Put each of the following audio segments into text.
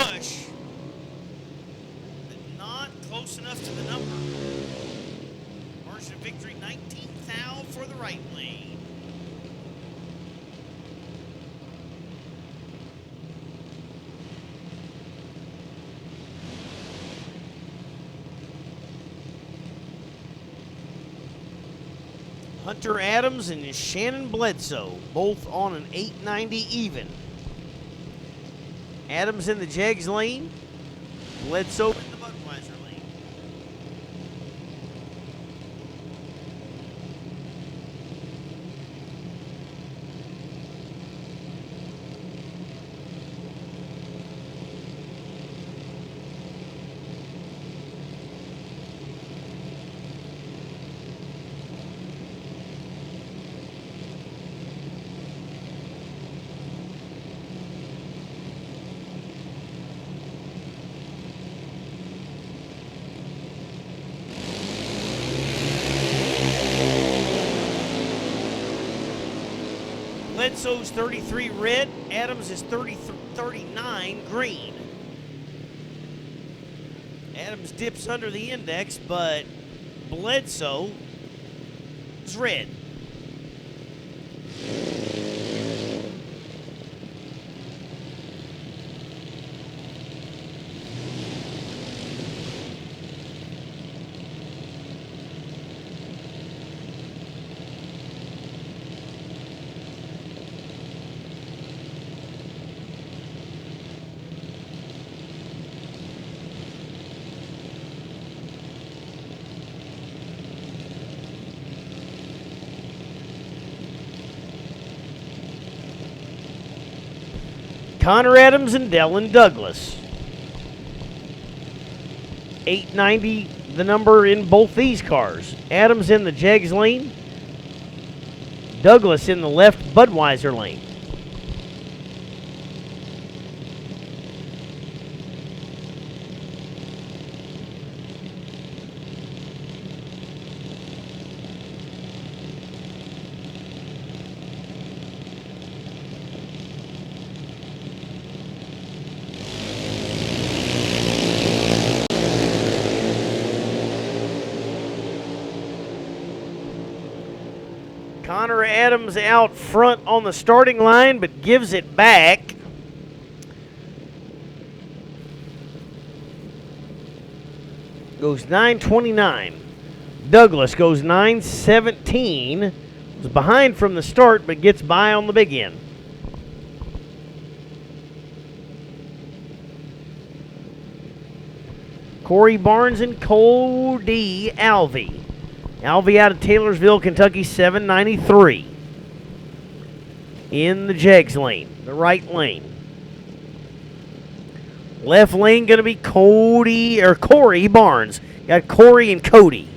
push, but not close enough to the number. Margin of victory, 19th thou for the right lane. Hunter Adams and Shannon Bledsoe, both on an 890 even. Adams in the Jegs lane, Bledsoe in the Budweiser lane. Bledsoe's 33 red, Adams is 39 green. Adams dips under the index, but Bledsoe is red. Connor Adams and Dylan Douglas. 890, the number in both these cars. Adams in the Jegs lane. Douglas in the left Budweiser lane. Connor Adams out front on the starting line, but gives it back. Goes 9:29. Douglas goes 9:17. Was behind from the start, but gets by on the big end. Corey Barnes and Cody Alvey. Alvey out of Taylorsville, Kentucky, 793. In the Jegs lane, the right lane. Left lane going to be Corey Barnes. Got Corey and Cody.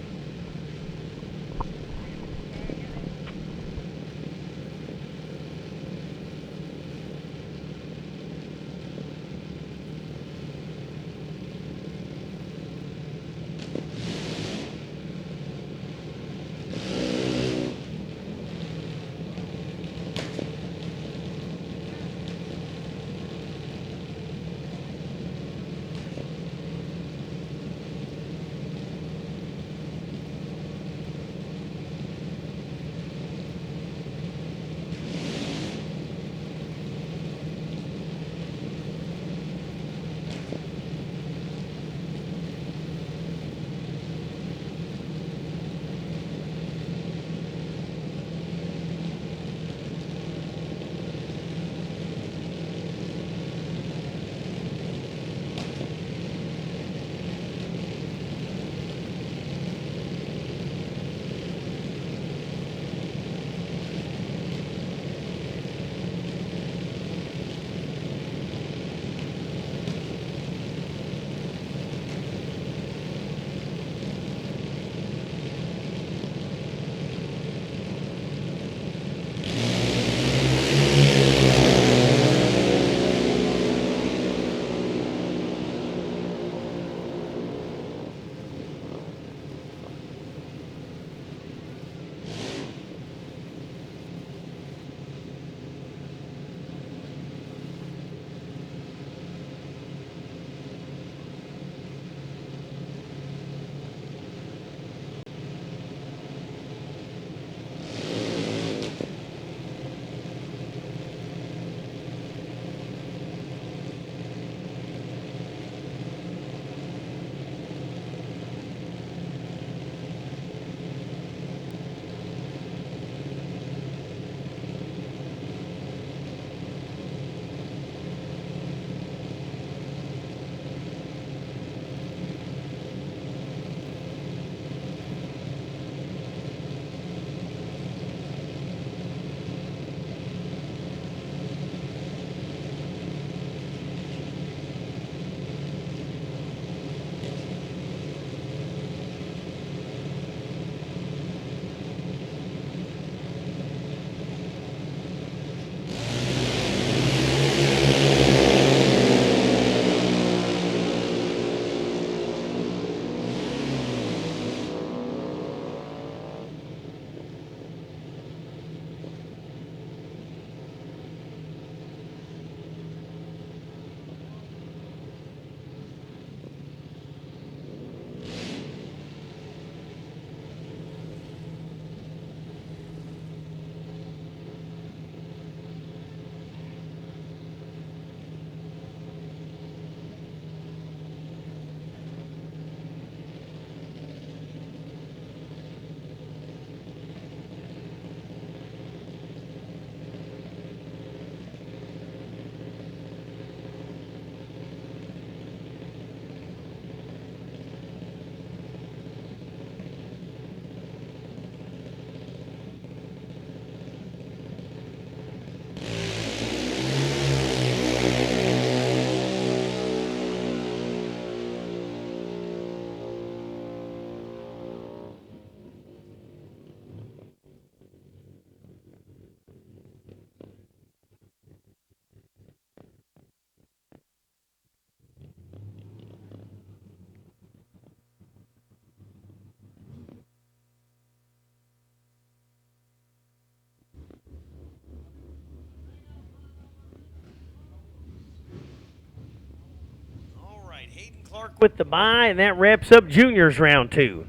Clark with the bye, and that wraps up juniors round 2.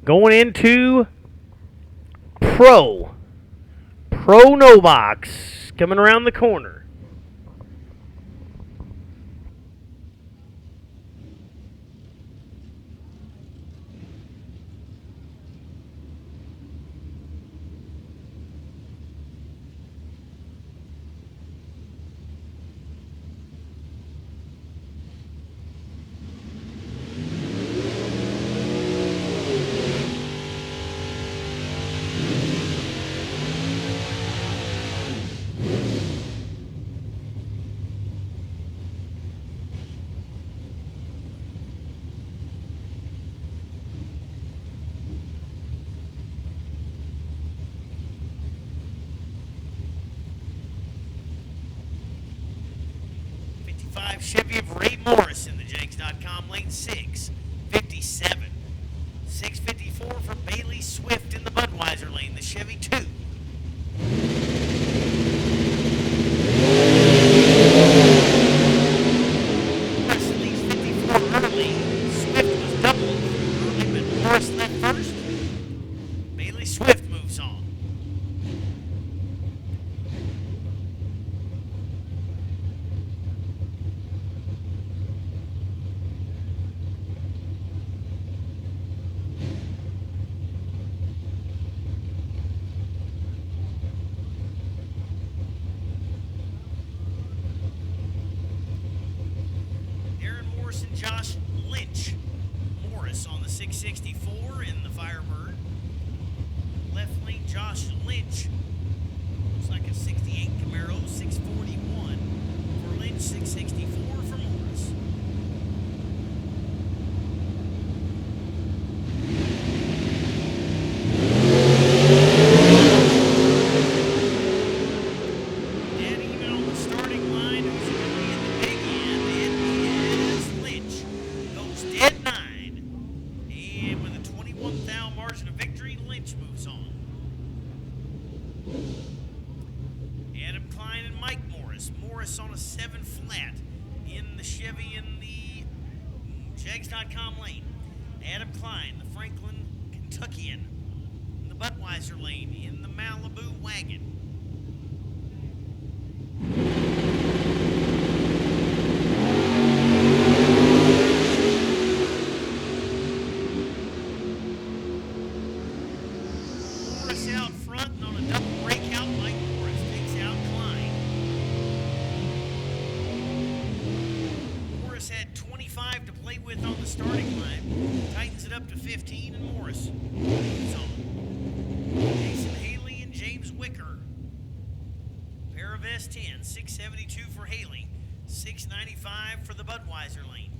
Going into Pro No Box coming around the corner. Chevy of Ray Morris in the Jakes.com lane 6. 57. 654 for Bailey Swift in the Budweiser lane, the Chevy 2. Morris leads 54 early. Swift was doubled early, but Morris left first. Bailey Swift moves on. And Josh Lynch. Morris on the 664 in the Firebird. Left lane, Josh Lynch. Looks like a 68 Camaro, 641 for Lynch, 664 for Morris. Dead even on the starting line. Who's going to be in the big end? Dead 9. And with a 21 thou margin of victory, Lynch moves on. Adam Klein and Mike Morris. Morris on a 7 flat in the Chevy in the Jags.com lane. Adam Klein, the Franklin Kentuckian, in the Budweiser lane in the Malibu wagon. Out front and on a double breakout, Mike Morris takes out Klein. Morris had 25 to play with on the starting line, tightens it up to 15, and Morris moves on. Jason Haley and James Wicker. Pair of S10, 672 for Haley, 695 for the Budweiser lane.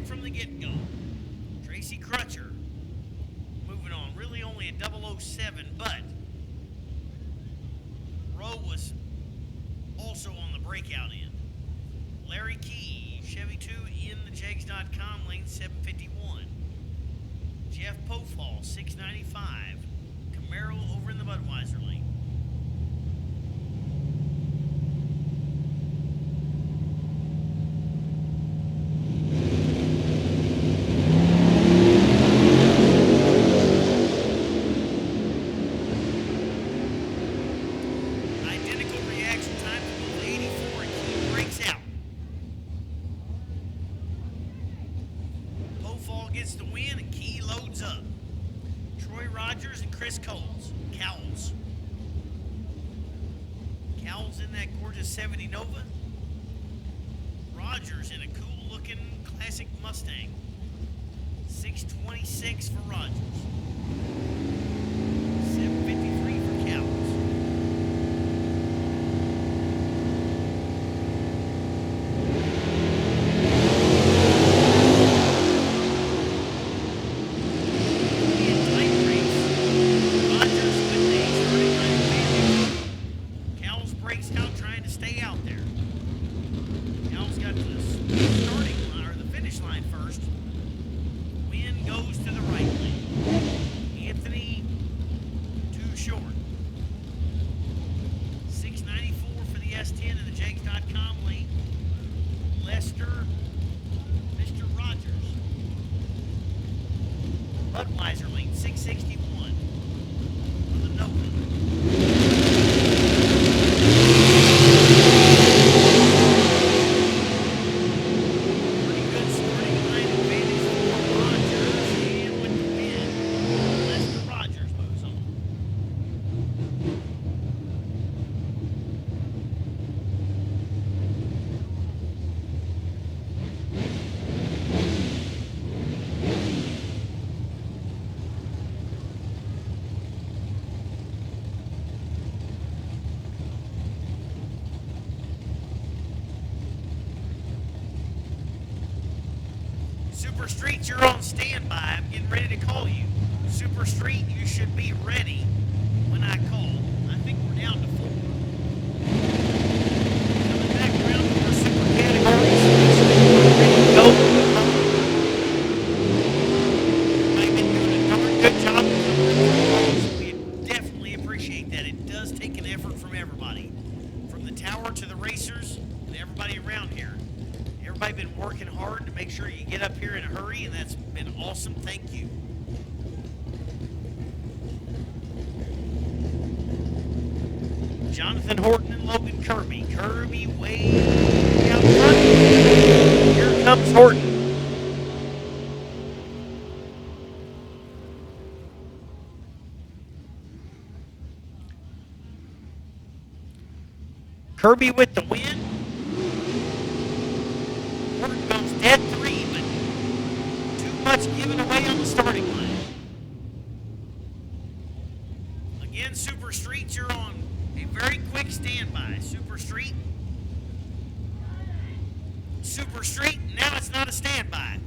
From the get-go. Tracy Crutcher moving on. Really only a 007, but Rowe was also on the breakout end. Larry Key, Chevy 2 in the Jags.com lane, 751. Jeff Pofall, 695. Camaro over in the Budweiser lane. Rogers and Chris Cowles. Cowles in that gorgeous 70 Nova. Rogers in a cool-looking classic Mustang. 626 for Rogers. 753 for Cowles. Super Street, you're on standby. I'm getting ready to call you. Super Street, you should be ready when I call. I think we're down to 4. Coming back around to our super categories. Ready to go. Everybody's been doing a darn good job of them. We definitely appreciate that. It does take an effort from everybody. From the tower to the racers and everybody around here. Everybody's been working hard to make sure you get up here in a hurry, and that's been awesome. Thank you. Jonathan Horton and Logan Kirby. Kirby way out front. Here comes Horton. Kirby with the win. Horton goes dead 3, but too much given away on the starting line. Again, Super Street, you're on a very quick standby. Super Street. Super Street, now it's not a standby.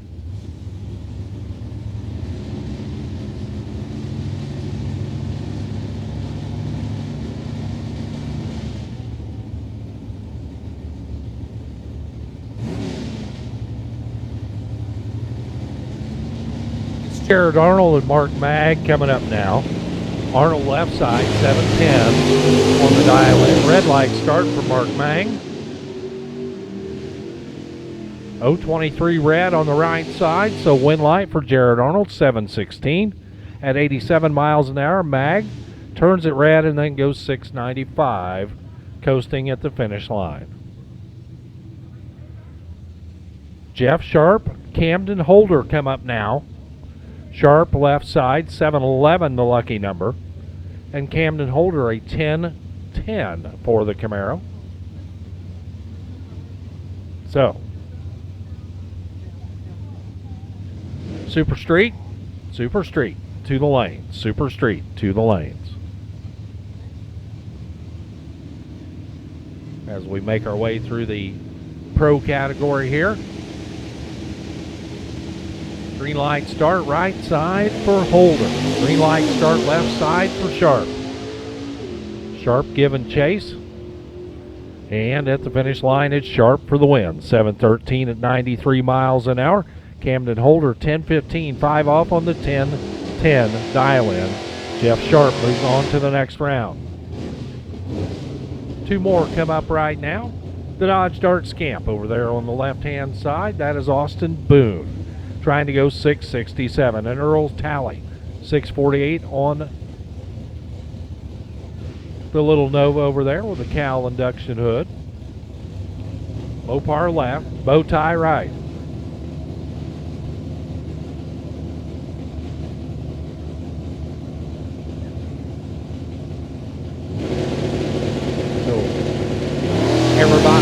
Jared Arnold and Mark Mag coming up now. Arnold left side, 7:10 on the dial in. Red light start for Mark Mag. 023 red on the right side, so win light for Jared Arnold, 7:16. At 87 miles an hour, Mag turns it red and then goes 695, coasting at the finish line. Jeff Sharp, Camden Holder come up now. Sharp left side, 711 the lucky number. And Camden Holder a 10-10 for the Camaro. So, Super Street to the lanes. Super Street to the lanes. As we make our way through the pro category here. Green light start right side for Holder. Green light start left side for Sharp. Sharp giving chase. And at the finish line, it's Sharp for the win. 7:13 at 93 miles an hour. Camden Holder 10:15, 5 off on the 10-10 dial-in. Jeff Sharp moves on to the next round. 2 more come up right now. The Dodge Dart Scamp over there on the left-hand side. That is Austin Boone, trying to go 667. And Earl's Tally, 648 on the little Nova over there with the cowl induction hood. Mopar left, bow tie right.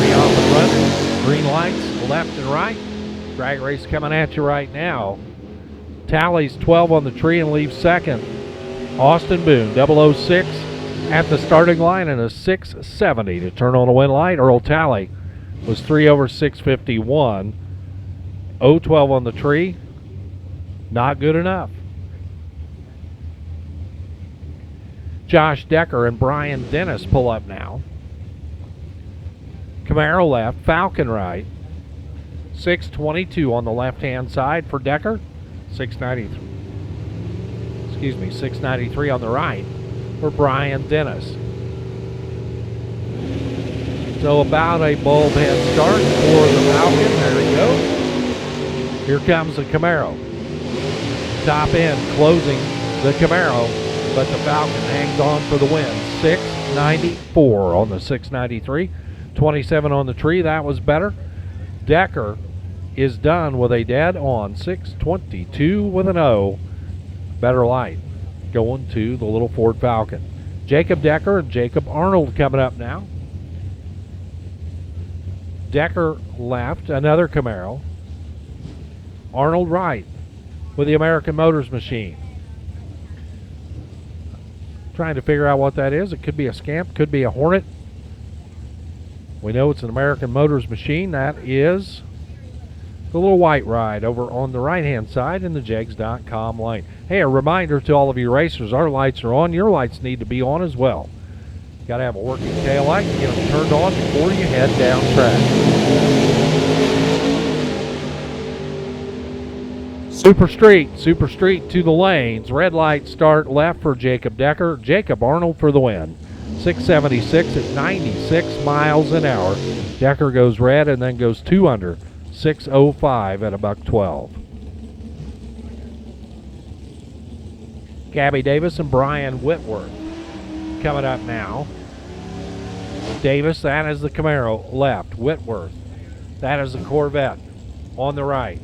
Ready off and running. Green lights left and right. Drag race coming at you right now. Tallies 12 on the tree and leaves second. Austin Boone, 006 at the starting line and a 670 to turn on a win light. Earl Talley was 3 over 651. 012 on the tree. Not good enough. Josh Decker and Brian Dennis pull up now. Camaro left, Falcon right. 622 on the left-hand side for Decker. 693 on the right for Brian Dennis. So about a bulb head start for the Falcon. There he goes. Here comes the Camaro. Top end closing the Camaro, but the Falcon hangs on for the win. 694 on the 693. 27 on the tree. That was better. Decker is done with a dead on 622 with an O. Better light going to the little Ford Falcon. Jacob Decker and Jacob Arnold coming up now. Decker left, another Camaro. Arnold right with the American Motors machine. Trying to figure out what that is. It could be a Scamp, could be a Hornet. We know it's an American Motors machine. That is the little white ride over on the right-hand side in the jegs.com lane. Hey, a reminder to all of you racers, our lights are on. Your lights need to be on as well. Got to have a working tail light to get them turned on before you head down track. Super Street to the lanes. Red light start left for Jacob Decker. Jacob Arnold for the win. 676 at 96 miles an hour. Decker goes red and then goes 2 under. 605 at a $112. Gabby Davis and Brian Whitworth coming up now. Davis, that is the Camaro left. Whitworth, that is the Corvette on the right.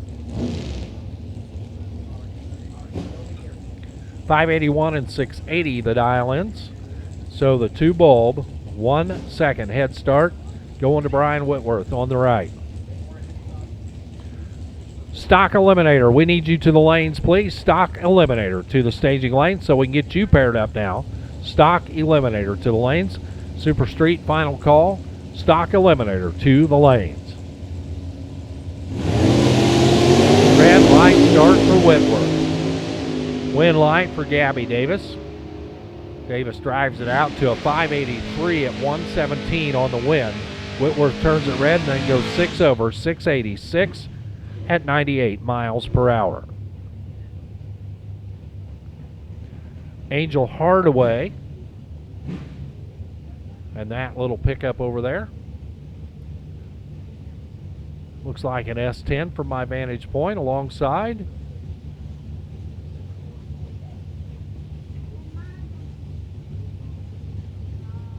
581 and 680 the dial-ins. So the 2 bulb, 1 second head start going to Brian Whitworth on the right. Stock Eliminator, we need you to the lanes, please. Stock Eliminator to the staging lane so we can get you paired up now. Stock Eliminator to the lanes. Super Street, final call. Stock Eliminator to the lanes. Red light start for Whitworth. Win light for Gabby Davis. Davis drives it out to a 583 at 117 on the win. Whitworth turns it red and then goes 6 over 686 at 98 miles per hour. Angel Hardaway and that little pickup over there. Looks like an S10 from my vantage point alongside.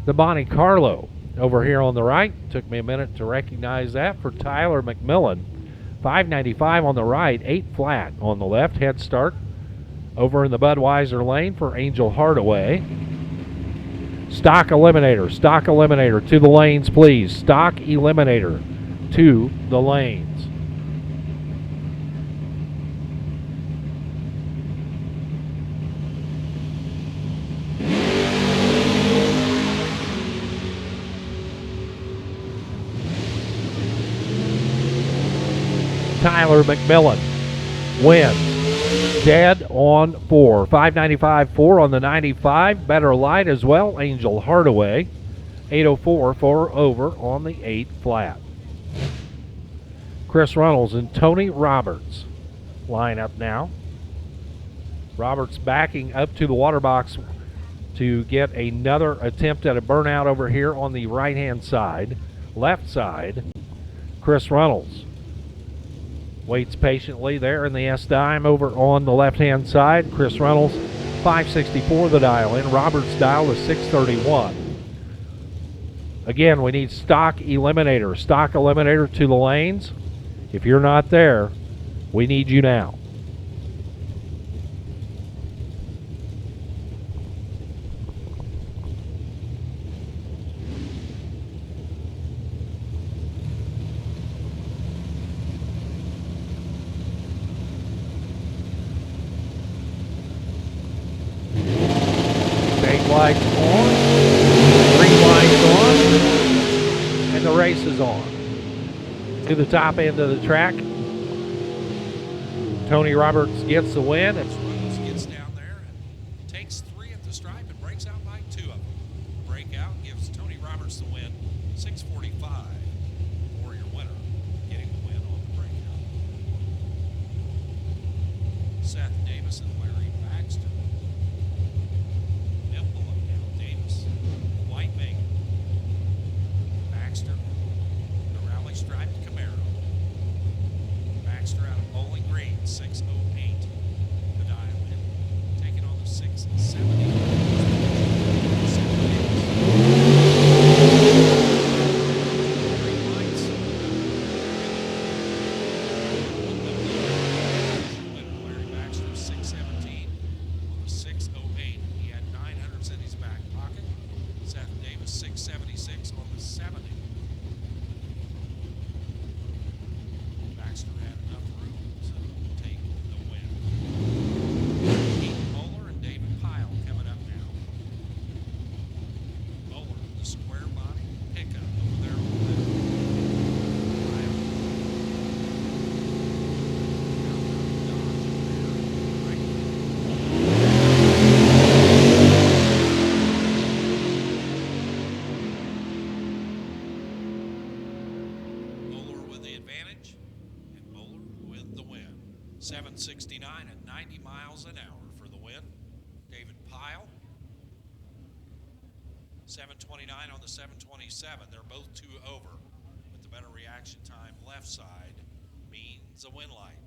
The Monte Carlo over here on the right. Took me a minute to recognize that for Tyler McMillan. 595 on the right, 8 flat on the left. Head start over in the Budweiser lane for Angel Hardaway. Stock Eliminator to the lanes, please. Stock Eliminator to the lanes. Tyler McMillan wins. Dead on 4. 595 4 on the 95. Better light as well. Angel Hardaway. 804 4 over on the 8 flat. Chris Runnels and Tony Roberts line up now. Roberts backing up to the water box to get another attempt at a burnout over here on the right-hand side. Left side, Chris Runnels waits patiently there in the S-dime over on the left-hand side. Chris Reynolds, 564 the dial in. Roberts' dial is 631. Again, we need Stock Eliminator. Stock Eliminator to the lanes. If you're not there, we need you now. to the top end of the track. Tony Roberts gets the win. Rose gets down there and takes 3 at the stripe and breaks out by 2 of them. The breakout gives Tony Roberts the win, 6:45 for your winner, getting the win on the breakout. Seth Davis and Larry Baxter. Emblem now Davis, White Maker, Baxter, the rally striped Camaro. Baxter out of Bowling Green, 6:08. The dial in. Taking on the 6:70. Green lights. Larry Baxter, 6:17 on the 6:08. He had 900s in his back pocket. Seth Davis, 6:76 on the 70. Baxter had enough room to take the win. Keaton Moeller and David Pyle coming up now. Moeller, the square body pickup over there on the Pyle. Moeller with the advantage. And Muller with the win. 769 at 90 miles an hour for the win. David Pyle. 729 on the 727. They're both 2 over. But the better reaction time left side means a win light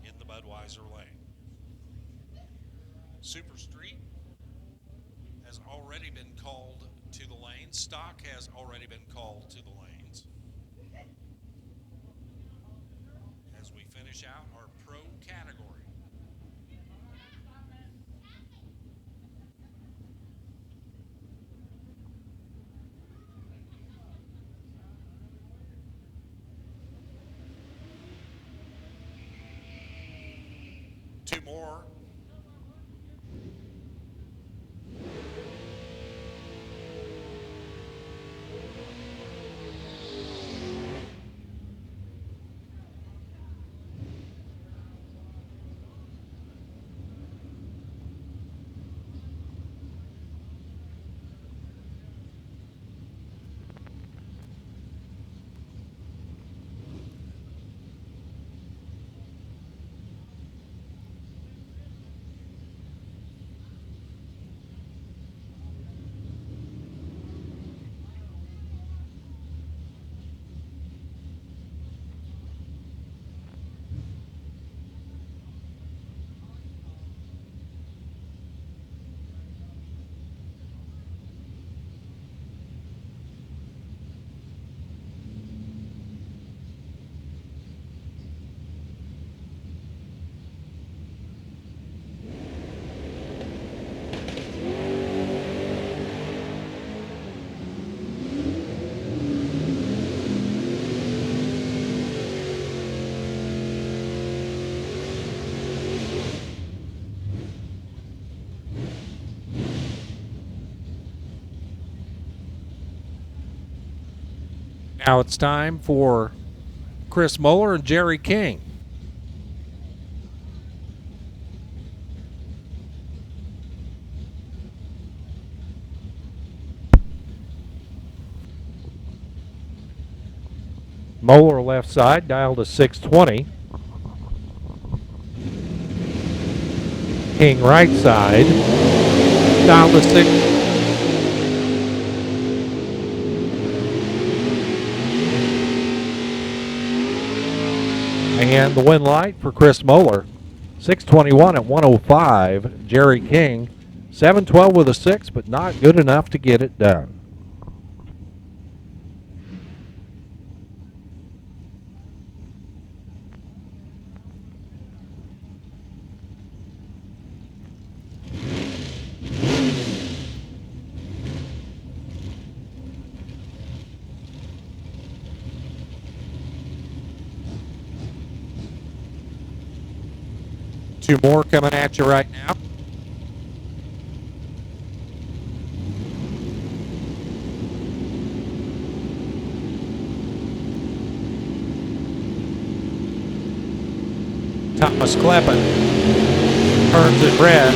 in the Budweiser lane. Super Street has already been called to the lanes. Stock has already been called to the lanes. As we finish out our pro category. Two more. Now it's time for Chris Muller and Jerry King. Moeller left side, dialed to 620. King right side, dialed to 6. And the win light for Chris Moeller, 621 at 105. Jerry King, 712 with a 6, but not good enough to get it done. Two more coming at you right now. Thomas Kleppen turns it red.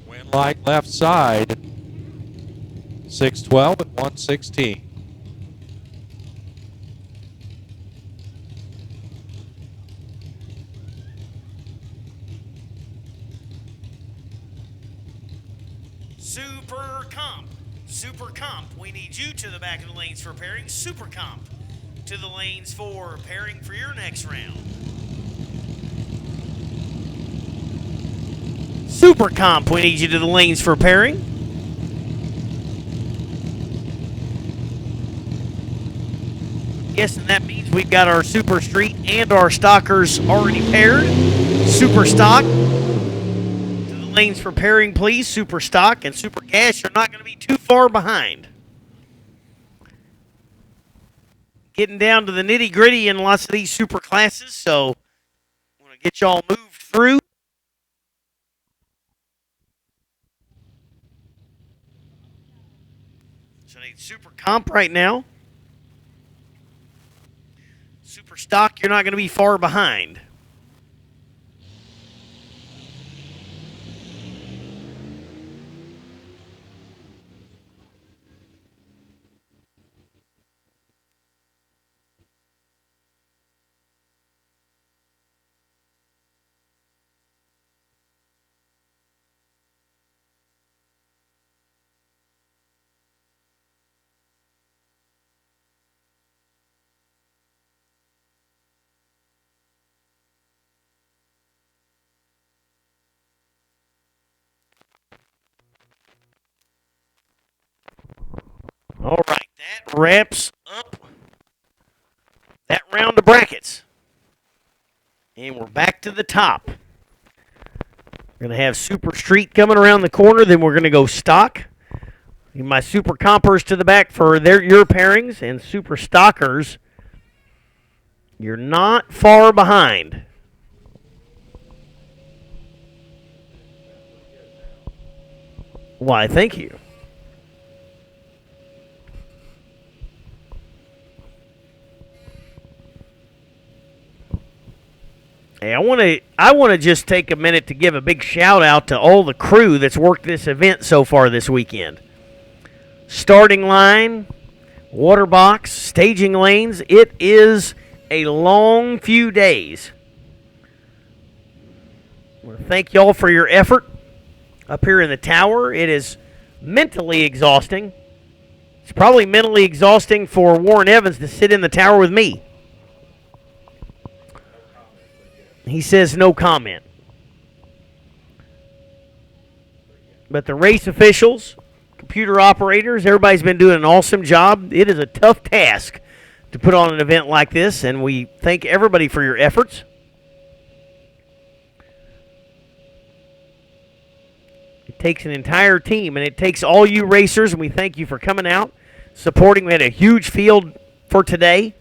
Wind light left side. 612 and 116. Super Comp, we need you to the back of the lanes for pairing. Super Comp to the lanes for pairing for your next round. Super Comp, we need you to the lanes for pairing. Yes, and that means we've got our Super Street and our Stockers already paired. Super Stock to the lanes for pairing, please. Super Stock and Super Gas, you're not going to be too far behind. Getting down to the nitty-gritty in lots of these super classes, so I want to get y'all moved through. So I need Super Comp right now. Super Stock, you're not going to be far behind. All right, that wraps up that round of brackets. And we're back to the top. We're going to have Super Street coming around the corner, then we're going to go Stock. My Super Compers to the back for your pairings, and Super Stockers, you're not far behind. Why, thank you. Hey, I want to just take a minute to give a big shout out to all the crew that's worked this event so far this weekend. Starting line, water box, staging lanes. It is a long few days. I want to thank y'all for your effort up here in the tower. It is mentally exhausting. It's probably mentally exhausting for Warren Evans to sit in the tower with me. He says no comment. But the race officials, computer operators, everybody's been doing an awesome job. It is a tough task to put on an event like this, and we thank everybody for your efforts. It takes an entire team, and it takes all you racers, and we thank you for coming out, supporting. We had a huge field for today.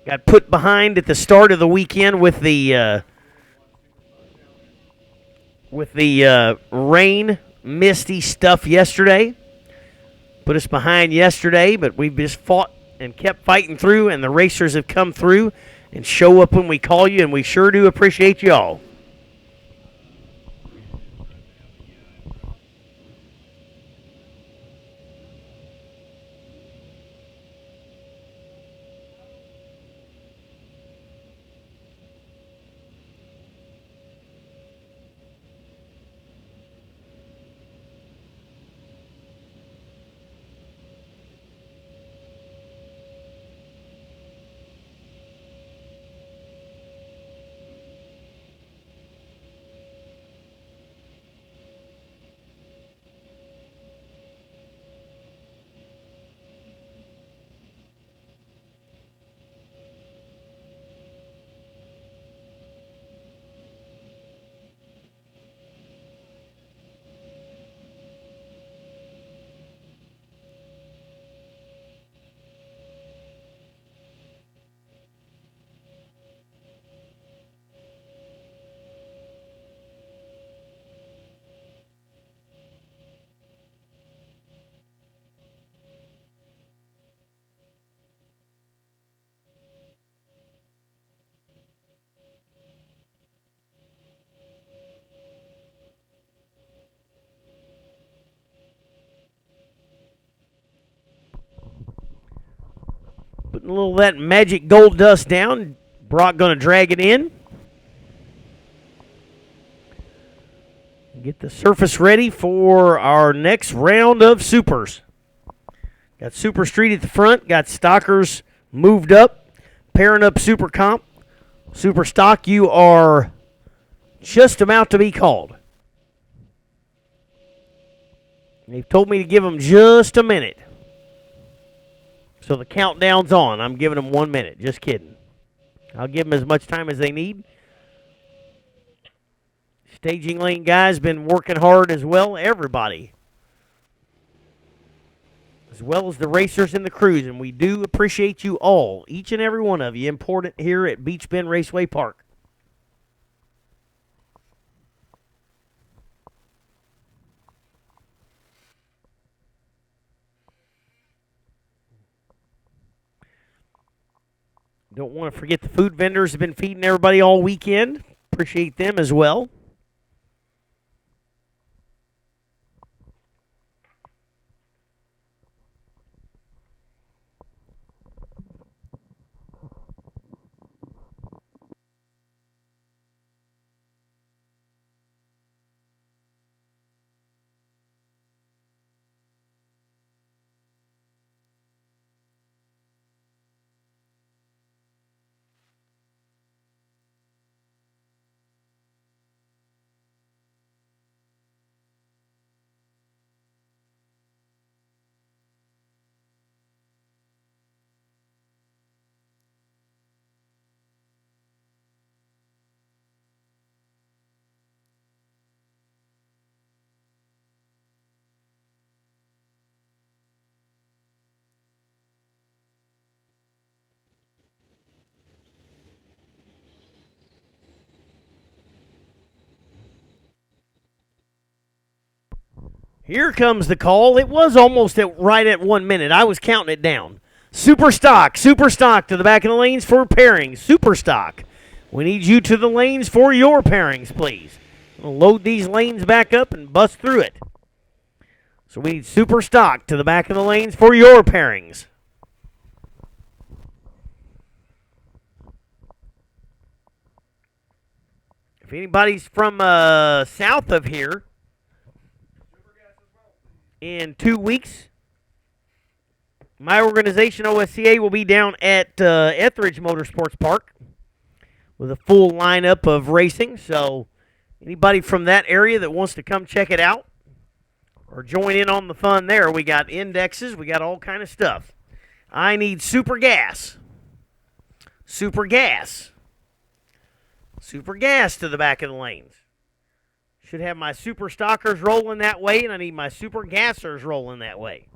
Got put behind at the start of the weekend with the rain, misty stuff yesterday. Put us behind yesterday, but we've just fought and kept fighting through, and the racers have come through and show up when we call you, and we sure do appreciate you all. Putting a little of that magic gold dust down. Brock going to drag it in. Get the surface ready for our next round of supers. Got Super Street at the front. Got Stockers moved up. Pairing up Super Comp. Super Stock, you are just about to be called. They've told me to give them just a minute. So the countdown's on. I'm giving them 1 minute. Just kidding. I'll give them as much time as they need. Staging lane guys been working hard as well. Everybody. As well as the racers and the crews. And we do appreciate you all. Each and every one of you. Important here at Beech Bend Raceway Park. Don't want to forget the food vendors have been feeding everybody all weekend. Appreciate them as well. Here comes the call. It was almost right at 1 minute. I was counting it down. Super Stock to the back of the lanes for pairings. Super Stock. We need you to the lanes for your pairings, please. We'll load these lanes back up and bust through it. So we need Super Stock to the back of the lanes for your pairings. If anybody's from south of here, in 2 weeks, my organization, OSCA, will be down at Etheridge Motorsports Park with a full lineup of racing. So anybody from that area that wants to come check it out or join in on the fun there, we got indexes, we got all kind of stuff. I need super gas. Super gas. Super gas to the back of the lanes. Should have my super stockers rolling that way, and I need my super gassers rolling that way.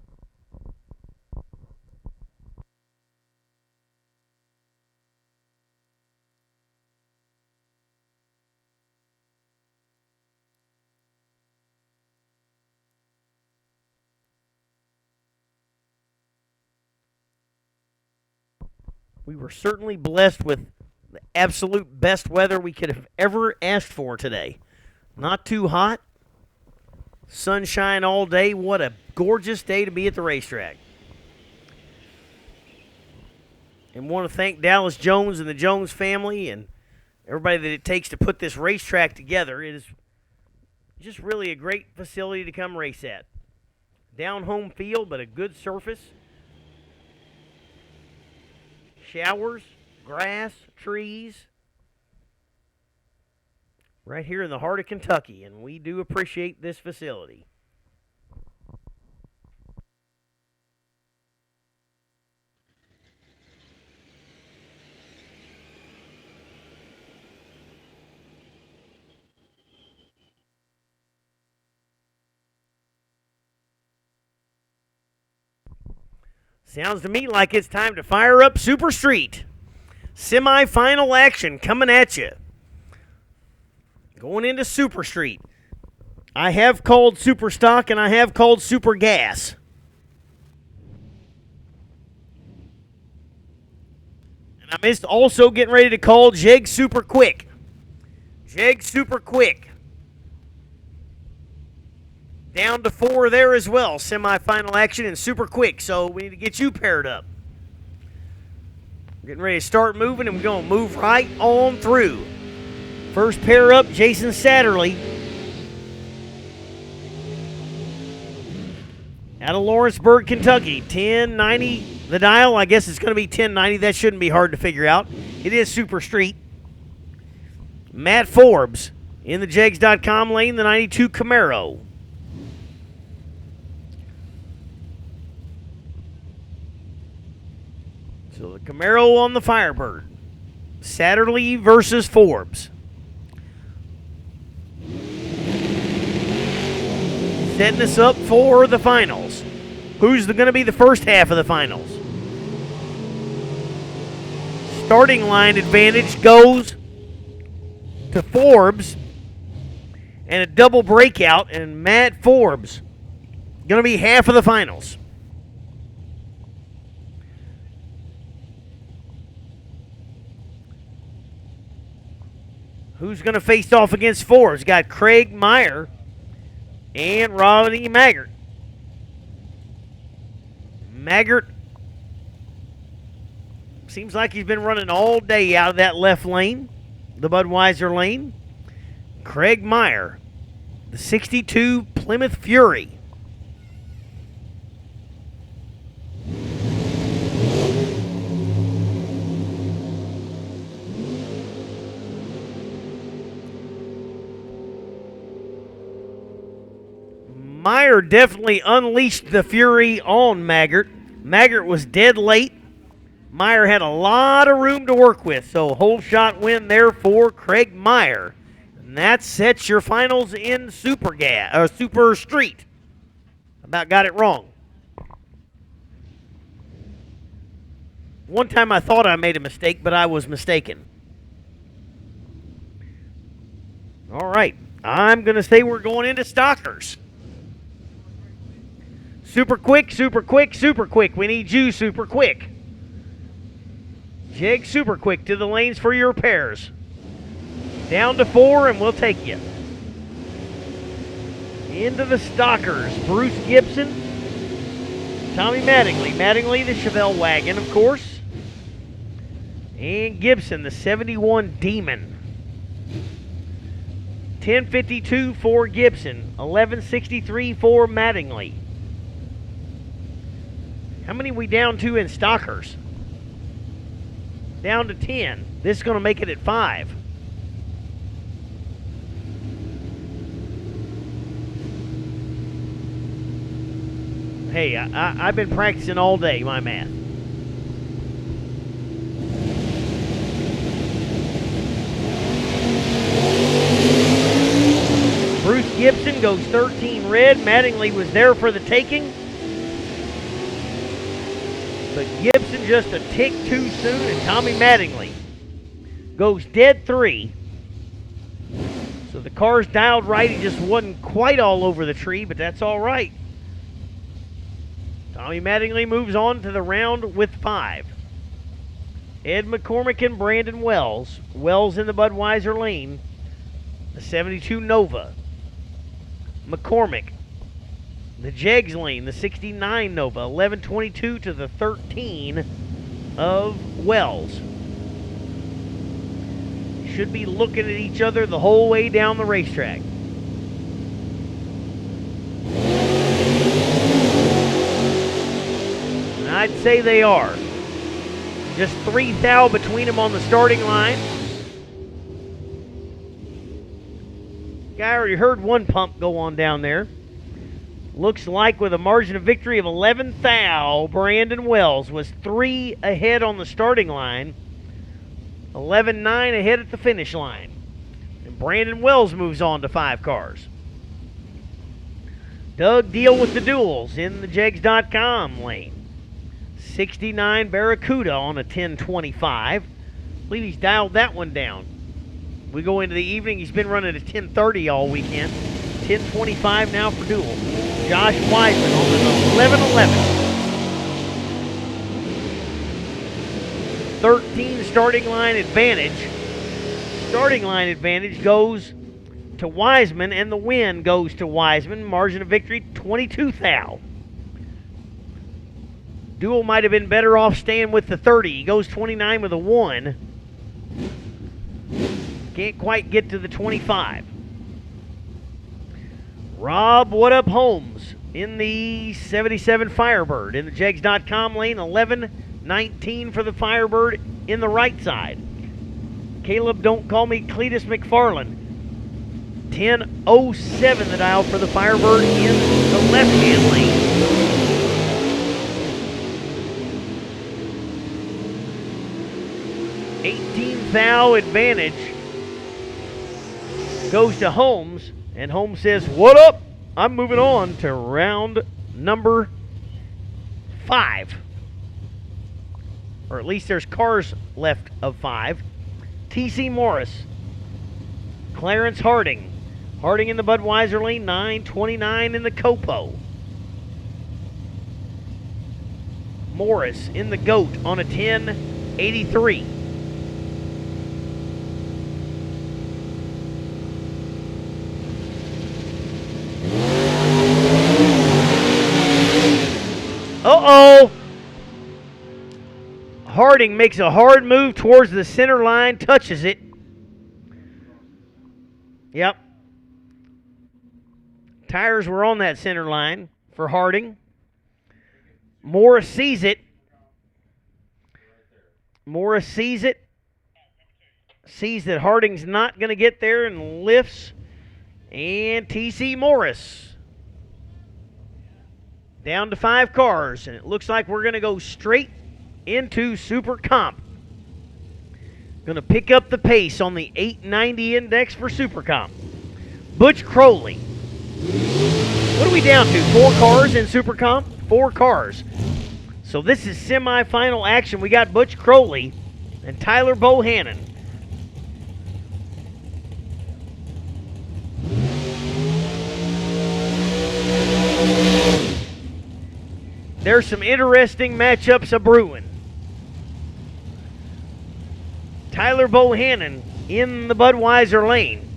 We were certainly blessed with the absolute best weather we could have ever asked for today. Not too hot. Sunshine all day. What a gorgeous day to be at the racetrack. And want to thank Dallas Jones and the Jones family and everybody that it takes to put this racetrack together. It is just really a great facility to come race at. Down home field, but a good surface. Showers, grass, trees. Right here in the heart of Kentucky, and we do appreciate this facility. Sounds to me like it's time to fire up Super Street. Semi-final action coming at you. Going into Super Street. I have called Super Stock and I have called Super Gas. And I'm also getting ready to call Jeg Super Quick. Jeg Super Quick. Down to 4 there as well. Semi-final action and Super Quick. So we need to get you paired up. Getting ready to start moving, and we're going to move right on through. First pair up, Jason Satterley. Out of Lawrenceburg, Kentucky. 1090 the dial. I guess it's going to be 1090. That shouldn't be hard to figure out. It is Super Street. Matt Forbes in the Jegs.com lane, the 92 Camaro. So the Camaro on the Firebird. Satterley versus Forbes. Setting us up for the finals. Who's going to be the first half of the finals? Starting line advantage goes to Forbes, and a double breakout, and Matt Forbes going to be half of the finals. Who's going to face off against Forbes? Got Craig Meyer and Rodney Maggart. Maggart seems like he's been running all day out of that left lane, the Budweiser lane. Craig Meyer, the 62 Plymouth Fury. Meyer definitely unleashed the fury on Maggart. Maggart was dead late. Meyer had a lot of room to work with, so whole shot win there for Craig Meyer. And that sets your finals in Super Street. About got it wrong. One time I thought I made a mistake, but I was mistaken. All right, I'm going to say we're going into Stockers. Super quick, super quick, super quick. We need you super quick. Jig super quick to the lanes for your pairs. Down to 4 and we'll take you. Into the Stockers. Bruce Gibson. Tommy Mattingly. Mattingly, the Chevelle wagon, of course. And Gibson, the 71 Demon. 1052 for Gibson. 1163 for Mattingly. How many we down to in Stockers? Down to 10. This is going to make it at 5. Hey, I've been practicing all day, my math. Bruce Gibson goes 13 red. Mattingly was there for the taking. But Gibson just a tick too soon, and Tommy Mattingly goes dead 3. So the car's dialed right. He just wasn't quite all over the tree, but that's all right. Tommy Mattingly moves on to the round with 5. Ed McCormick and Brandon Wells. Wells in the Budweiser lane. The 72 Nova. McCormick. The Jegs lane, the 69 Nova, 1122 to the 13 of Wells. Should be looking at each other the whole way down the racetrack. And I'd say they are. Just 3 thou between them on the starting line. I already heard one pump go on down there. Looks like with a margin of victory of 11 thou, Brandon Wells was 3 ahead on the starting line, 11-9 ahead at the finish line. And Brandon Wells moves on to 5 cars. Doug Deal with the duels in the Jegs.com lane. 69 Barracuda on a 1025. I believe he's dialed that one down. We go into the evening. He's been running a 1030 all weekend. 1025 now for duel. Josh Wiseman on the 1111. 13 starting line advantage. Starting line advantage goes to Wiseman, and the win goes to Wiseman. Margin of victory, 22 thou. Duel might have been better off staying with the 30. He goes 29 with a 1. Can't quite get to the 25. Rob What Up Holmes in the 77 Firebird in the Jegs.com lane. 11-19 for the Firebird in the right side. Caleb Don't Call Me Cletus McFarland. 10:07 the dial for the Firebird in the left-hand lane. 18th thou advantage goes to Holmes, and Holmes says, "What up? I'm moving on to round number 5." Or at least there's cars left of 5. T.C. Morris, Clarence Harding. Harding in the Budweiser lane, 9:29 in the Copo. Morris in the Goat on a 10:83. Uh-oh! Harding makes a hard move towards the center line, touches it. Yep. Tires were on that center line for Harding. Morris sees it. Morris sees it. Sees that Harding's not going to get there and lifts. And T.C. Morris down to 5 cars. And it looks like we're going to go straight into Super Comp. Going to pick up the pace on the 890 index for Super Comp. Butch Crowley. What are we down to? 4 cars in Super Comp? 4 cars. So this is semifinal action. We got Butch Crowley and Tyler Bohannon. There's some interesting matchups a-brewing. Tyler Bohannon in the Budweiser lane.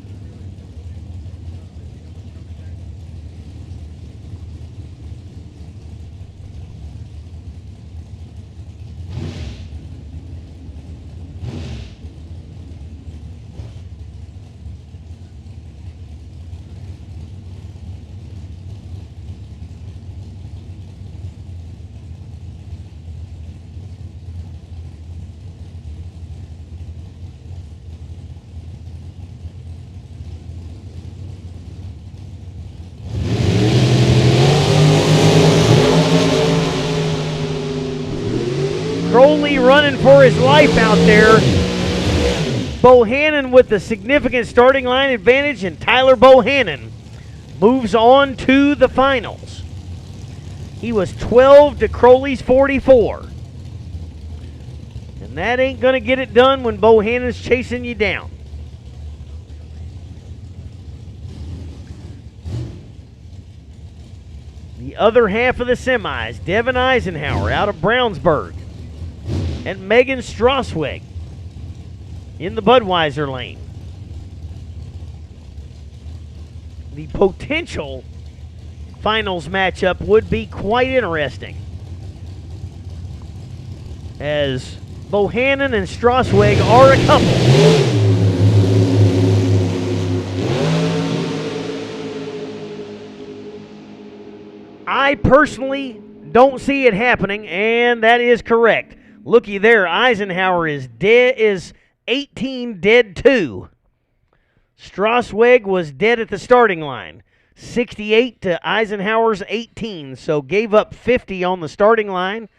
Crowley running for his life out there. Bohannon with the significant starting line advantage, and Tyler Bohannon moves on to the finals. He was 12 to Crowley's 44. And that ain't going to get it done when Bohannon's chasing you down. The other half of the semis, Devin Eisenhower out of Brownsburg and Megan Strasweg in the Budweiser lane. The potential finals matchup would be quite interesting, as Bohannon and Strasweg are a couple. I personally don't see it happening, and that is correct. Looky there, Eisenhower is 18 dead 2. Strasweg was dead at the starting line. 68 to Eisenhower's 18, so gave up 50 on the starting line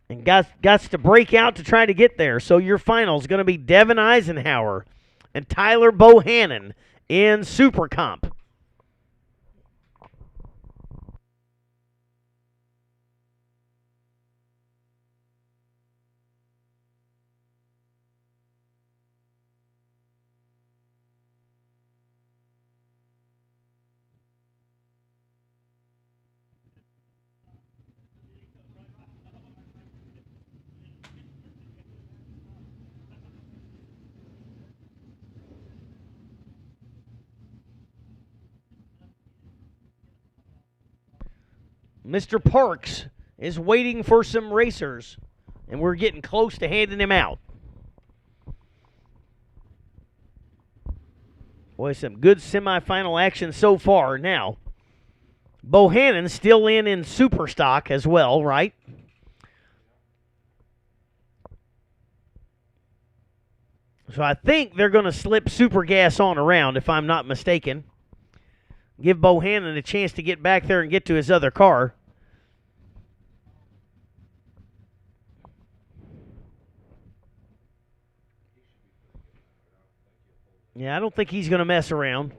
and got to break out to try to get there. So your final is going to be Devin Eisenhower and Tyler Bohannon in Super Comp. Mr. Parks is waiting for some racers, and we're getting close to handing him out. Boy, some good semifinal action so far. Now, Bohannon's still in super stock as well, right? So I think they're going to slip super gas on around, if I'm not mistaken. Give Bohannon a chance to get back there and get to his other car. Yeah, I don't think he's going to mess around.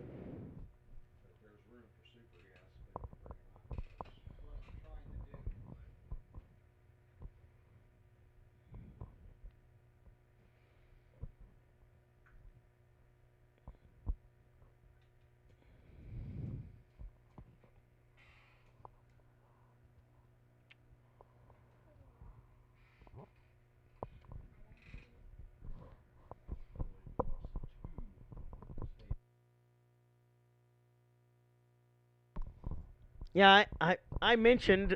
Yeah, I mentioned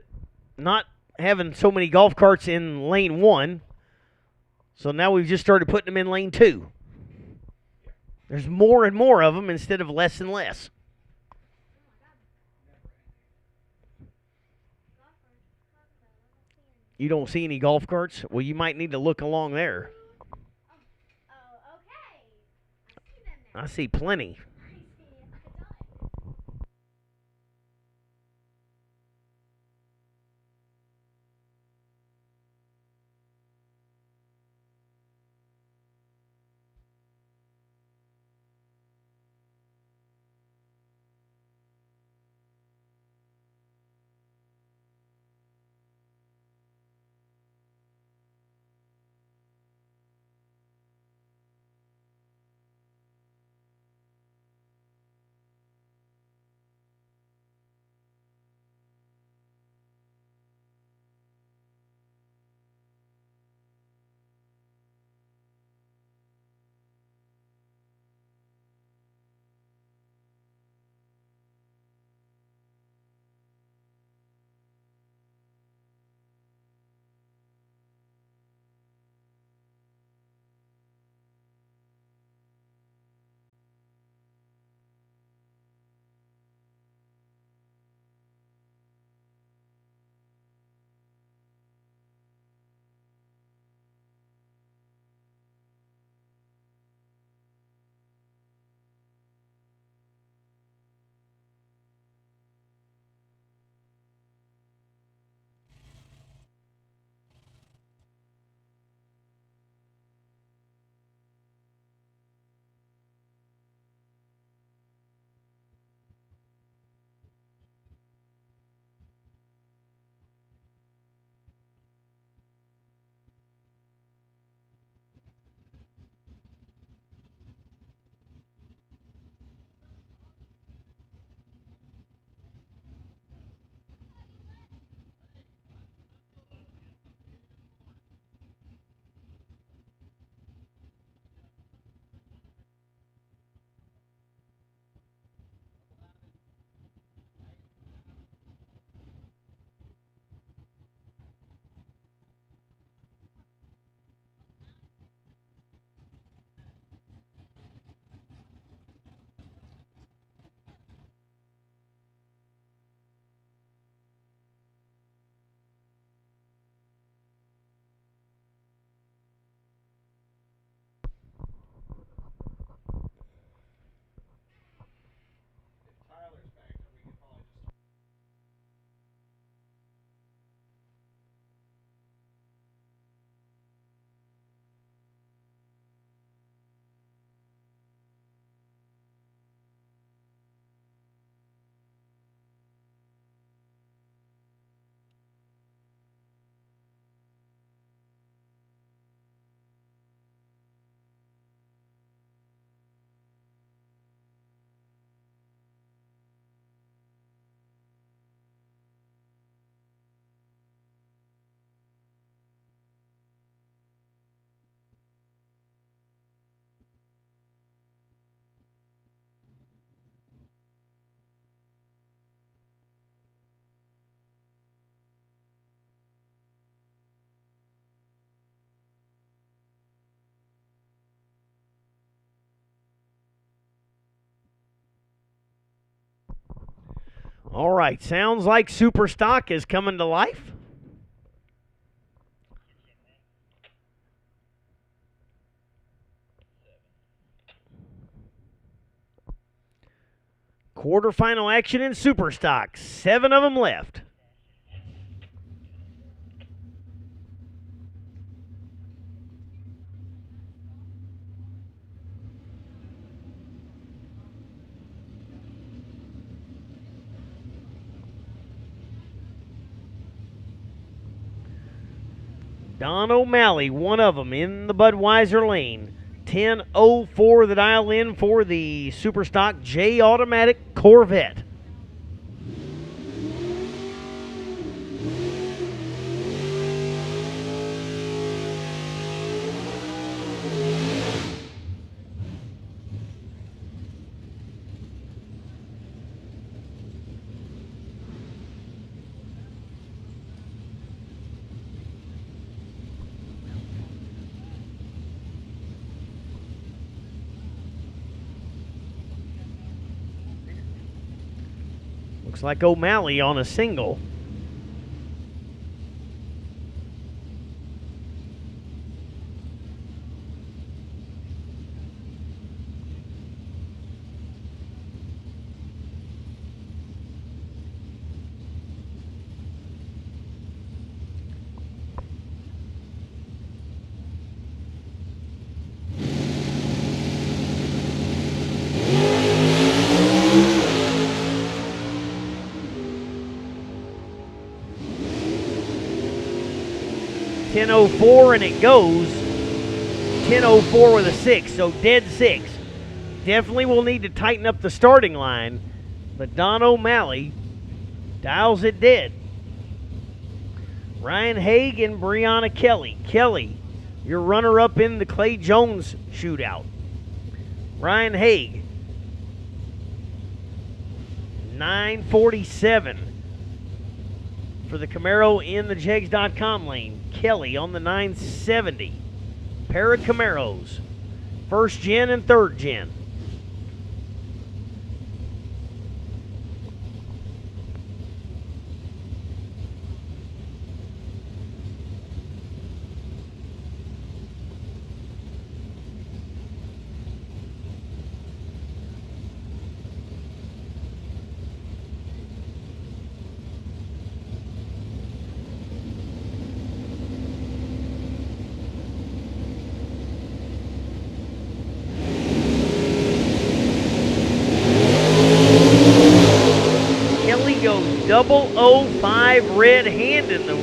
not having so many golf carts in lane 1, so now we've just started putting them in lane 2. There's more and more of them instead of less and less. You don't see any golf carts? Well, you might need to look along there. Oh, okay. I see them now. I see plenty. All right, sounds like Super Stock is coming to life. Quarterfinal action in Super Stock. 7 of them left. Don O'Malley, one of them in the Budweiser lane. 10:04 the dial in for the Superstock J Automatic Corvette. Looks like O'Malley on a single. .10:04 and it goes 10:04 with a 6, so dead 6. Definitely will need to tighten up the starting line, but Don O'Malley dials it dead. Ryan Haig and Brianna Kelly. Kelly, your runner-up in the Clay Jones shootout. Ryan Haig, 9:47 for the Camaro in the Jegs.com lane. Kelly on the 970. Pair of Camaros. First gen and third gen. Double 05 red handing the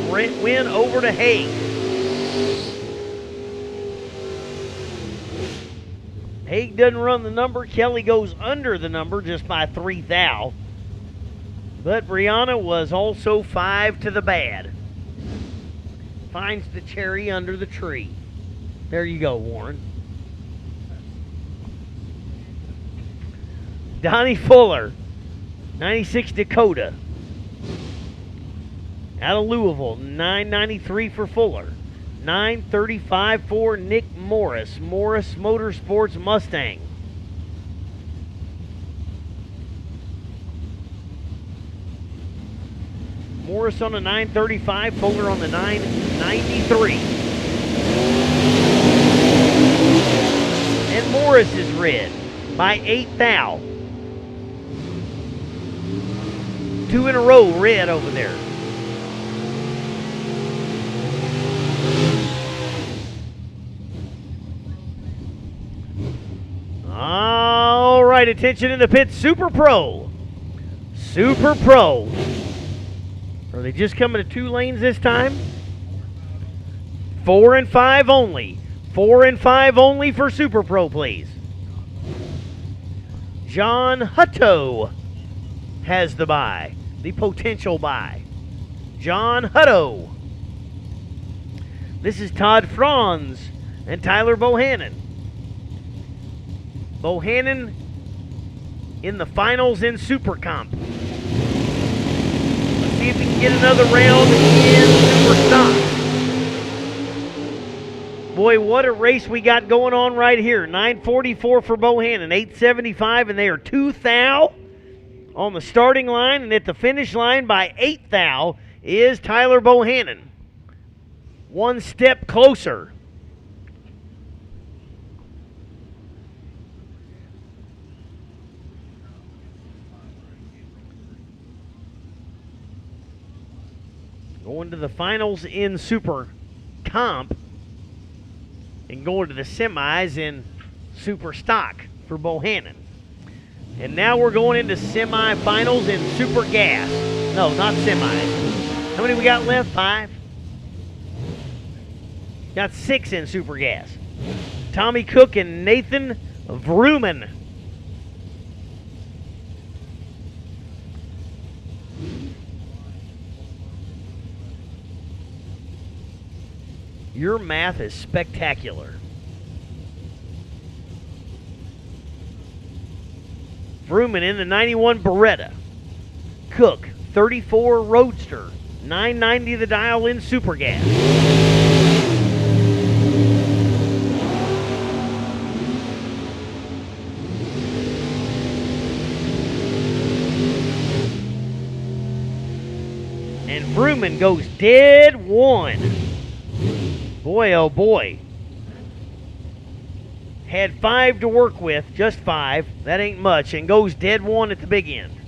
win over to Haig. Haig doesn't run the number. Kelly goes under the number just by 3 thou. But Brianna was also 5 to the bad. Finds the cherry under the tree. There you go, Warren. Donnie Fuller, 96 Dakota. Out of Louisville, 993 for Fuller. 935 for Nick Morris. Morris Motorsports Mustang. Morris on the 935, Fuller on the 993. And Morris is red by 8 thou. 2 in a row red over there. All right, attention in the pit. Super Pro. Super Pro. Are they just coming to 2 lanes this time? 4 and 5 only. 4 and 5 only for Super Pro, please. John Hutto has the bye. The potential bye. John Hutto. This is Todd Franz and Tyler Bohannon. Bohannon in the finals in Super Comp. Let's see if he can get another round in Super Stock. Boy, what a race we got going on right here. 944 for Bohannon, 875, and they are 2 thou on the starting line, and at the finish line by 8 thou is Tyler Bohannon. One step closer. Going to the finals in Super Comp and going to the semis in Super Stock for Bohannon. And now we're going into semifinals in Super Gas. No, not semis. How many we got left? 5? Got 6 in Super Gas. Tommy Cook and Nathan Vrooman. Your math is spectacular. Vrooman in the 91 Beretta. Cook, 34 Roadster. 990 the dial in Super Gas. And Vrooman goes dead one. Boy, oh boy. Had 5 to work with, just 5. That ain't much, and goes dead one at the big end.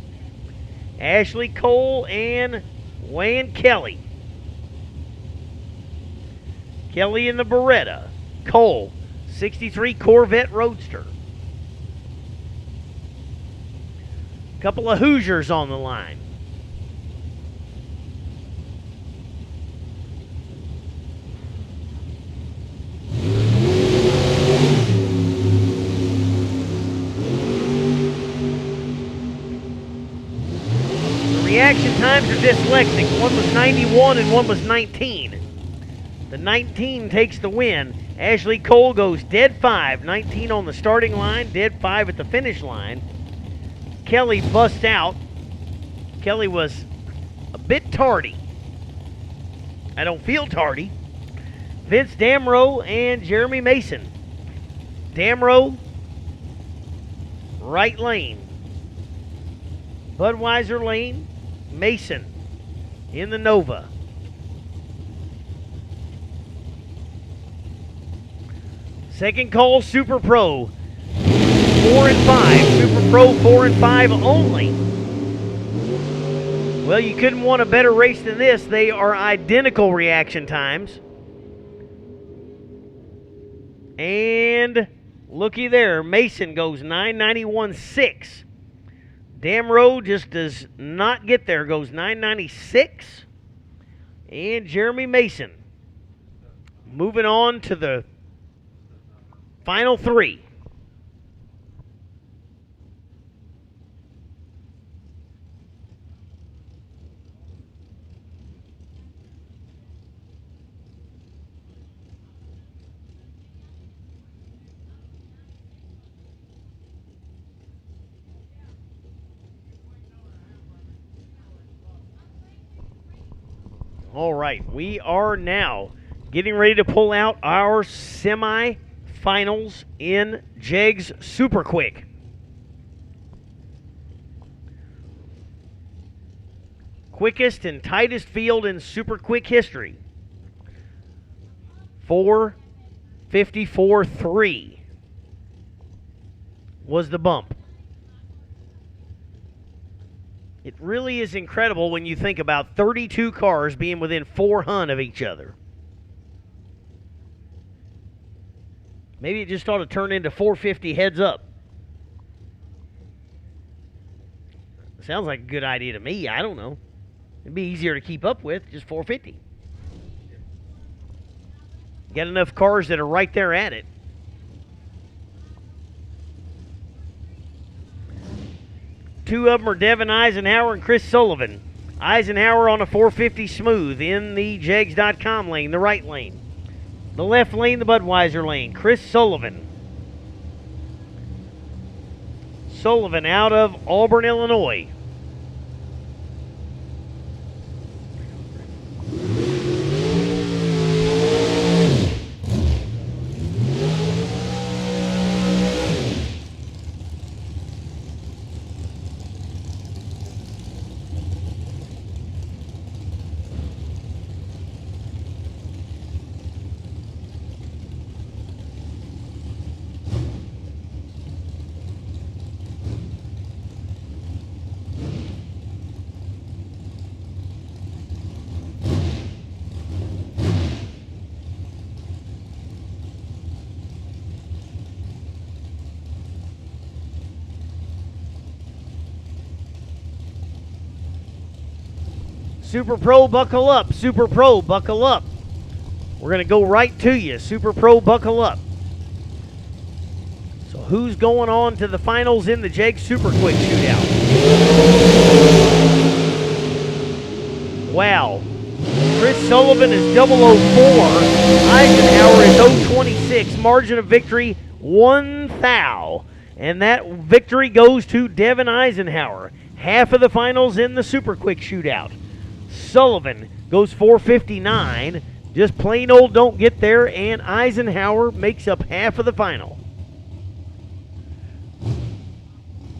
Ashley Cole and Wayne Kelly. Kelly in the Beretta. Cole, 63 Corvette Roadster. Couple of Hoosiers on the line. Reaction times are dyslexic. One was 91 and one was 19. The 19 takes the win. Ashley Cole goes dead 5. 19 on the starting line, dead 5 at the finish line. Kelly busts out. Kelly was a bit tardy. I don't feel tardy. Vince Damrow and Jeremy Mason. Damrow, right lane. Budweiser lane. Mason in the Nova. Second call, Super Pro 4 and 5. Super Pro 4 and 5 only. Well, you couldn't want a better race than this. They are identical reaction times. And looky there, Mason goes 991.6. Damrow just does not get there, goes 996. And Jeremy Mason moving on to the final 3. All right, we are now getting ready to pull out our semi-finals in Jegs Super Quick. Quickest and tightest field in Super Quick history. 4:54.3 was the bump. It really is incredible when you think about 32 cars being within 4 hun of each other. Maybe it just ought to turn into 450 heads up. Sounds like a good idea to me. I don't know. It'd be easier to keep up with, just 450. Got enough cars that are right there at it. Two of them are Devin Eisenhower and Chris Sullivan. Eisenhower on a 450 smooth in the Jegs.com lane, the right lane. The left lane, the Budweiser lane. Chris Sullivan. Sullivan out of Auburn, Illinois. Super Pro, buckle up. Super Pro, buckle up. We're going to go right to you. Super Pro, buckle up. So who's going on to the finals in the JEG Super Quick Shootout? Wow. Chris Sullivan is 004. Eisenhower is 026. Margin of victory, 1 thou. And that victory goes to Devin Eisenhower. Half of the finals in the Super Quick Shootout. Sullivan goes 459. Just plain old don't get there, and Eisenhower makes up half of the final.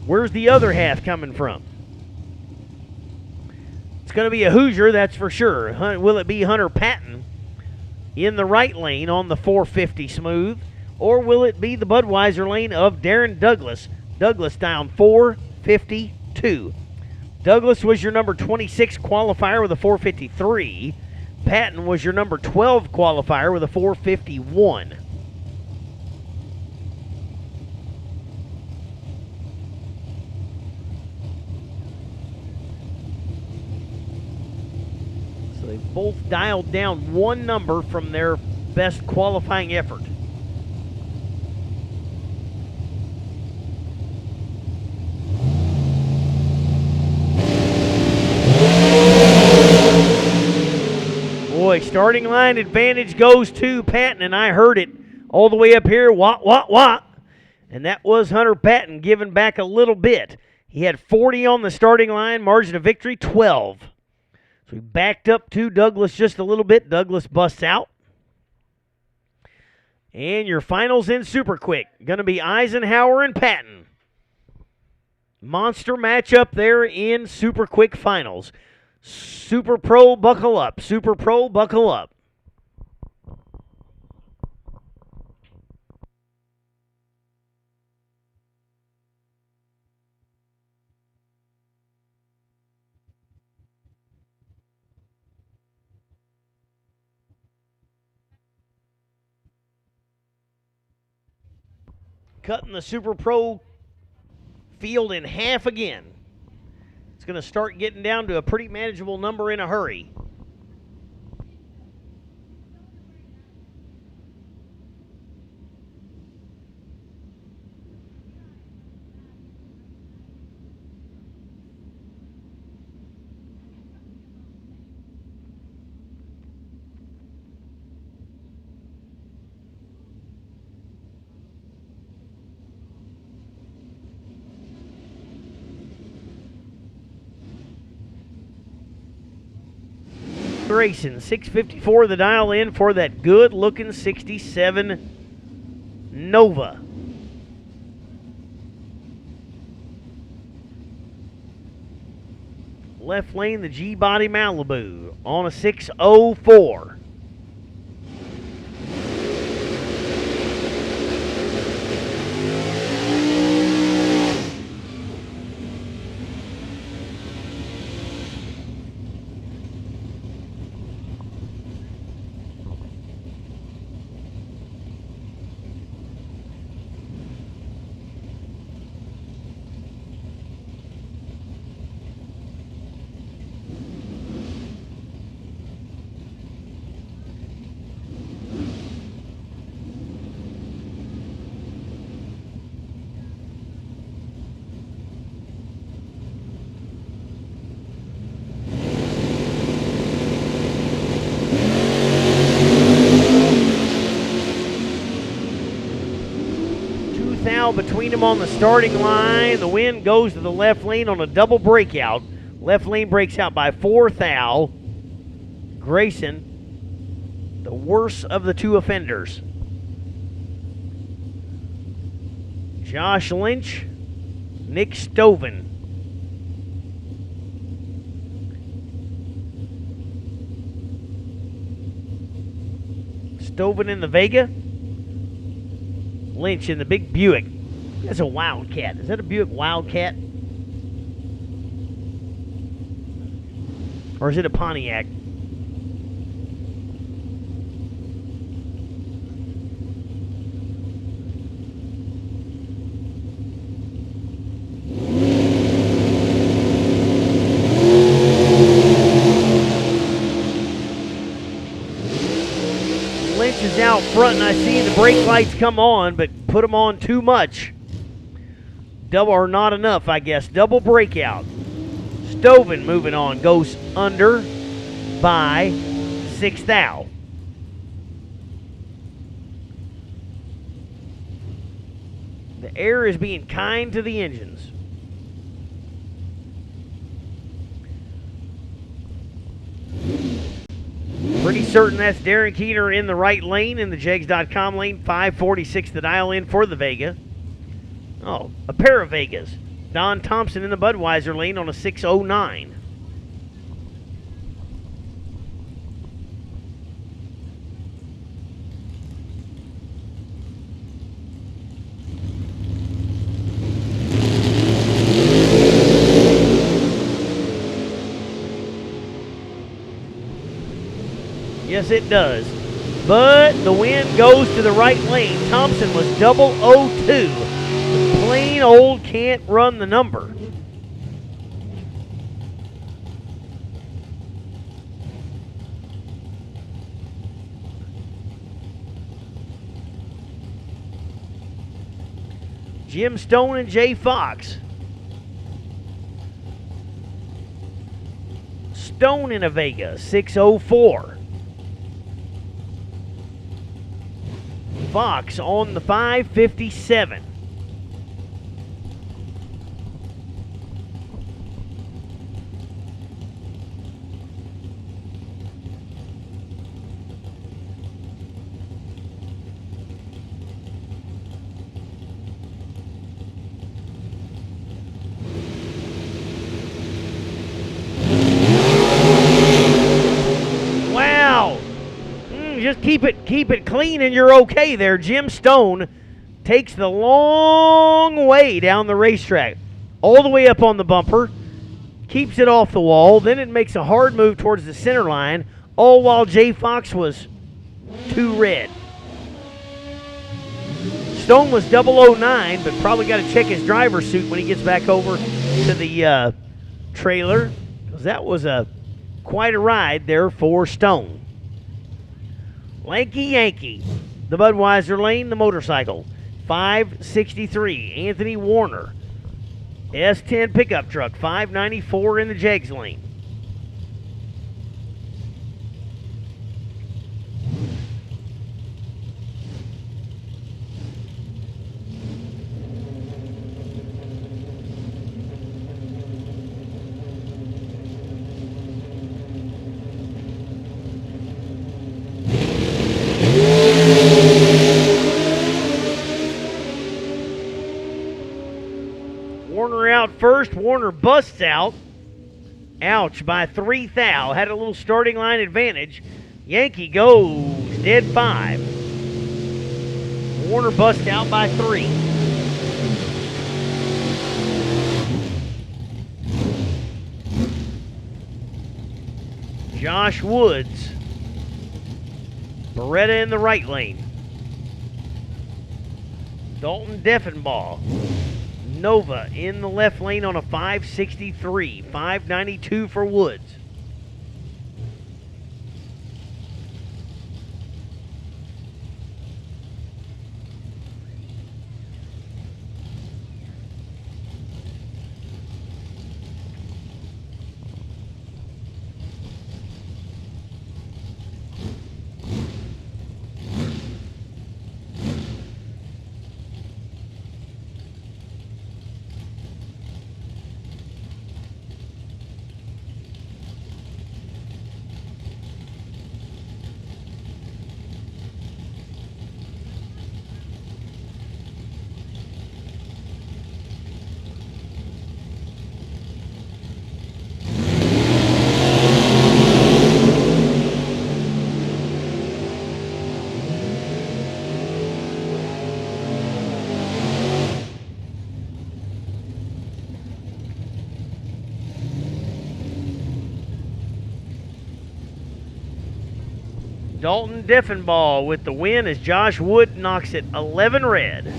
Where's the other half coming from? It's going to be a Hoosier, that's for sure. Will it be Hunter Patton in the right lane on the 450 smooth, or will it be the Budweiser lane of Darren Douglas? Douglas down 452. Douglas was your number 26 qualifier with a 453. Patton was your number 12 qualifier with a 451. So they both dialed down one number from their best qualifying effort. Boy, starting line advantage goes to Patton, and I heard it all the way up here, wah. And that was Hunter Patton giving back a little bit. He had 40 on the starting line, margin of victory, 12. So he backed up to Douglas just a little bit. Douglas busts out. And your finals in Super Quick, going to be Eisenhower and Patton. Monster matchup there in Super Quick finals. Super Pro, buckle up. Super Pro, buckle up. Cutting the Super Pro field in half again. It's going to start getting down to a pretty manageable number in a hurry. Grayson, 654 the dial in for that good-looking 67 Nova. Left lane, the G-Body Malibu on a 604. Between them on the starting line. The wind goes to the left lane on a double breakout. Left lane breaks out by 4 thou. Grayson, the worst of the two offenders. Josh Lynch, Nick Stoven. Stoven in the Vega. Lynch in the big Buick. That's a Wildcat. Is that a Buick Wildcat? Or is it a Pontiac? front and I see the brake lights come on, but put them on too much. Double or not enough, I guess. Double breakout. Stoven moving on. Goes under by 6 thou. The air is being kind to the engines. Pretty certain that's Darren Keener in the right lane in the Jegs.com lane. 546 the dial in for the Vega. Oh, a pair of Vegas. Don Thompson in the Budweiser lane on a 609. Yes, it does. But the wind goes to the right lane. Thompson was 002. The plain old can't run the number. Jim Stone and Jay Fox. Stone in a Vega, 604. Fox on the 557. Just keep it clean and you're okay there. Jim Stone takes the long way down the racetrack, all the way up on the bumper, keeps it off the wall, then it makes a hard move towards the center line, all while Jay Fox was 2 red. Stone was 009, but probably got to check his driver's suit when he gets back over to the trailer, because that was quite a ride there for Stone. Lanky Yankee, the Budweiser lane, the motorcycle. 563, Anthony Warner. S10 pickup truck, 594 in the Jegs lane. Warner out first. Warner busts out. Ouch, by 3 thou. Had a little starting line advantage. Yankee goes dead 5. Warner busts out by 3. Josh Woods. Beretta in the right lane. Dalton Deffenbaugh. Nova in the left lane on a 563. 592 for Woods. Dalton Deffenbaugh with the win as Josh Wood knocks it 11 red.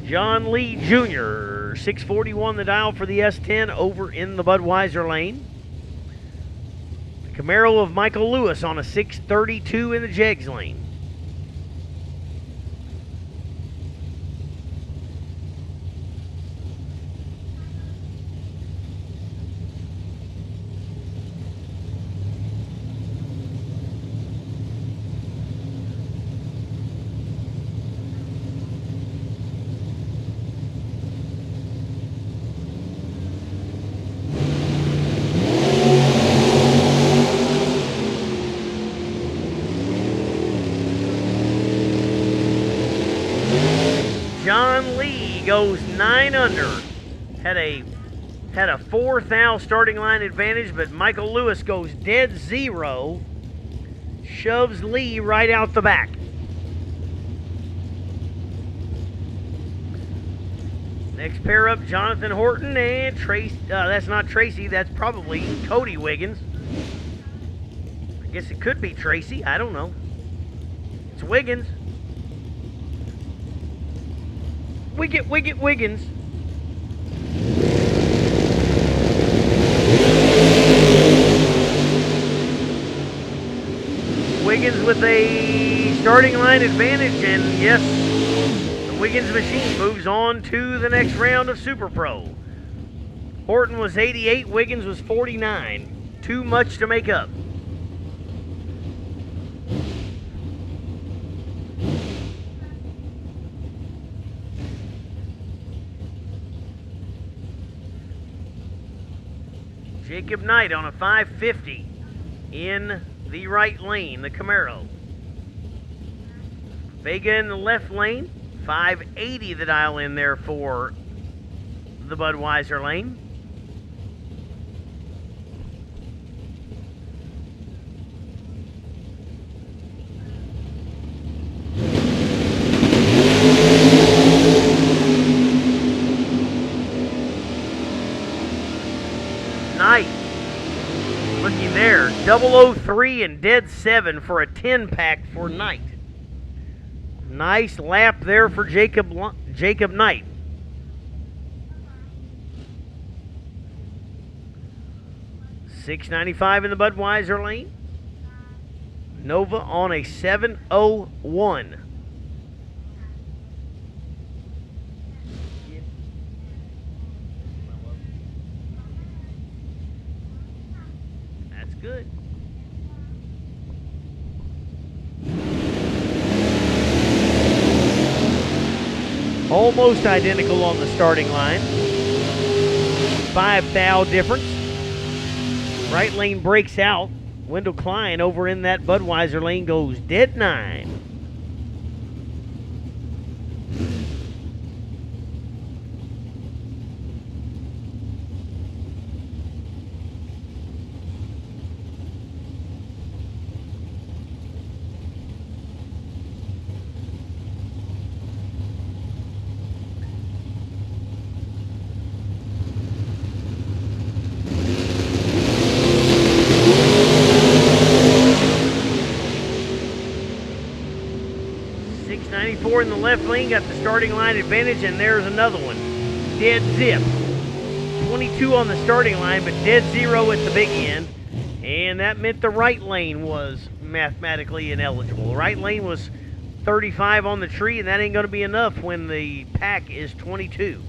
John Lee Jr., 641 the dial for the S10 over in the Budweiser lane. Camaro of Michael Lewis on a 632 in the jegs lane. John Lee goes 9 under. Had a 4 thou starting line advantage, but Michael Lewis goes dead zero. Shoves Lee right out the back. Next pair up, Jonathan Horton and Tracy. That's not Tracy, that's probably Cody Wiggins. I guess it could be Tracy, I don't know. It's Wiggins. Wiggins. Wiggins with a starting line advantage, and yes, the Wiggins machine moves on to the next round of Super Pro. Horton was 88, Wiggins was 49. Too much to make up. Jacob Knight on a 550 in the right lane, the Camaro. Vega in the left lane, 580 the dial in there for the Budweiser lane. Knight, looky there, 003 and dead 7 for a 10-pack for Knight. Nice lap there for Jacob Knight. $6.95 in the Budweiser lane. Nova on a 701. That's good. Almost identical on the starting line. 5 thou difference. Right lane breaks out. Wendell Klein over in that Budweiser lane goes dead 9. In the left lane, got the starting line advantage, and there's another one. Dead zip. 22 on the starting line, but dead 0 at the big end. And that meant the right lane was mathematically ineligible. The right lane was 35 on the tree, and that ain't going to be enough when the pack is 22.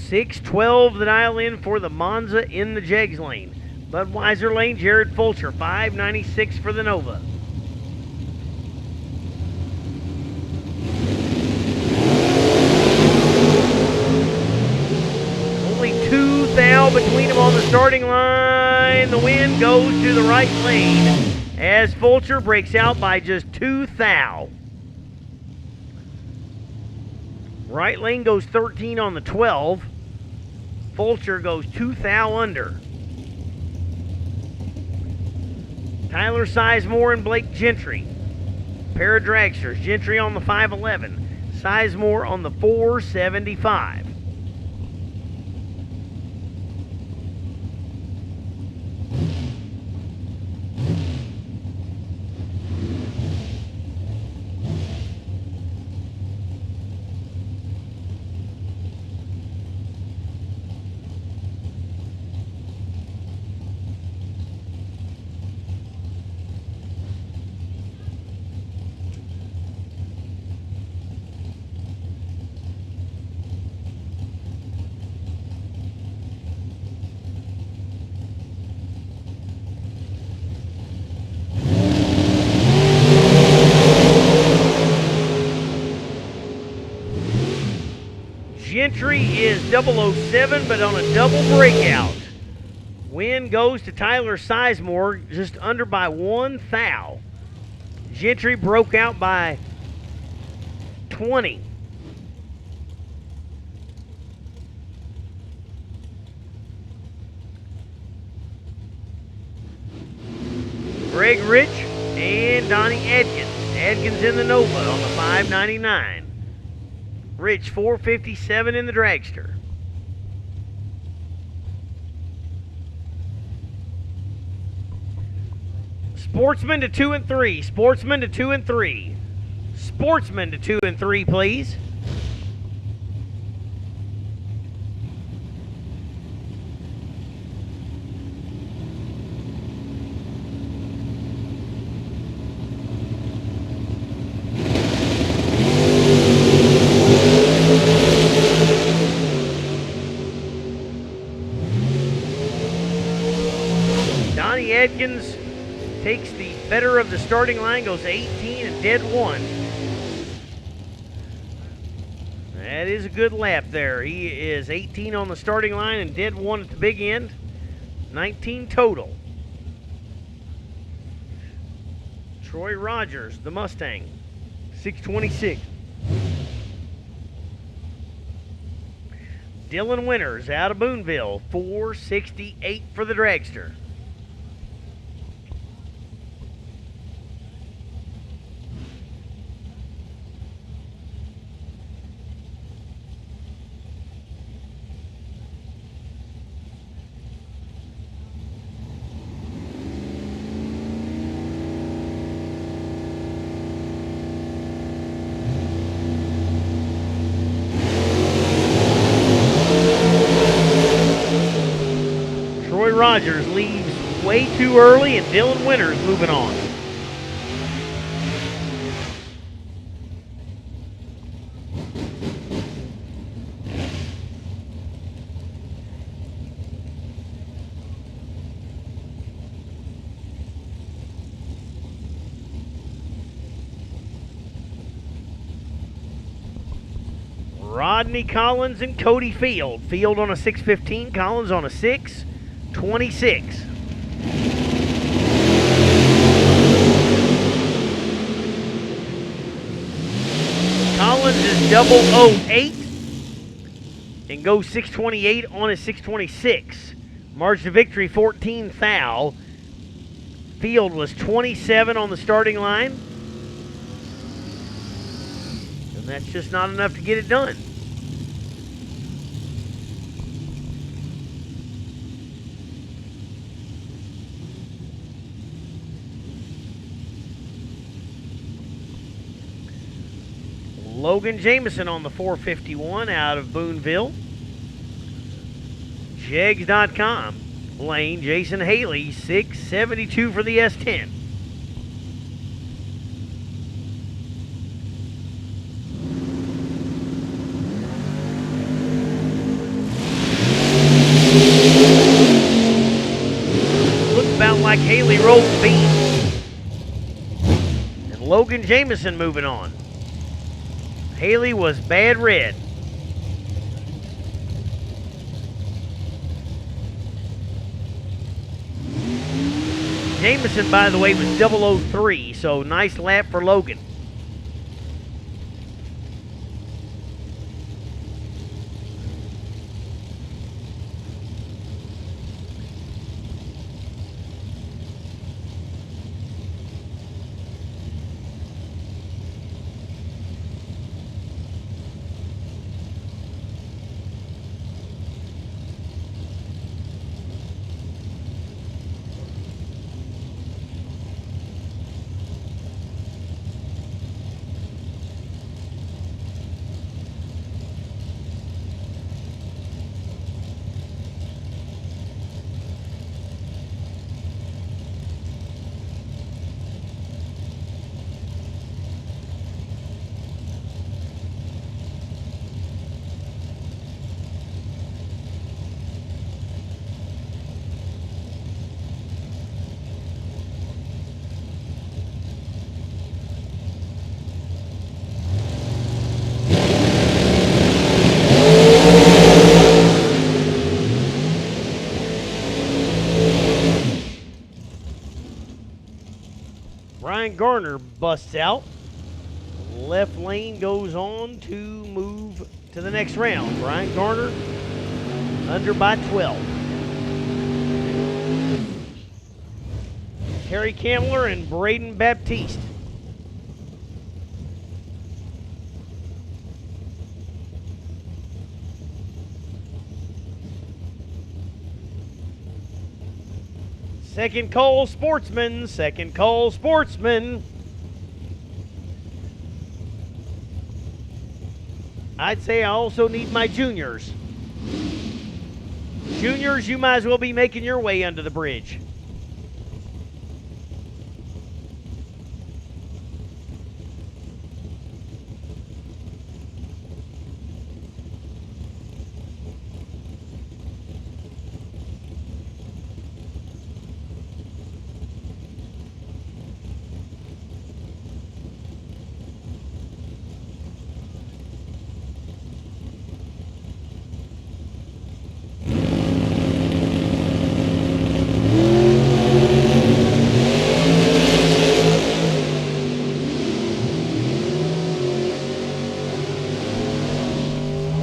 $6.12 the dial in for the Monza in the jegs lane. Budweiser lane, Jared Fulcher, $5.96 for the Nova. Only 2 thou between them on the starting line. The wind goes to the right lane as Fulcher breaks out by just 2 thou. Right lane goes 13 on the 12. Fulcher goes 2 thou under. Tyler Sizemore and Blake Gentry. Pair of dragsters. Gentry on the 511. Sizemore on the 475. Gentry is 007, but on a double breakout. Win goes to Tyler Sizemore, just under by 1 thou. Gentry broke out by 20. Greg Rich and Donnie Adkins. Adkins in the Nova on the 599. Rich 457 in the dragster. Sportsman to 2 and 3. Sportsman to 2 and 3. Sportsman to 2 and 3, please. Donnie Adkins takes the better of the starting line, goes 18 and dead 1. That is a good lap there. He is 18 on the starting line and dead 1 at the big end. 19 total. Troy Rogers, the Mustang, 626. Dylan Winters out of Boonville, 468 for the dragster. Rogers leaves way too early, and Dylan Winters moving on. Rodney Collins and Cody Field. Field on a 615, Collins on a 626. Collins is 008 and goes 628 on his 626. Margin of victory 14 thou. Field was 27 on the starting line. And that's just not enough to get it done. Logan Jameson on the 451 out of Boonville. Jegs.com. Lane Jason Haley, 672 for the S10. Looks about like Haley rolled the beam. And Logan Jameson moving on. Haley was bad red. Jameson, by the way, was 003, so nice lap for Logan. Garner busts out. Left lane goes on to move to the next round. Brian Garner under by 12. Terry Kamler and Braden Baptiste. Second call, Sportsman. Second call, Sportsman. I'd say I also need my juniors. Juniors, you might as well be making your way under the bridge.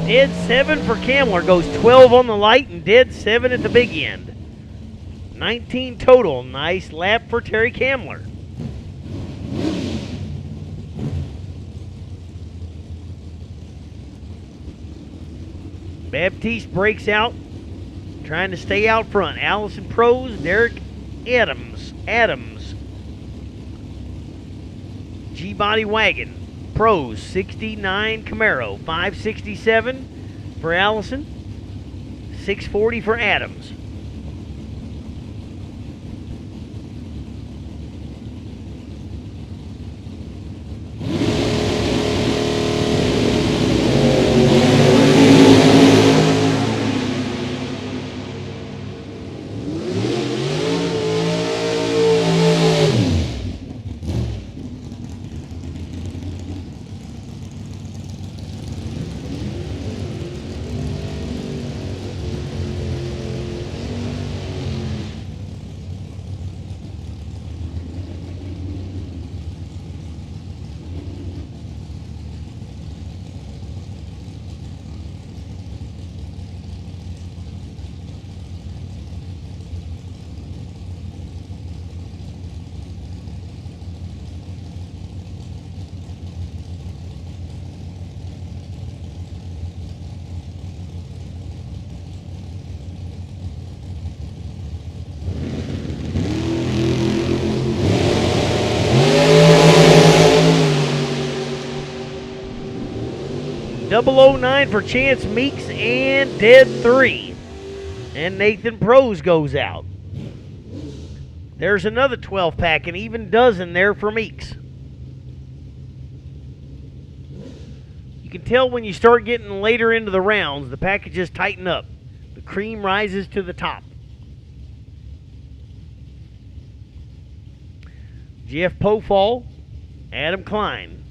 Dead 7 for Kamler, goes 12 on the light and dead 7 at the big end. 19 total. Nice lap for Terry Kamler. Baptiste breaks out, trying to stay out front. Allison Pros, Derek Adams. G-Body Wagon. Pros, 69 Camaro, 567 for Allison, 640 for Adams. .009 for Chance Meeks and dead 3. And Nathan Prose goes out. There's another 12-pack, an even dozen there for Meeks. You can tell when you start getting later into the rounds, the packages tighten up. The cream rises to the top. Jeff Pofall, Adam Klein.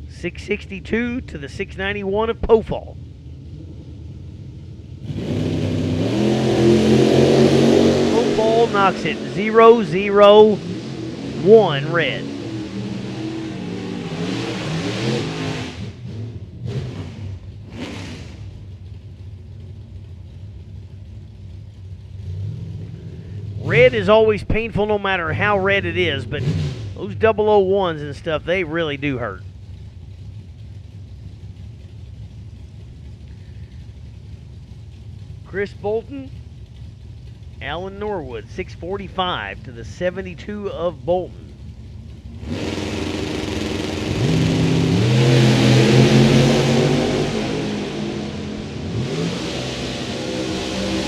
662 to the 691 of Pofall. Pofall knocks it 0-0-1 red. Red is always painful no matter how red it is, but those 001s and stuff, they really do hurt. Chris Bolton, Alan Norwood, 645 to the 72 of Bolton.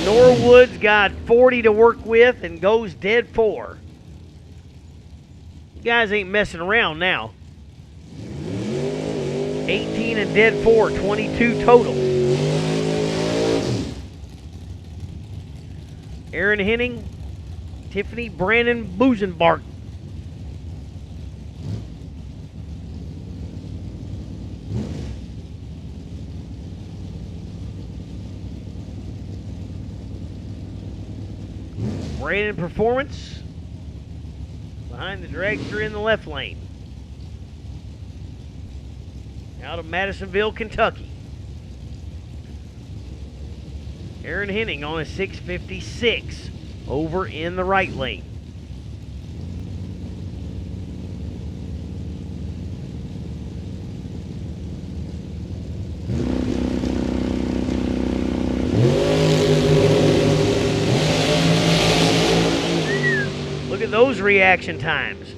Norwood's got 40 to work with and goes dead 4. You guys ain't messing around now. 18 and dead 4, 22 total. Aaron Henning, Tiffany Brandon Busenbark. Brandon Performance, behind the dragster in the left lane. Out of Madisonville, Kentucky. Aaron Henning on a 656 over in the right lane. Look at those reaction times.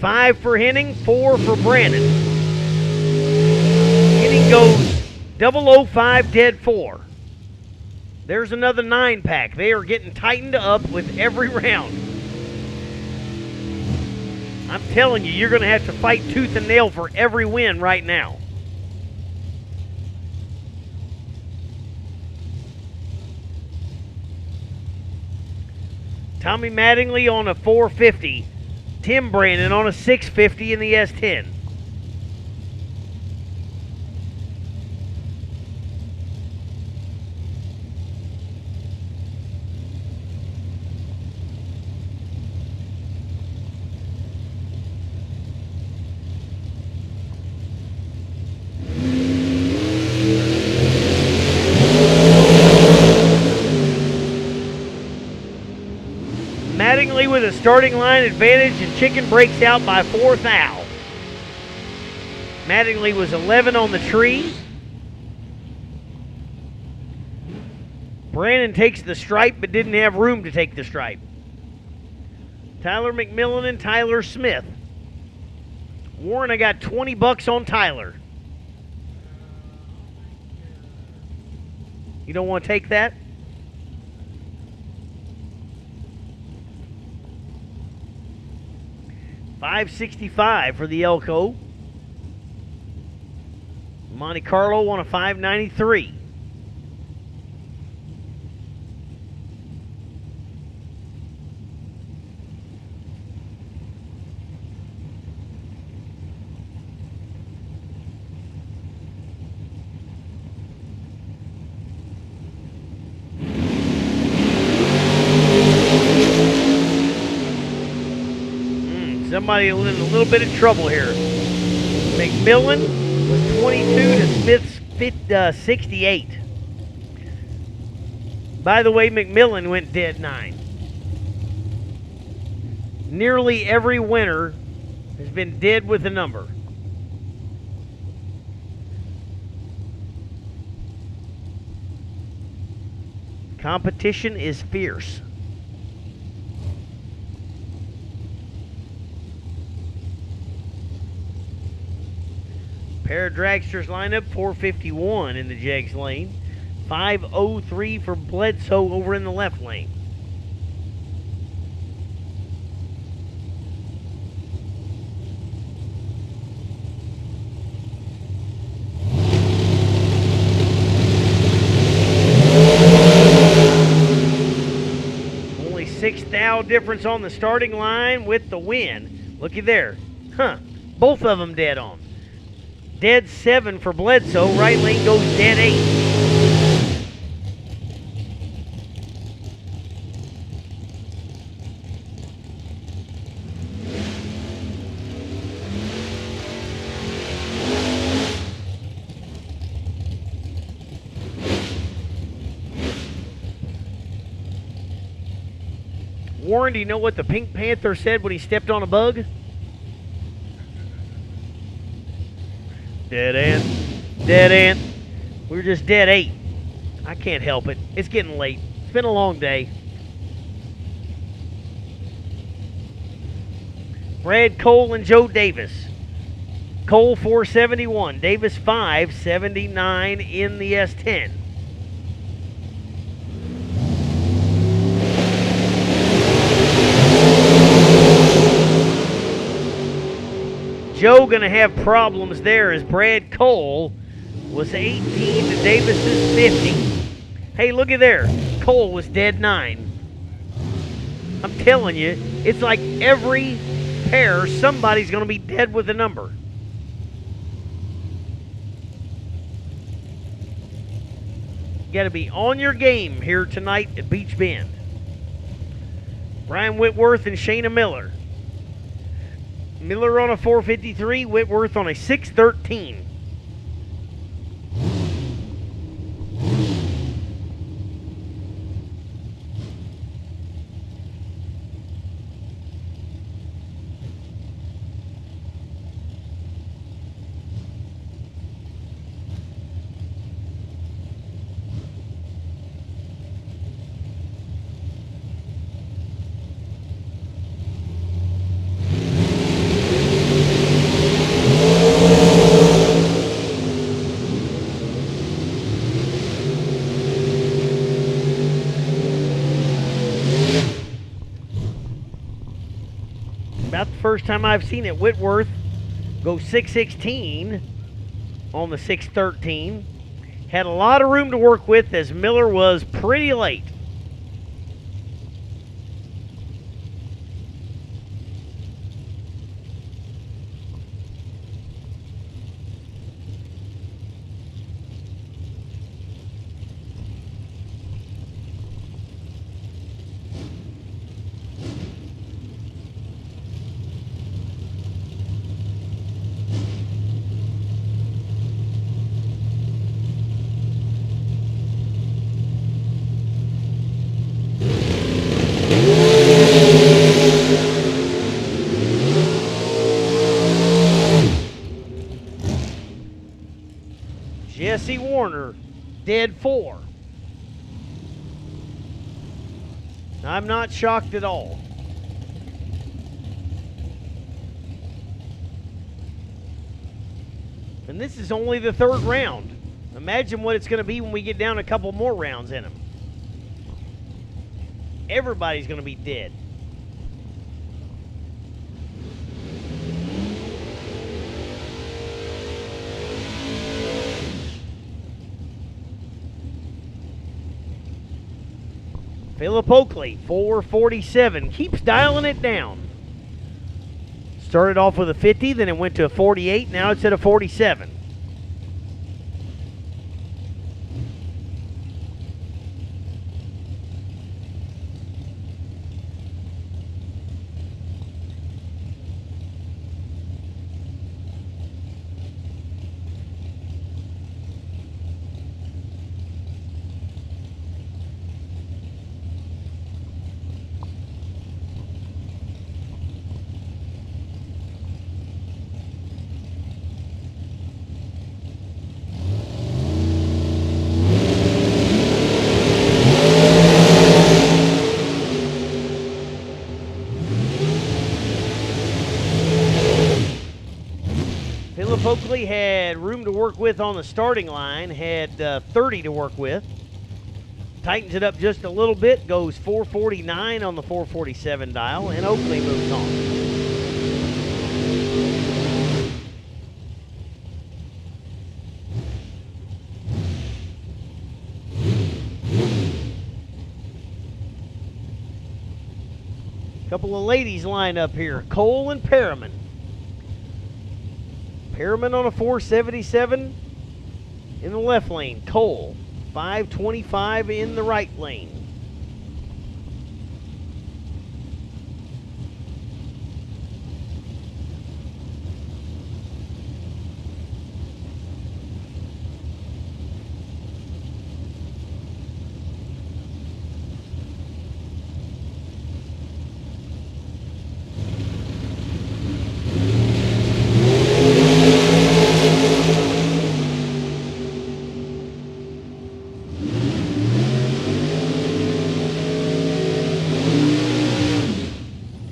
5 for Henning, 4 for Brandon. Henning goes 005 dead 4. There's another 9-pack. They are getting tightened up with every round. I'm telling you, you're going to have to fight tooth and nail for every win right now. Tommy Mattingly on a 450. Tim Brandon on a 650 in the S10. Mattingly with a starting line advantage, and Chicken breaks out by 4th out. Mattingly was 11 on the tree. Brandon takes the stripe but didn't have room to take the stripe. Tyler McMillan and Tyler Smith. Warren, I got $20 on Tyler. You don't want to take that? $565 for the Elko. Monte Carlo on a 593. Somebody in a little bit of trouble here. McMillan was 22 to Smith's 68. By the way, McMillan went dead 9. Nearly every winner has been dead with a number. Competition is fierce. Pair of dragsters line up, 451 in the Jegs lane. 503 for Bledsoe over in the left lane. Only 6 thou difference on the starting line with the win. Looky there. Both of them dead on. Dead 7 for Bledsoe. Right lane goes dead 8. Warren, do you know what the Pink Panther said when he stepped on a bug? Dead end. Dead end. We were just dead 8. I can't help it. It's getting late. It's been a long day. Brad Cole and Joe Davis. Cole 471. Davis 579 in the S10. Joe going to have problems there as Brad Cole was 18 to Davis's 50. Hey, look at there. Cole was dead 9. I'm telling you, it's like every pair, somebody's going to be dead with a number. You got to be on your game here tonight at Beech Bend. Brian Whitworth and Shayna Miller. Miller on a 453, Whitworth on a 613. About the first time I've seen it. Whitworth go 616 on the 613. Had a lot of room to work with as Miller was pretty late. Jesse Warner, dead 4. I'm not shocked at all. And this is only the 3rd round. Imagine what it's going to be when we get down a couple more rounds in them. Everybody's going to be dead. Philip Oakley, 447, keeps dialing it down. Started off with a 50, then it went to a 48, now it's at a 47. Oakley had room to work with on the starting line, had 30 to work with. Tightens it up just a little bit, goes 449 on the 447 dial, and Oakley moves on. Couple of ladies lined up here, Cole and Perriman. Perriman on a 477 in the left lane. Cole, 525 in the right lane.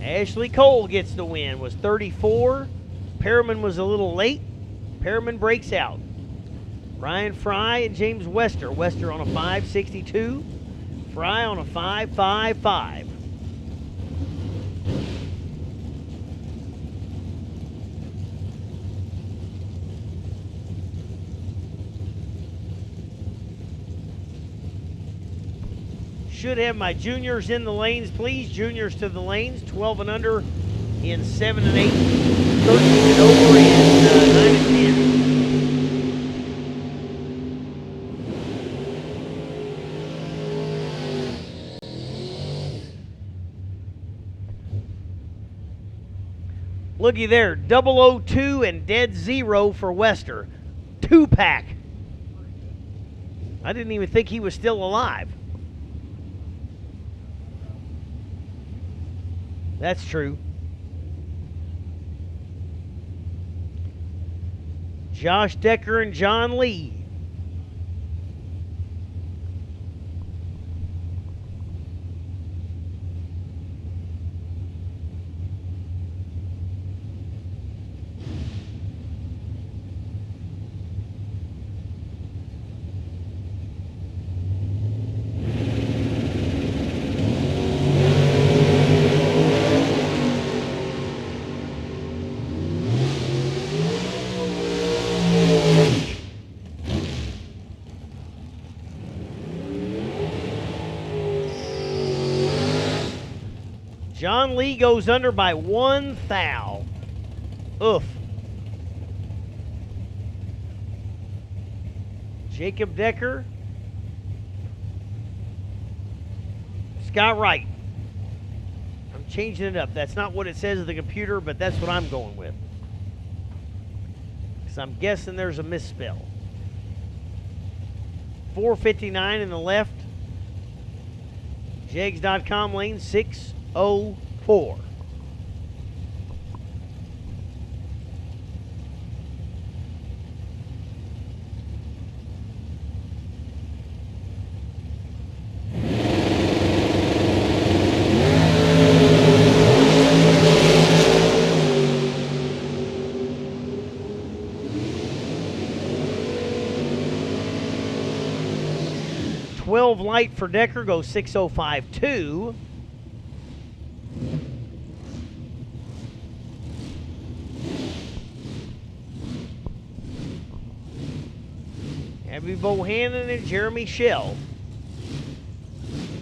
Ashley Cole gets the win, was 34. Perriman was a little late. Perriman breaks out. Ryan Fry and James Wester. Wester on a 562. Fry on a 555. Should have my juniors in the lanes, please. Juniors to the lanes, 12 and under in 7 and 8, 13 and over in 9 and 10. Looky there, 002 and dead 0 for Wester. 2-pack. I didn't even think he was still alive. That's true. Josh Decker and John Lee. John Lee goes under by 1 thou. Oof. Jacob Decker. Scott Wright. I'm changing it up. That's not what it says in the computer, but that's what I'm going with. Because I'm guessing there's a misspell. 459 in the left. Jegs.com lane 604. Light for Decker goes 605.2. Abby Bohannon and Jeremy Shell.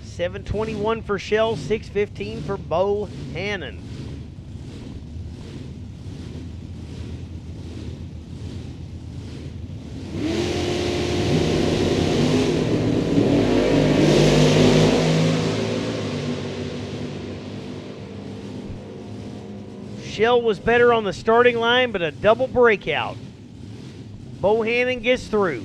721 for Shell, 615 for Bohannon. Shell was better on the starting line, but a double breakout. Bohannon gets through.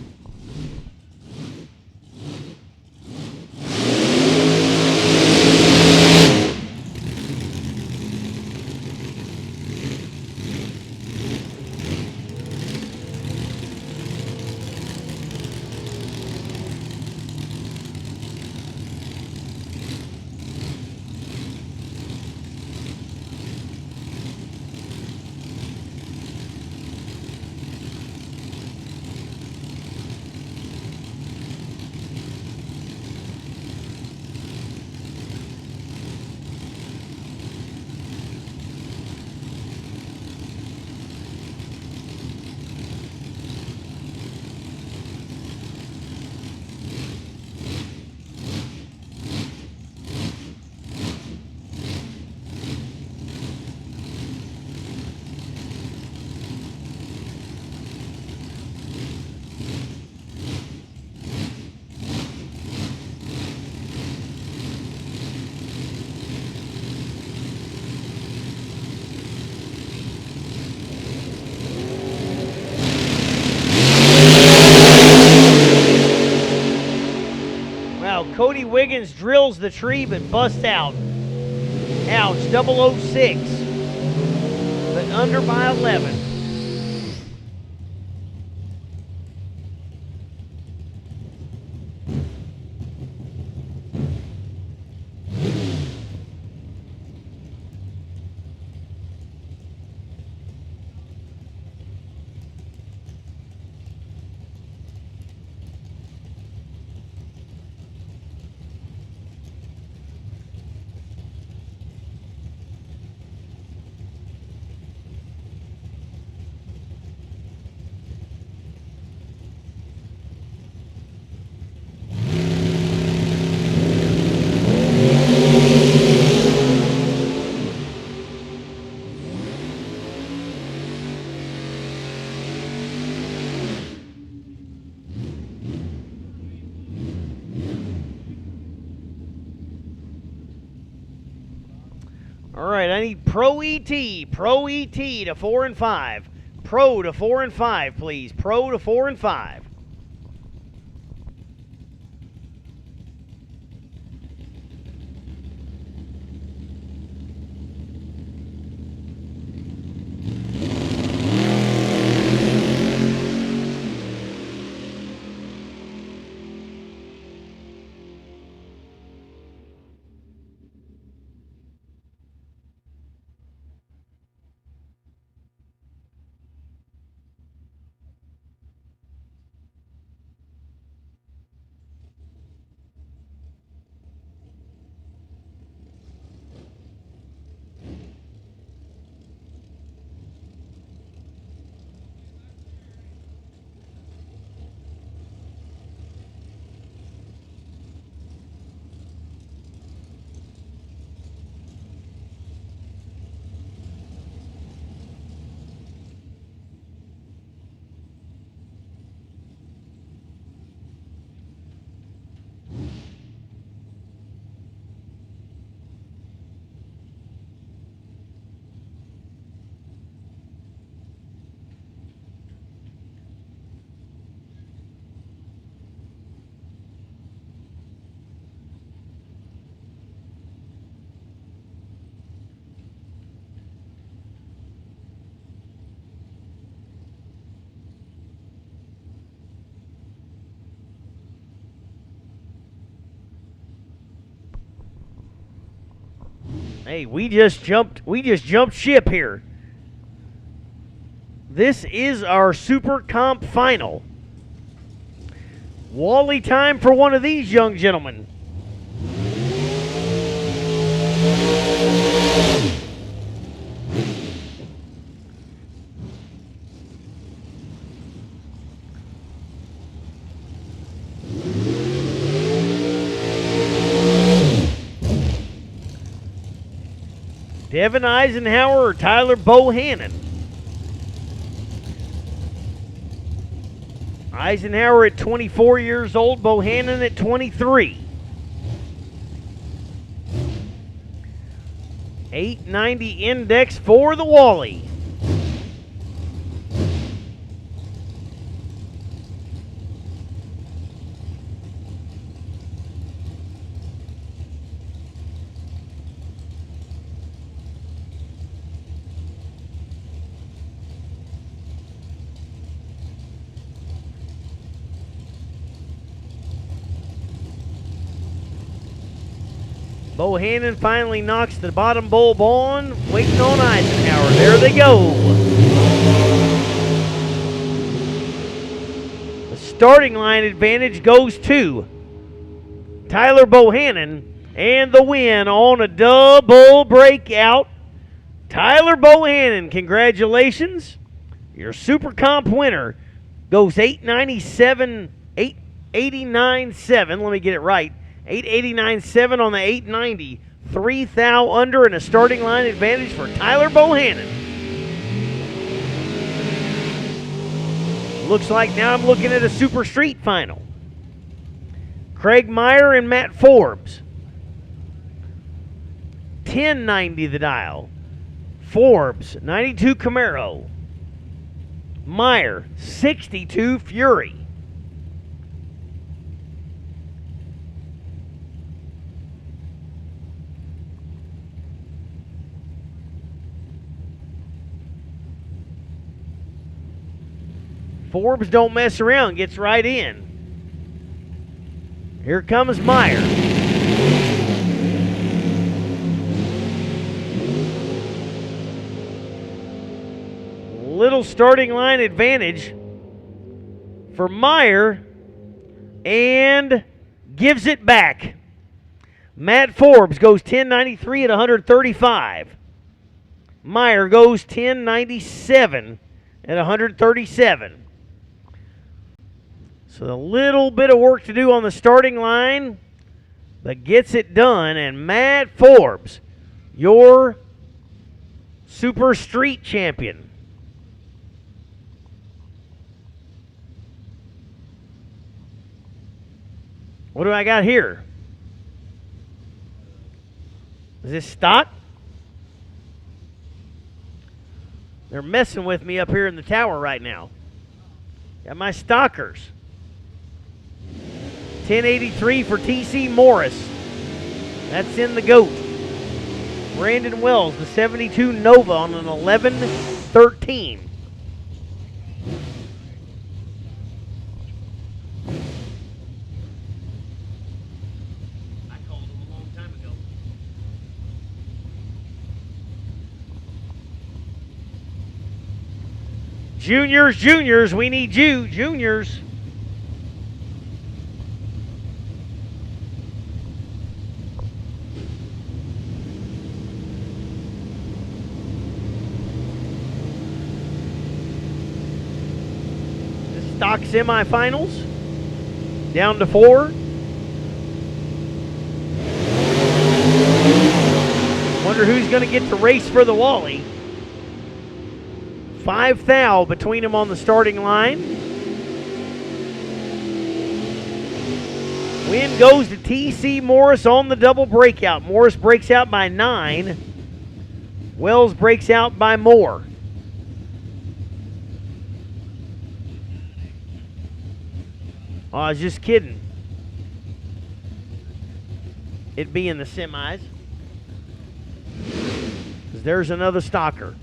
Cody Wiggins drills the tree but busts out. Ouch, 006. But under by 11. All right, I need Pro ET to 4 and 5. Pro to 4 and 5, please. Pro to 4 and 5. Hey, we just jumped ship here. This is our Super Comp final. Wally time for one of these young gentlemen. Devin Eisenhower or Tyler Bohannon? Eisenhower at 24 years old, Bohannon at 23. 890 index for the Wally. Bohannon finally knocks the bottom bulb on, waiting on Eisenhower. There they go. The starting line advantage goes to Tyler Bohannon, and the win on a double breakout. Tyler Bohannon, congratulations. Your Super Comp winner goes 897, 889.7. Let me get it right. 889.7 on the 890. 3 thou under and a starting line advantage for Tyler Bohannon. Looks like now I'm looking at a Super Street final. Craig Meyer and Matt Forbes. 1090 the dial. Forbes, 92 Camaro. Meyer, 62 Fury. Forbes don't mess around, gets right in. Here comes Meyer. Little starting line advantage for Meyer, and gives it back. Matt Forbes goes 1093 at 135. Meyer goes 1097 at 137. So a little bit of work to do on the starting line, but gets it done. And Matt Forbes, your Super Street champion. What do I got here? Is this stock? They're messing with me up here in the tower right now. Got my stalkers. 1083 for TC Morris. That's in the GOAT. Brandon Wells, the 72 Nova on an 11-13. I called him a long time ago. Juniors, we need you, juniors. Stock semifinals, down to 4. Wonder who's going to get to race for the Wally. 5 thou between them on the starting line. Win goes to TC Morris on the double breakout. Morris breaks out by 9. Wells breaks out by more. Oh, I was just kidding. It'd be in the semis. 'Cause there's another stalker.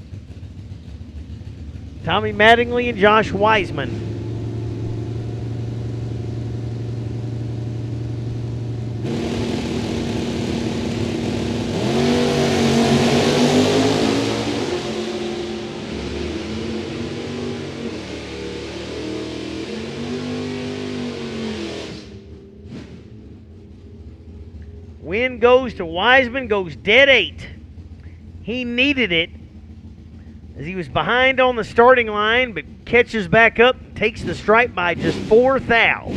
Tommy Mattingly and Josh Wiseman. Win goes to Wiseman, goes dead 8. He needed it as he was behind on the starting line, but catches back up, takes the stripe by just 4 thou.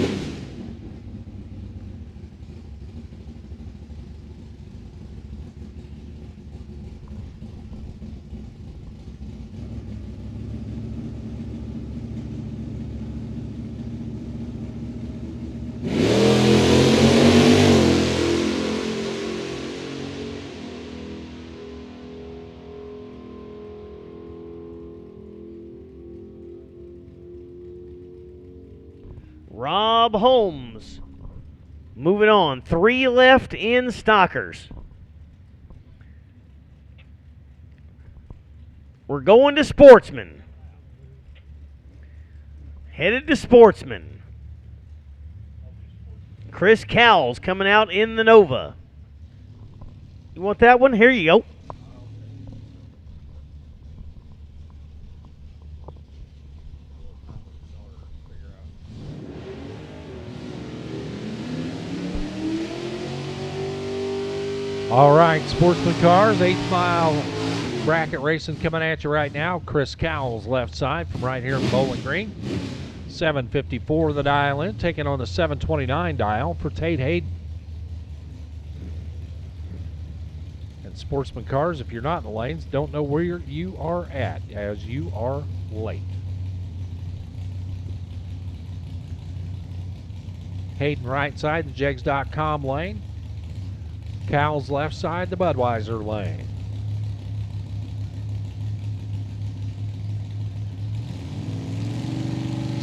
Rob Holmes. Moving on. 3 left in stalkers. We're going to Sportsman. Headed to Sportsman. Chris Cowles coming out in the Nova. You want that one? Here you go. All right, Sportsman Cars, 8th mile bracket racing coming at you right now. Chris Cowles left side from right here in Bowling Green. 754 the dial in, taking on the 729 dial for Tate Hayden. And Sportsman Cars, if you're not in the lanes, don't know where you are at as you are late. Hayden right side, the jegs.com lane. Cowles left side, the Budweiser lane.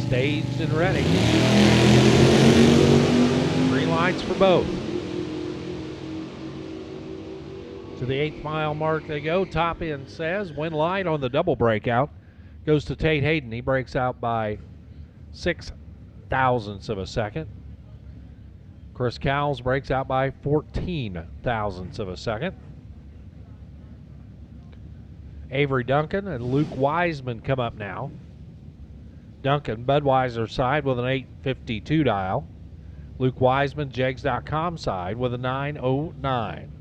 Staged and ready. Green lights for both. To the 8th mile mark they go. Top end says win light on the double breakout. Goes to Tate Hayden. He breaks out by 6 thousandths of a second. Chris Cowles breaks out by 14 thousandths of a second. Avery Duncan and Luke Wiseman come up now. Duncan, Budweiser side with an 852 dial. Luke Wiseman, jegs.com side with a 909.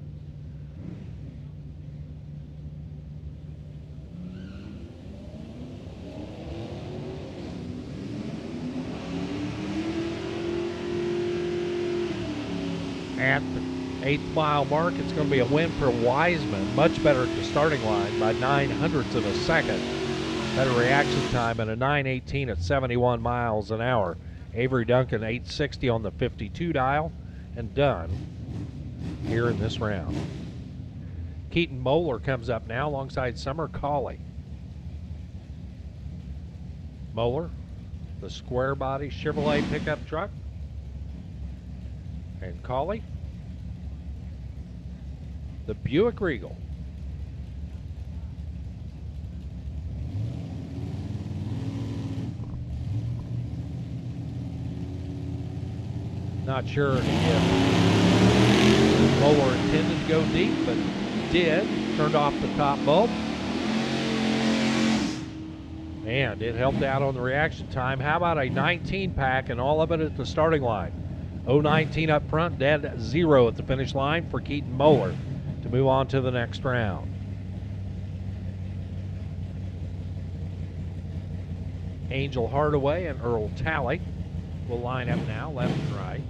At the 8th mile mark, it's going to be a win for Wiseman. Much better at the starting line by 900ths of a second. Better reaction time and a 9:18 at 71 miles an hour. Avery Duncan 860 on the 52 dial and done here in this round. Keaton Moeller comes up now alongside Summer Cawley. Moeller, the square body Chevrolet pickup truck, and Colley, the Buick Regal. Not sure if Muller intended to go deep, but did. Turned off the top bulb. And it helped out on the reaction time. How about a 19 pack and all of it at the starting line? 019 up front, dead 0 at the finish line for Keaton Moeller to move on to the next round. Angel Hardaway and Earl Talley will line up now, left and right.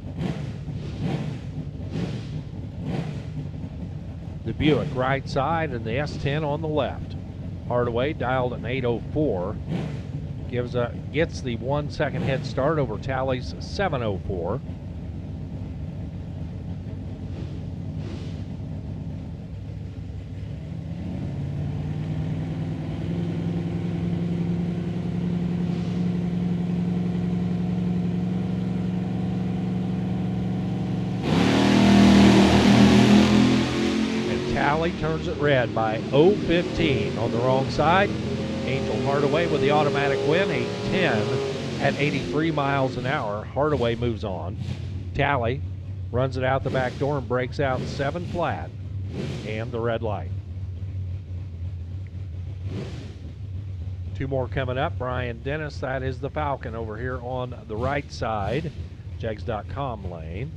The Buick right side and the S10 on the left. Hardaway dialed an 804. Gets the 1 second head start over Talley's 704. Talley turns it red by 0.15 on the wrong side. Angel Hardaway with the automatic win, 8:10 at 83 miles an hour. Hardaway moves on. Talley runs it out the back door and breaks out 7 flat and the red light. 2 more coming up. Brian Dennis, that is the Falcon over here on the right side, Jegs.com lane.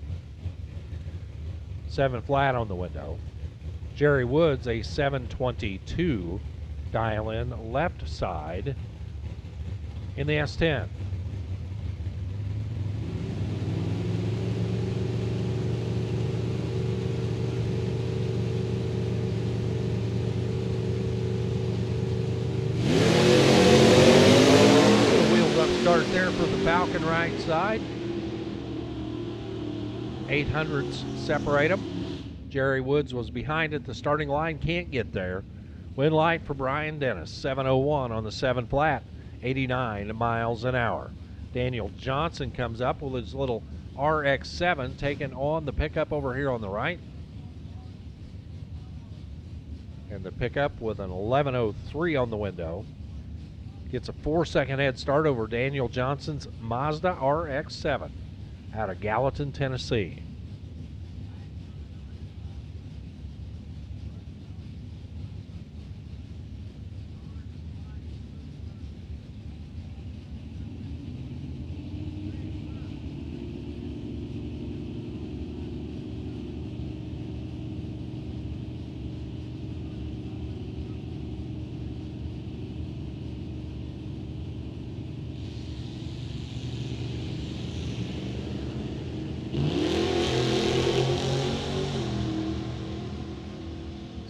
7 flat on the window. Jerry Woods, a 722 dial in left side in the S10. Wheels up start there for the Falcon right side. 800s separate them. Jerry Woods was behind at the starting line, can't get there. Win light for Brian Dennis, 7:01 on the 7 flat, 89 miles an hour. Daniel Johnson comes up with his little RX-7 taking on the pickup over here on the right. And the pickup with an 11:03 on the window. Gets a 4 second head start over Daniel Johnson's Mazda RX-7 out of Gallatin, Tennessee.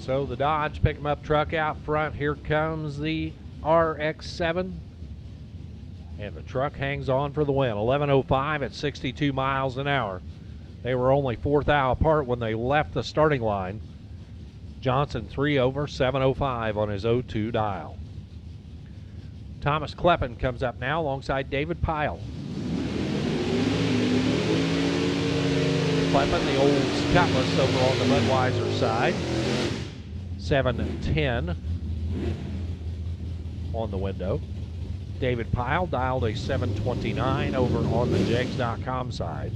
So the Dodge pick-em-up truck out front. Here comes the RX-7. And the truck hangs on for the win. 11:05 at 62 miles an hour. They were only 4th thou apart when they left the starting line. Johnson 3 over, 7:05 on his 02 dial. Thomas Kleppen comes up now alongside David Pyle. Kleppen, the old Cutlass over on the Budweiser side. 7:10 on the window. David Pyle dialed a 7:29 over on the Jegs.com side.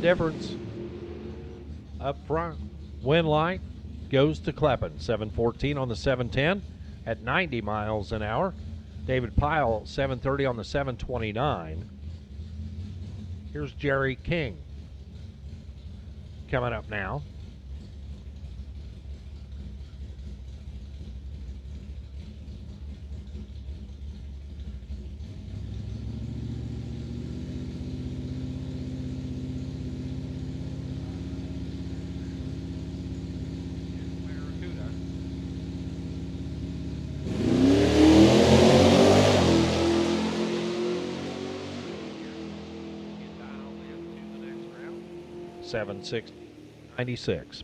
Difference up front. Win light goes to Kleppen. 7:14 on the 710 at 90 miles an hour. David Pyle 7:30 on the 729. Here's Jerry King. coming up now. Seven 696.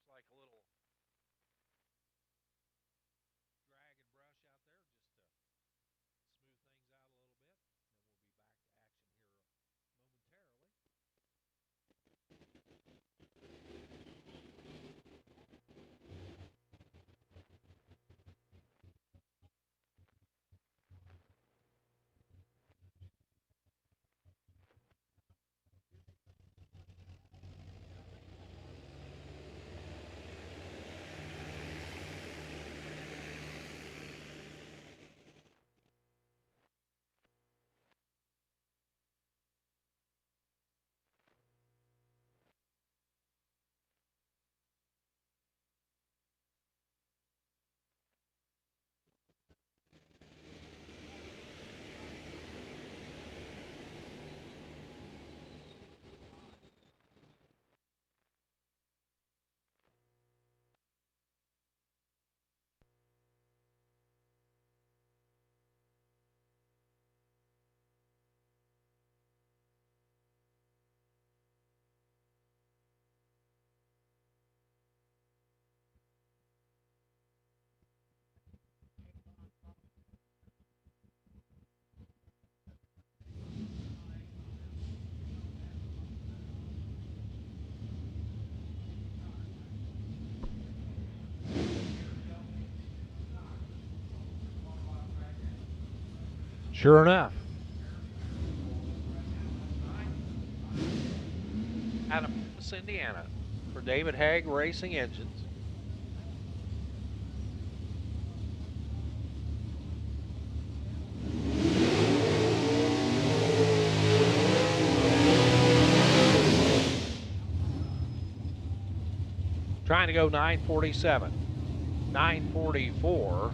Like a little drag and brush out there just to smooth things out a little bit. Then we'll be back to action here momentarily. Sure enough. Out of Memphis, Indiana, for David Haig Racing Engines. Trying to go 947. 944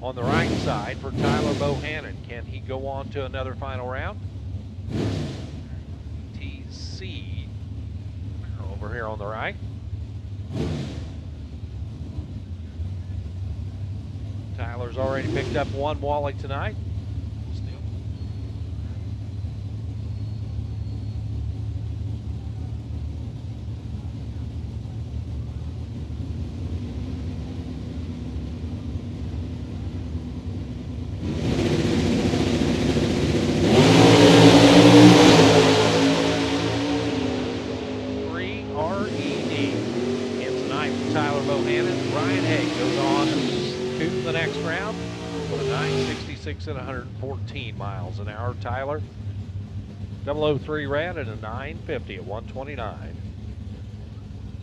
on the right side for Tyler Bohannon. Can he go on to another final round? TC over here on the right. Tyler's already picked up one Wally tonight. Still. Tyler Bohannon. Ryan Haig goes on to the next round with a 966 at 114 miles an hour. Tyler, 003 red and a 950 at 129.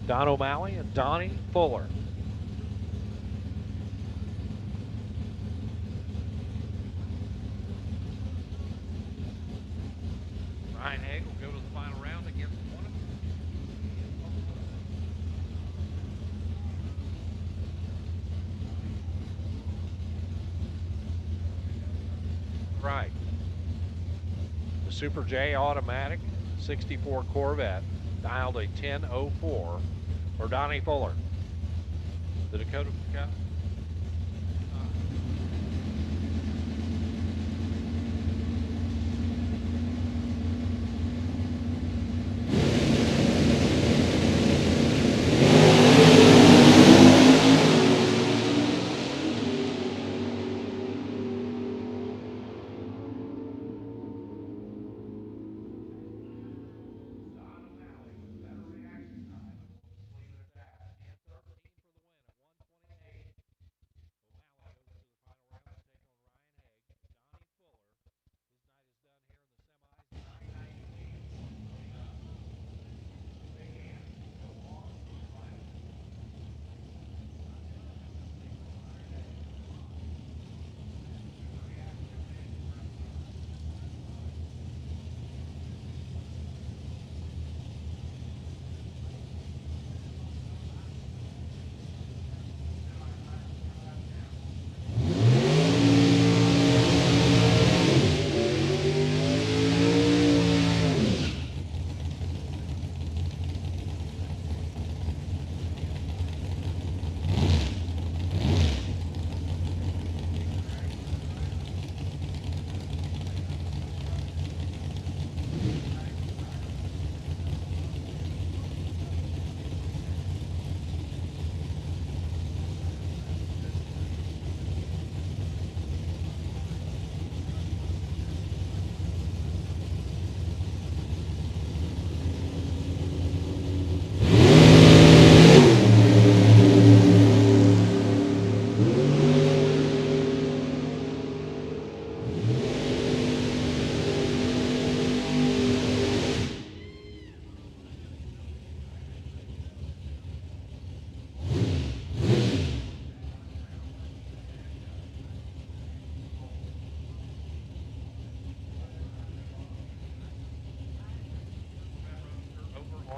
Don O'Malley and Donnie Fuller. Ryan Haig will go to the final round against one of them. Right. The Super J Automatic 64 Corvette dialed a 1004 for Donnie Fuller. The Dakota Cup.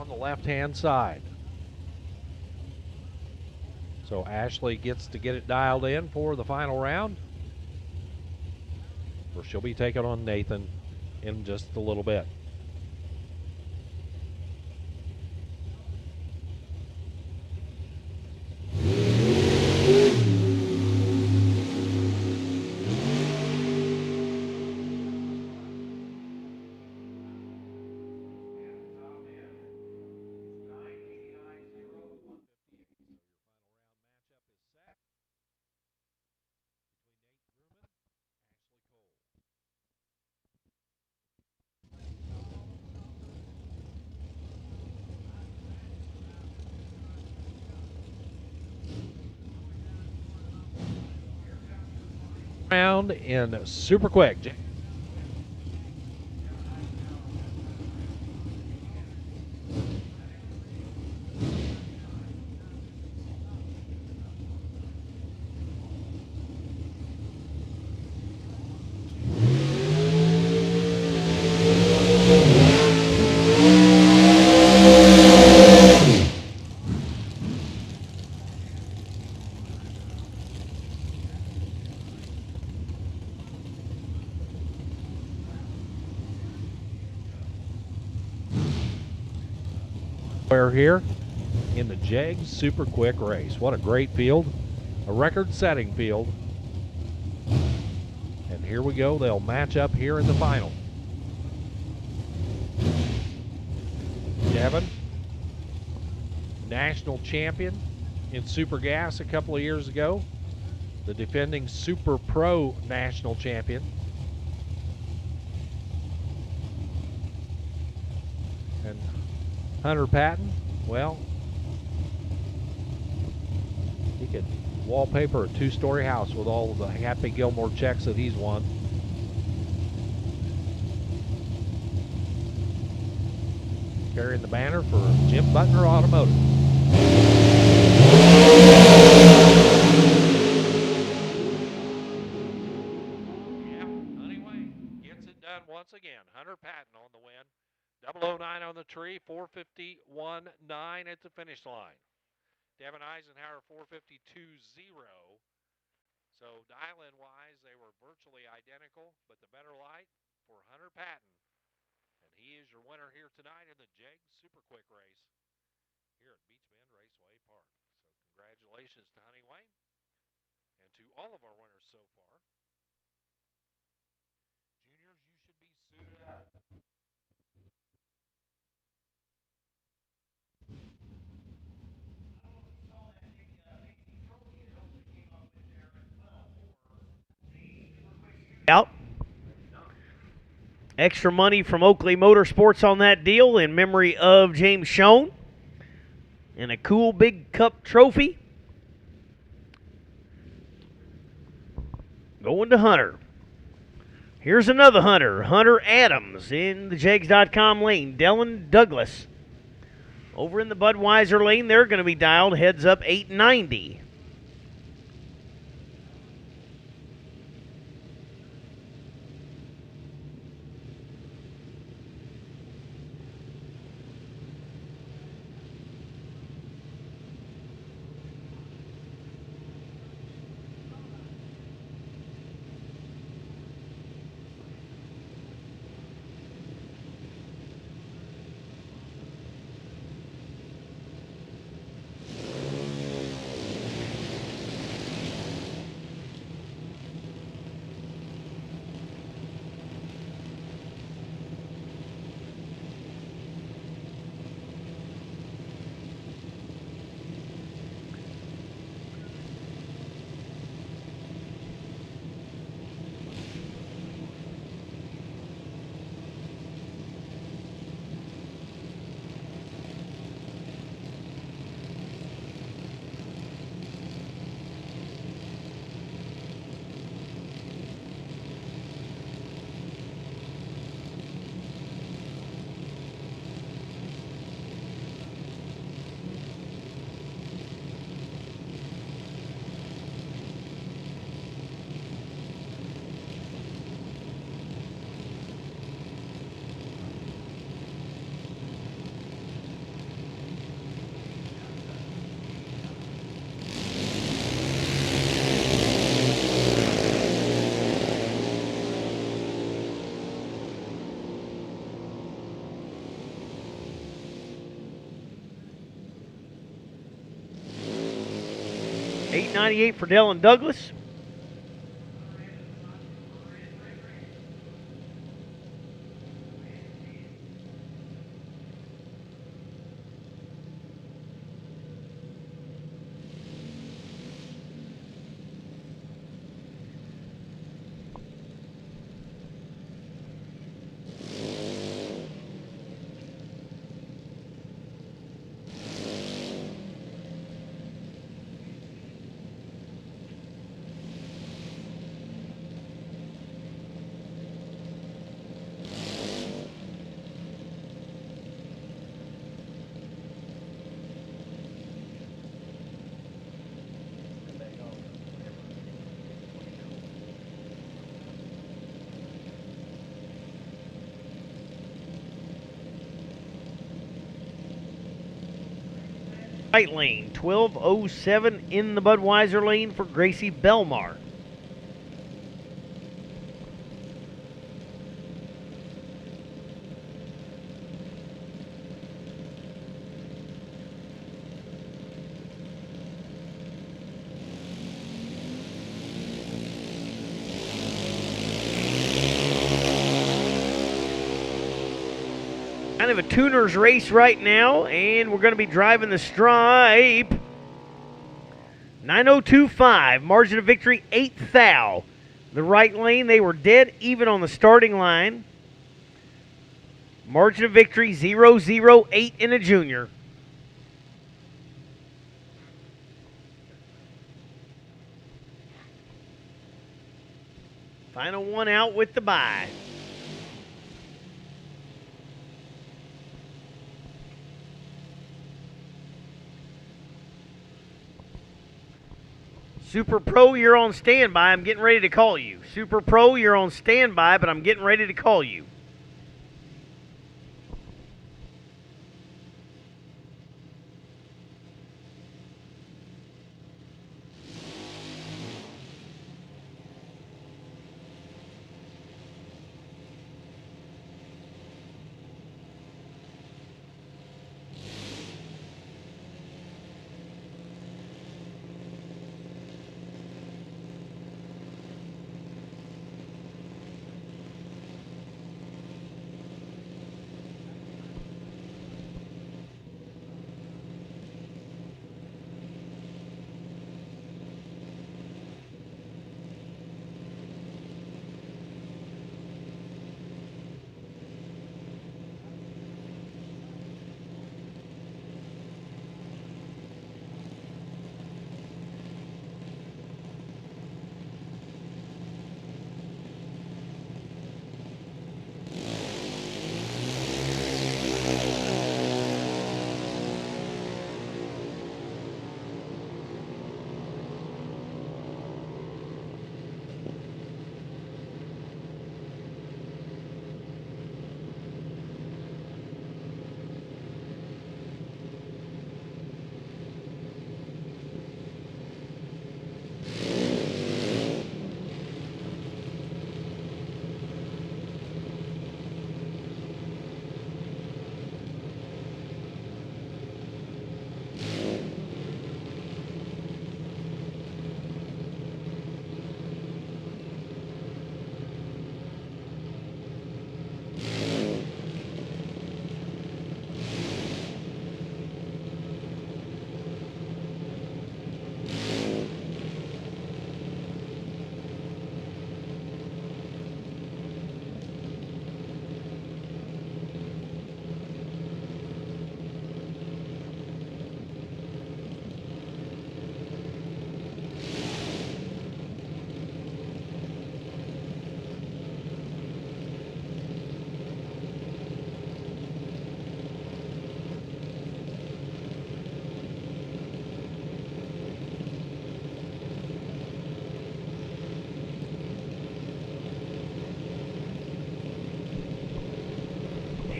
on the left-hand side. So Ashley gets to get it dialed in for the final round, or she'll be taking on Nathan in just a little bit. Round in super quick. We're here in the Jegs Super Quick Race. What a great field, a record-setting field. And here we go, they'll match up here in the final. Devin, national champion in Super Gas a couple of years ago, the defending Super Pro national champion. And Hunter Patton, well, he could wallpaper a two-story house with all the Happy Gilmore checks that he's won. Carrying the banner for Jim Butner Automotive. Yeah, Honeyway gets it done once again. Hunter Patton on the win. 009 on the tree, 451.9 at the finish line. Devin Eisenhower, 452.0. So dial-in wise, they were virtually identical, but the better light for Hunter Patton. And he is your winner here tonight in the Jegs Super Quick Race here at Beech Bend Raceway Park. So congratulations to Honeyway and to all of our winners so far. Juniors, you should be suited up. Out. Extra money from Oakley Motorsports on that deal in memory of James Schoen. And a cool big cup trophy. Going to Hunter. Here's another Hunter. Hunter Adams in the Jegs.com lane. Dylan Douglas. Over in the Budweiser lane, they're going to be dialed heads up 890. 898 for Dell and Douglas. Right lane, 12:07 in the Budweiser lane for Gracie Belmar. Kind of a tuner's race right now, and we're going to be driving the stripe. 9:02.5, margin of victory 8th thou. The right lane, they were dead even on the starting line. Margin of victory 0.08 in a junior. Final one out with the bye. Super Pro, you're on standby. I'm getting ready to call you. Super Pro, you're on standby, but I'm getting ready to call you.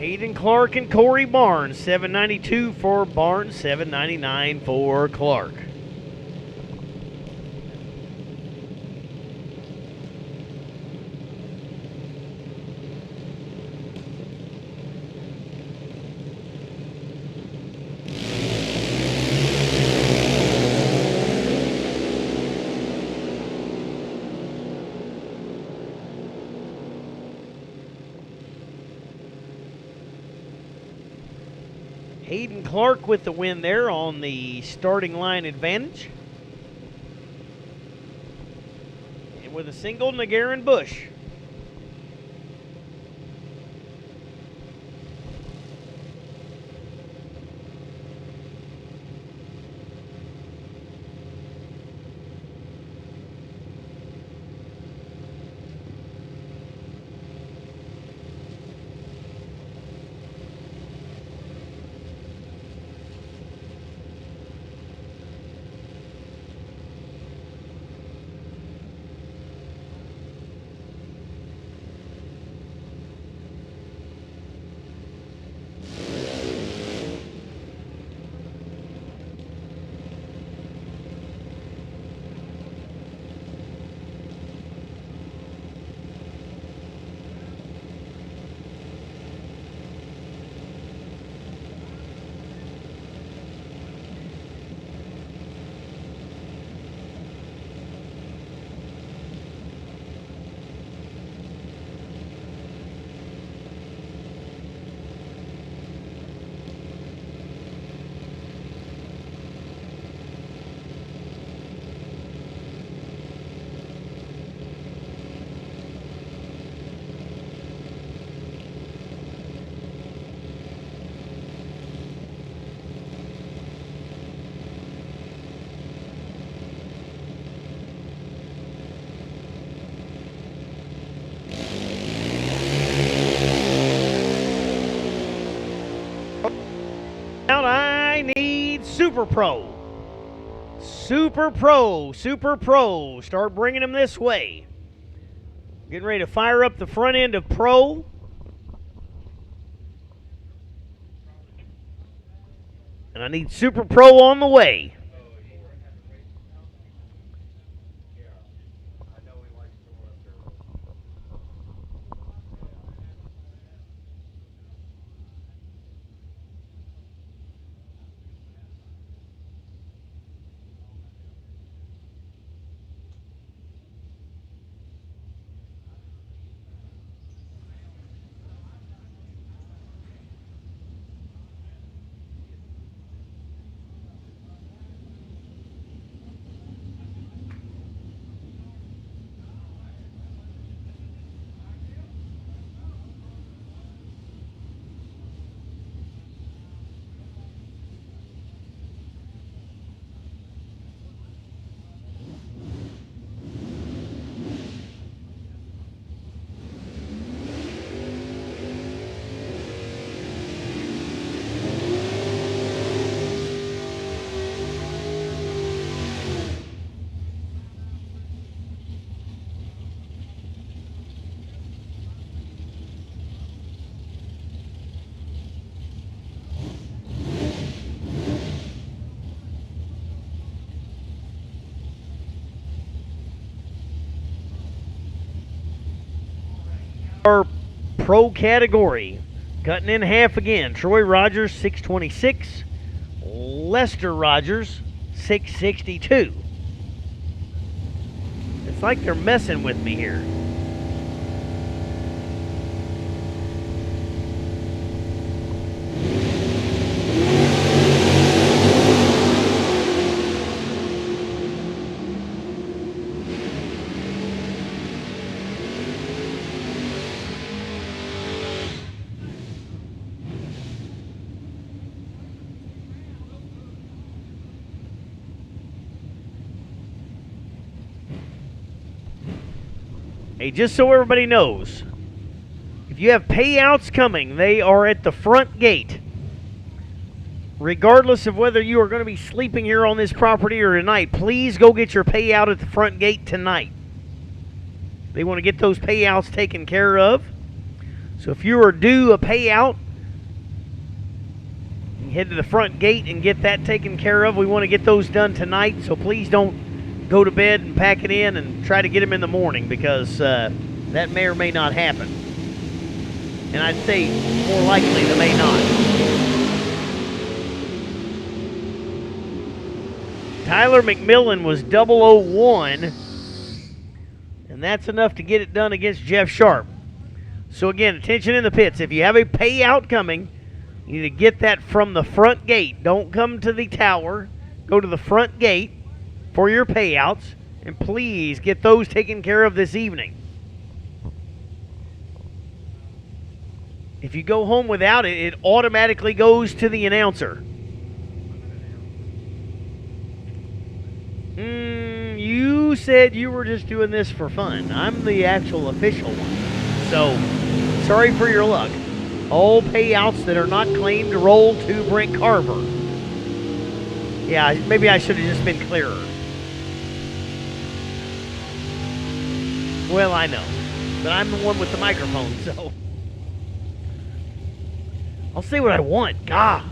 Hayden Clark and Corey Barnes, 792 for Barnes, 799 for Clark. Hayden Clark with the win there on the starting line advantage. And with a single, Nagarin Bush. I need Super Pro. Super Pro, Super Pro. Start bringing them this way. Getting ready to fire up the front end of Pro. And I need Super Pro on the way. Our Pro category, cutting in half again. Troy Rogers, 626. Lester Rogers, 662. It's like they're messing with me here. Hey, just so everybody knows, if you have payouts coming, they are at the front gate. Regardless of whether you are going to be sleeping here on this property or tonight, please go get your payout at the front gate tonight. They want to get those payouts taken care of. So if you are due a payout, you head to the front gate and get that taken care of. We want to get those done tonight, so please don't go to bed and pack it in and try to get them in the morning, because that may or may not happen. And I'd say more likely they may not. Tyler McMillan was 001, and that's enough to get it done against Jeff Sharp. So again, attention in the pits. If you have a payout coming, You need to get that from the front gate. Don't come to the tower. Go to the front gate for your payouts, and please get those taken care of this evening. If you go home without it, it automatically goes to the announcer. You said you were just doing this for fun. I'm the actual official one. So, sorry for your luck. All payouts that are not claimed roll to Brent Carver. Yeah, maybe I should have just been clearer. Well, I know. But I'm the one with the microphone, so I'll say what I want. God.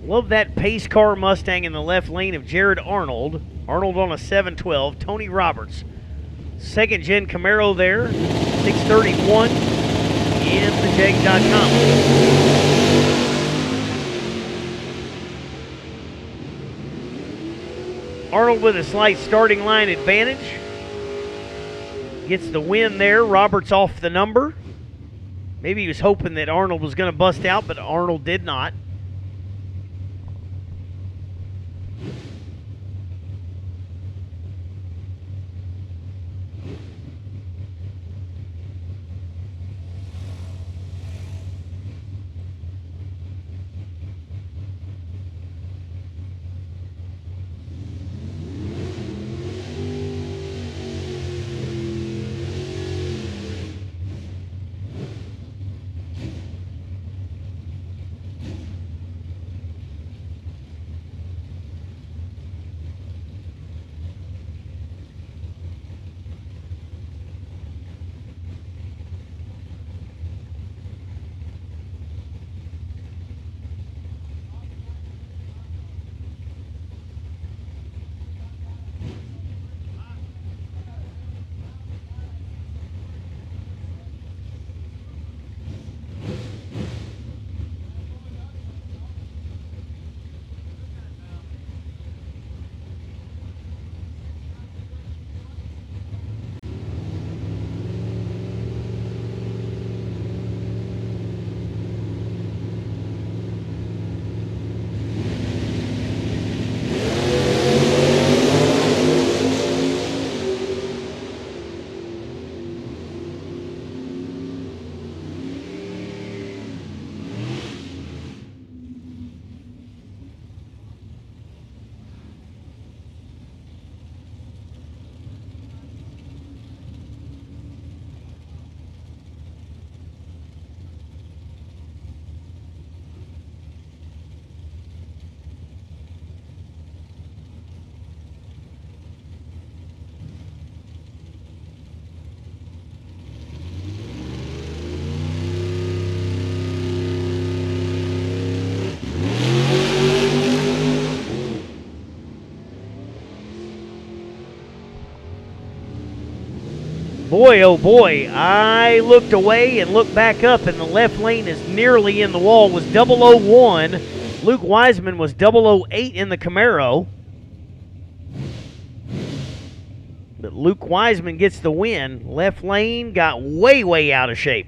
Love that pace car Mustang in the left lane of Jared Arnold. Arnold on a 712. Tony Roberts Second gen Camaro there, 631 in the jag.com. Arnold with a slight starting line advantage. Gets the win there. Roberts off the number. Maybe he was hoping that Arnold was going to bust out, but Arnold did not. Boy, oh boy, I looked away and looked back up, and the left lane is nearly in the wall. It was 001. Luke Wiseman was 008 in the Camaro. But Luke Wiseman gets the win. Left lane got way, way out of shape.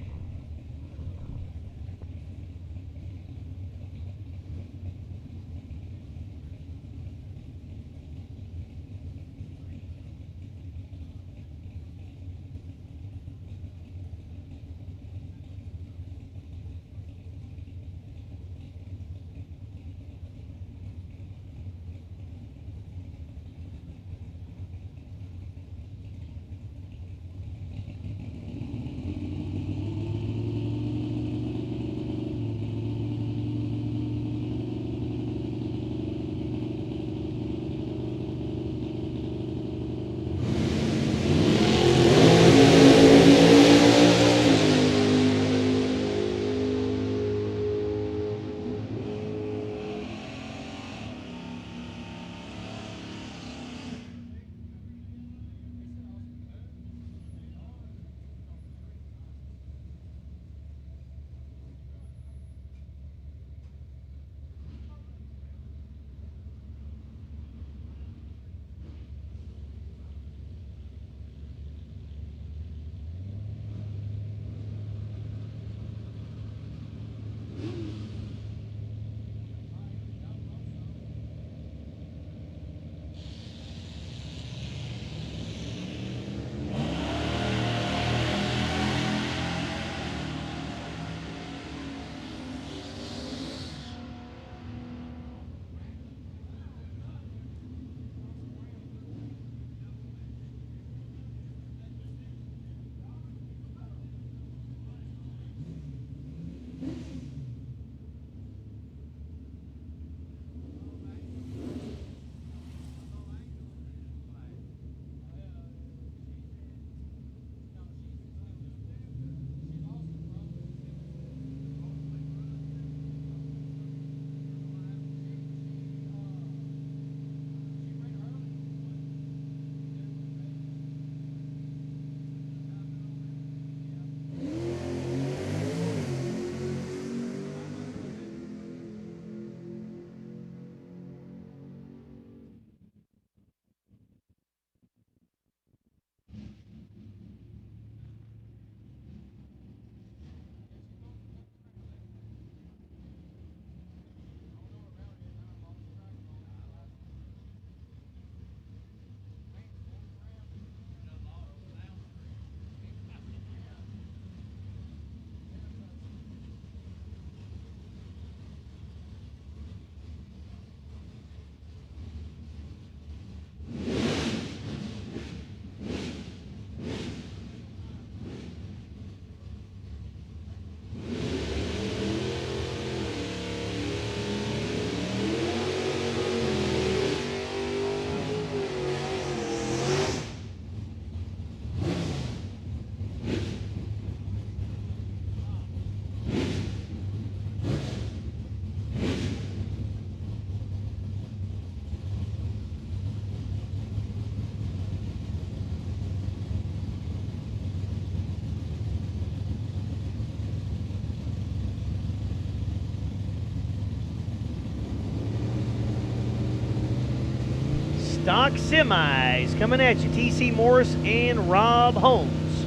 stock semis coming at you. T.C. Morris and Rob Holmes.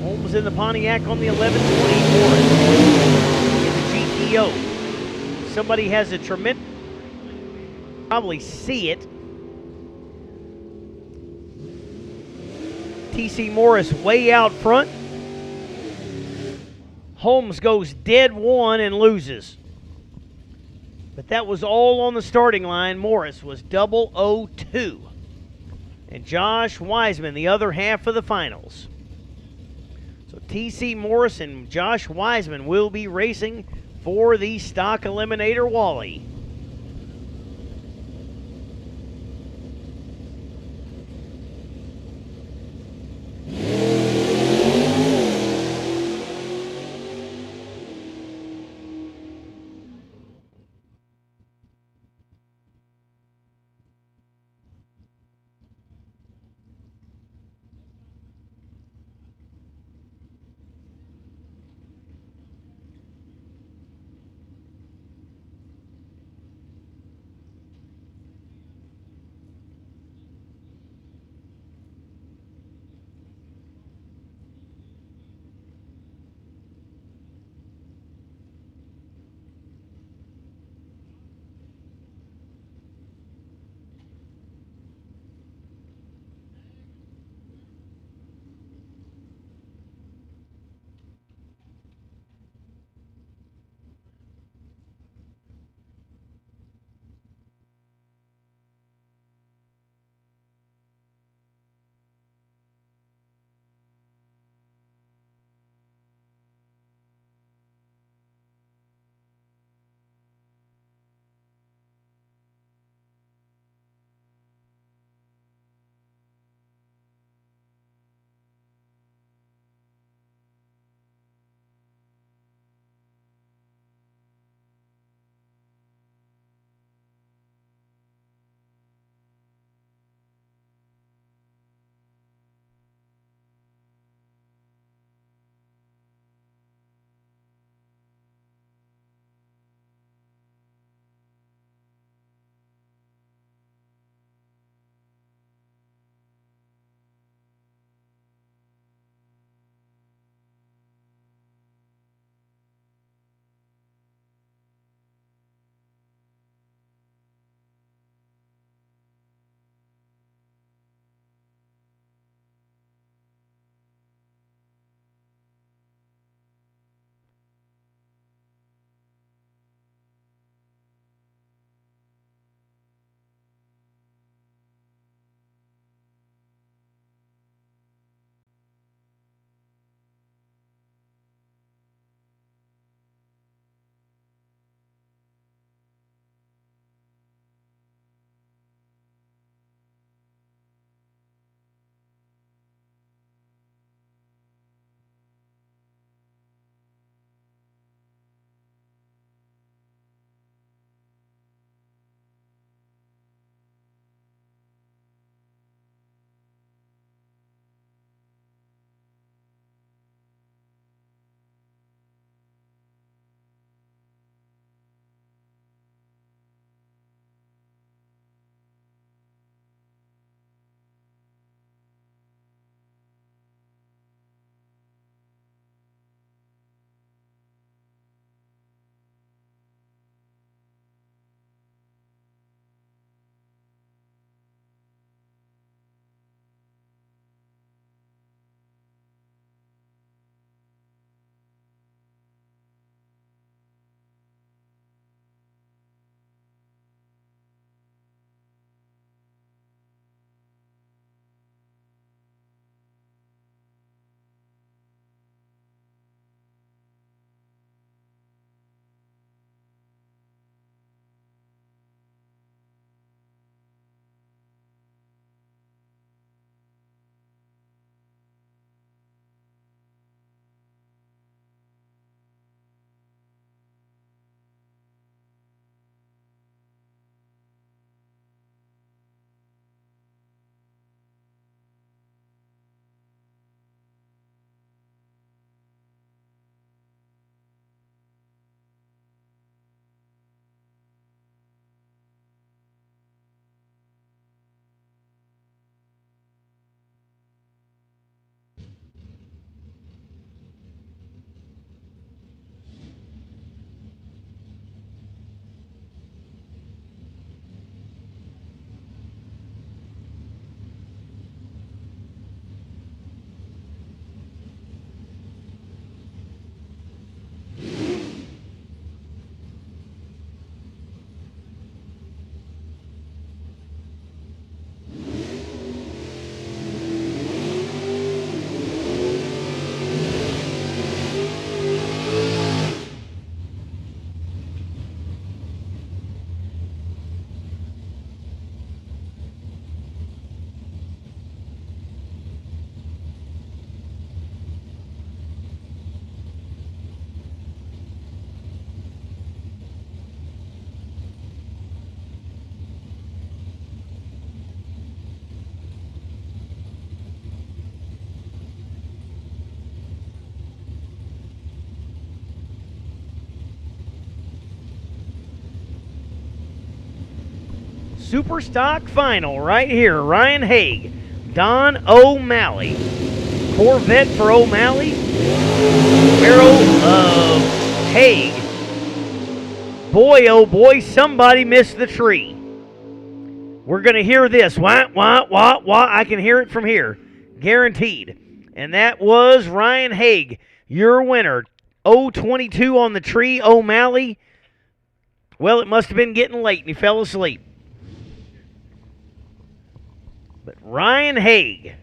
Holmes in the Pontiac on the 1120 Morris in the GTO. Somebody has a tremendous, probably see it. T.C. Morris way out front. Holmes goes dead one and loses. But that was all on the starting line. Morris was 002. And Josh Wiseman, the other half of the finals. So T.C. Morris and Josh Wiseman will be racing for the stock eliminator Wally. Super Stock Final right here. Ryan Haig, Don O'Malley. Corvette for O'Malley. Barrel of Haig. Boy, oh boy, somebody missed the tree. We're going to hear this. Wah, wah, wah, wah. I can hear it from here. Guaranteed. And that was Ryan Haig, your winner. 022 on the tree, O'Malley. Well, it must have been getting late and he fell asleep. But Ryan Haig.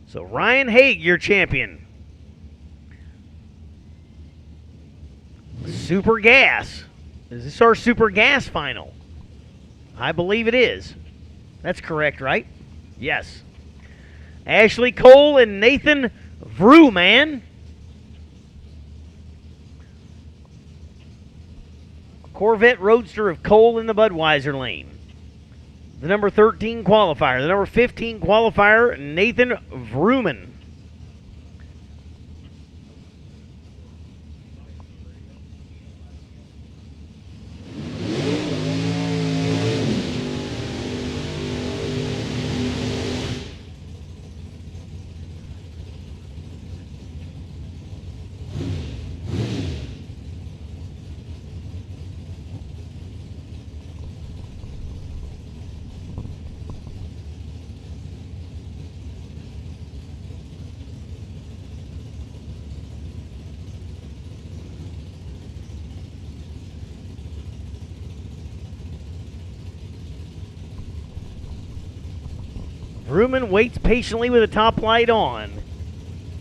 So Ryan Haig, your champion. Super Gas. Is this our Super Gas final? I believe it is. That's correct, right? Yes. Ashley Cole and Nathan Vrooman. Corvette Roadster of Cole in the Budweiser lane. The number 13 qualifier. The number 15 qualifier, Nathan Vrooman. Vrooman waits patiently with the top light on.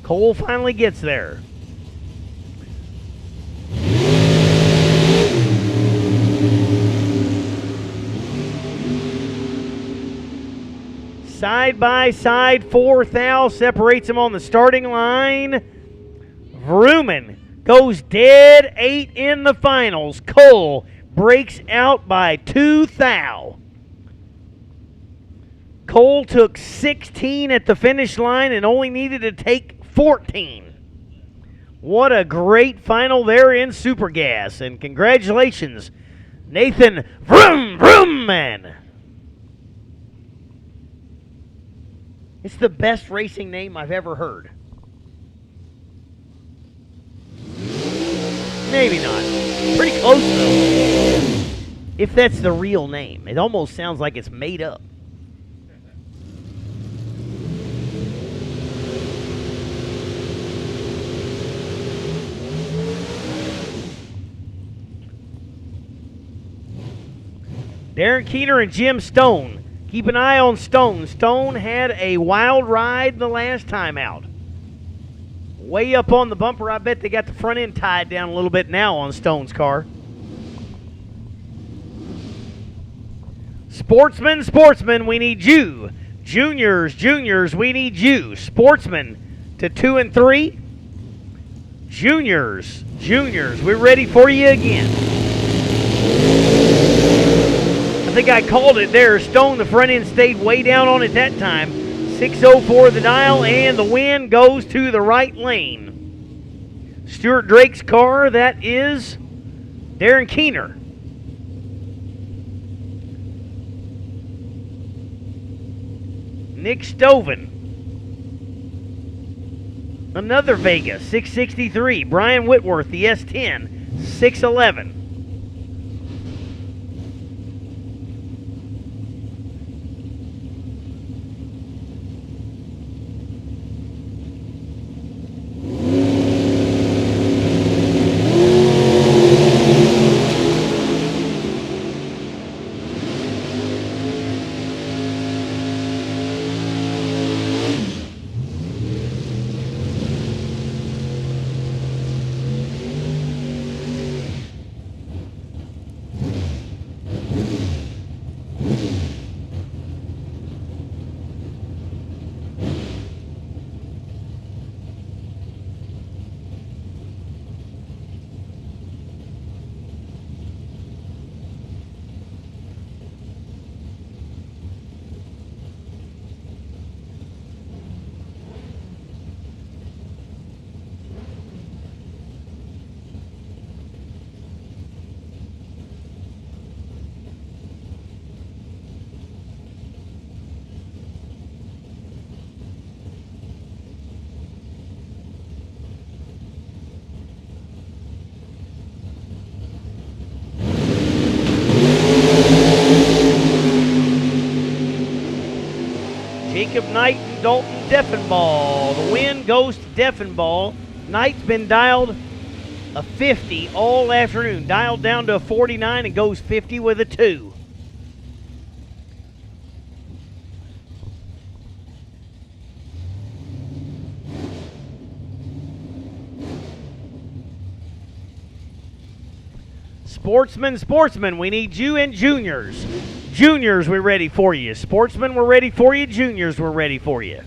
Cole finally gets there. Side by side, 4 thou separates them on the starting line. Vrooman goes dead 8 in the finals. Cole breaks out by 2 thou. Cole took 16 at the finish line and only needed to take 14. What a great final there in Super Gas. And congratulations, Nathan Vrooman. It's the best racing name I've ever heard. Maybe not. Pretty close, though. If that's the real name. It almost sounds like it's made up. Darren Keener and Jim Stone. Keep an eye on Stone. Stone had a wild ride the last time out. Way up on the bumper, I bet they got the front end tied down a little bit now on Stone's car. Sportsman, we need you. Juniors, we need you. Sportsman to 2 and 3. Juniors, we're ready for you again. I think I called it there. Stone, the front end stayed way down on it that time. 604 the dial, and the win goes to the right lane. Stuart Drake's car, that is Darren Keener. Nick Stoven. Another Vega, 663. Brian Whitworth, the S10, 611. Jacob Knight and Dalton Deffenball. The win goes to Deffenball. Knight's been dialed a 50 all afternoon. Dialed down to a 49 and goes 50 with a 2. Sportsman, we need you and juniors. Juniors, we're ready for you. Sportsmen, we're ready for you. Juniors, we're ready for you.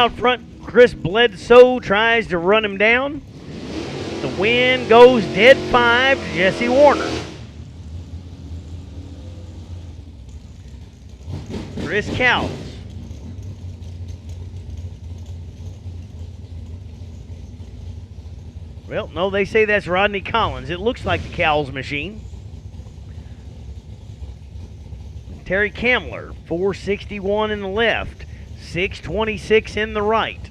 Out front, Chris Bledsoe tries to run him down. The win goes dead 5 to Jesse Warner. Chris Cowles. Well, no, they say that's Rodney Collins. It looks like the Cowles machine. Terry Kamler, 461 in the left. 626 in the right.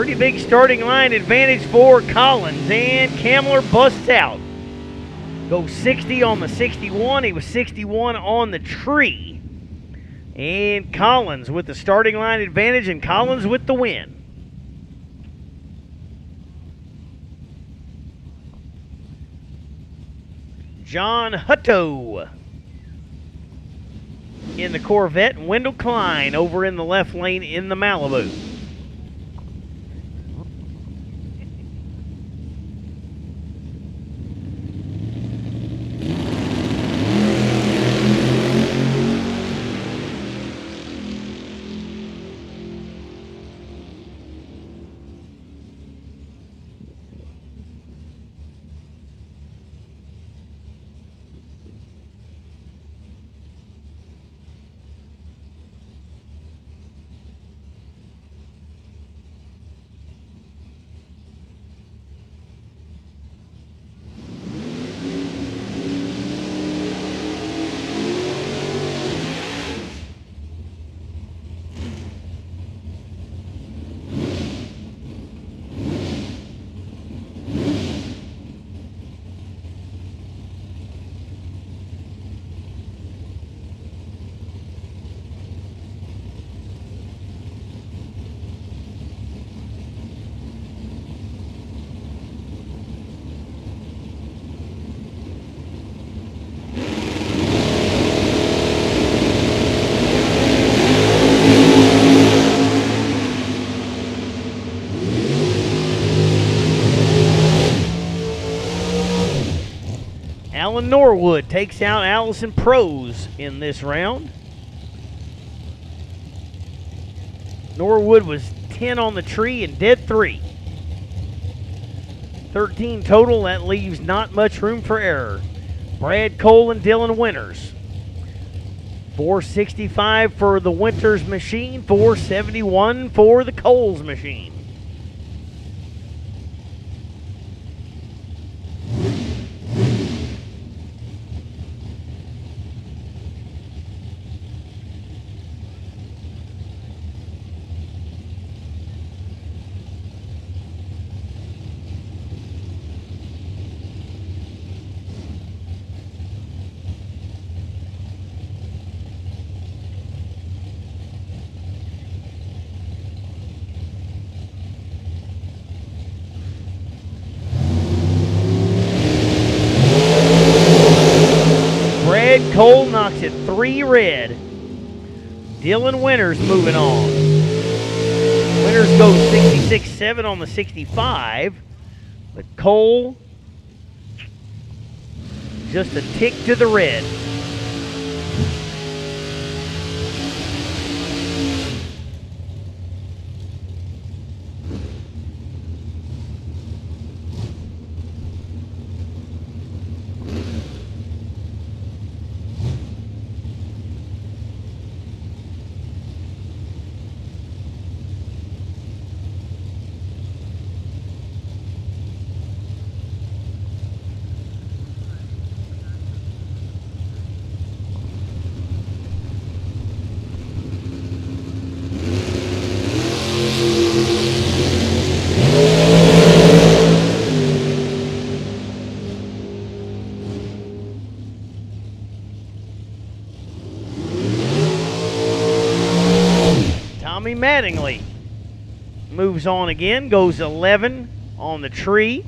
Pretty big starting line advantage for Collins, and Kamler busts out. Goes 60 on the 61. He was 61 on the tree. And Collins with the starting line advantage, and Collins with the win. John Hutto in the Corvette, and Wendell Klein over in the left lane in the Malibu. Alan Norwood takes out Allison Prose in this round. Norwood was 10 on the tree and dead 3. 13 total, that leaves not much room for error. Brad Cole and Dylan Winters. 465 for the Winters machine, 471 for the Coles machine. Cole knocks it 3 red. Dylan Winters moving on. Winters goes 66-7 on the 65. But Cole just a tick to the red. Mattingly moves on again, goes 11 on the tree.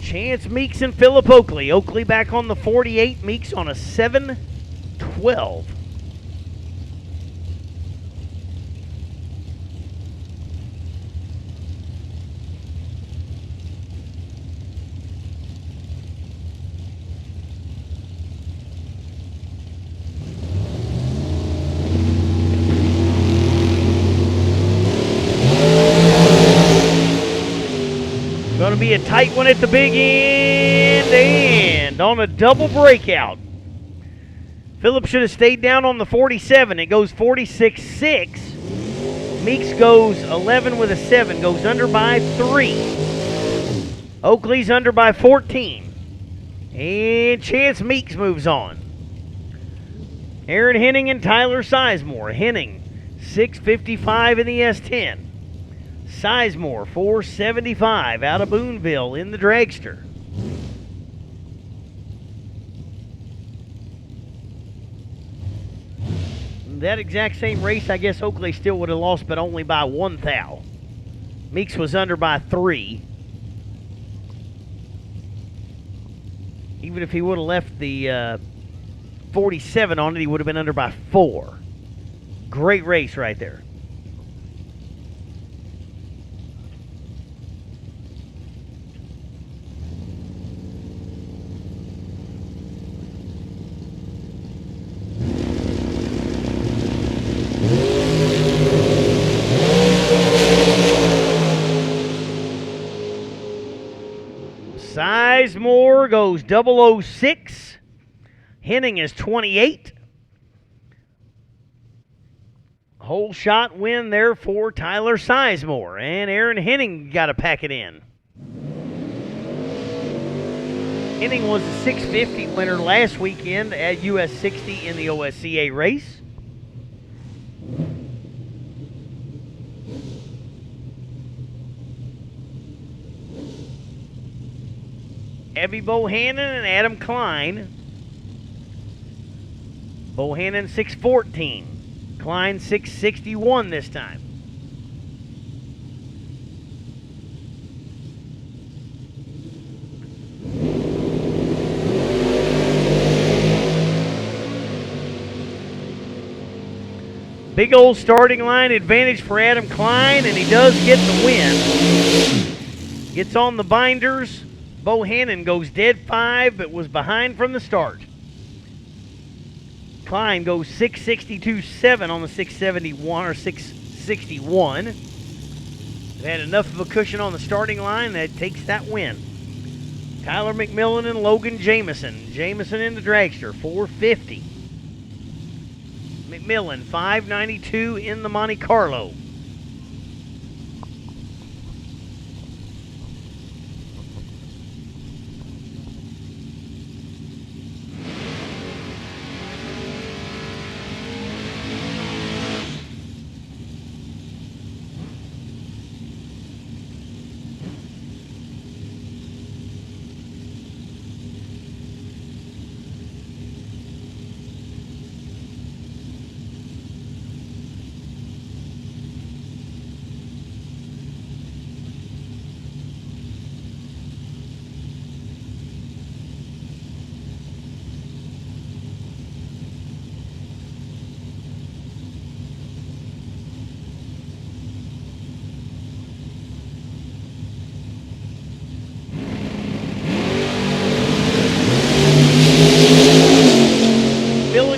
Chance Meeks and Phillip Oakley. Oakley back on the 48, Meeks on a 7-12. Going to be a tight one at the big end and on a double breakout. Phillips should have stayed down on the 47. It goes 46-6. Meeks goes 11 with a 7, goes under by 3. Oakley's under by 14. And Chance Meeks moves on. Aaron Henning and Tyler Sizemore. Henning, 6:55 in the S10. Sizemore, 4:75 out of Boonville in the dragster. That exact same race, I guess Oakley still would have lost, but only by 1 thou. Meeks was under by 3. Even if he would have left the 47 on it, he would have been under by 4. Great race right there. Sizemore goes 006. Henning is 28. Whole shot win there for Tyler Sizemore. And Aaron Henning got to pack it in. Henning was a 650 winner last weekend at US 60 in the OSCA race. Evie Bohannon and Adam Klein. Bohannon 614. Klein 661 this time. Big old starting line advantage for Adam Klein, and he does get the win. Gets on the binders. Bohannon goes dead 5, but was behind from the start. Klein goes 662.7 on the 671 or 661. They had enough of a cushion on the starting line that takes that win. Tyler McMillan and Logan Jamison. Jamison in the dragster, 450. McMillan, 592 in the Monte Carlo.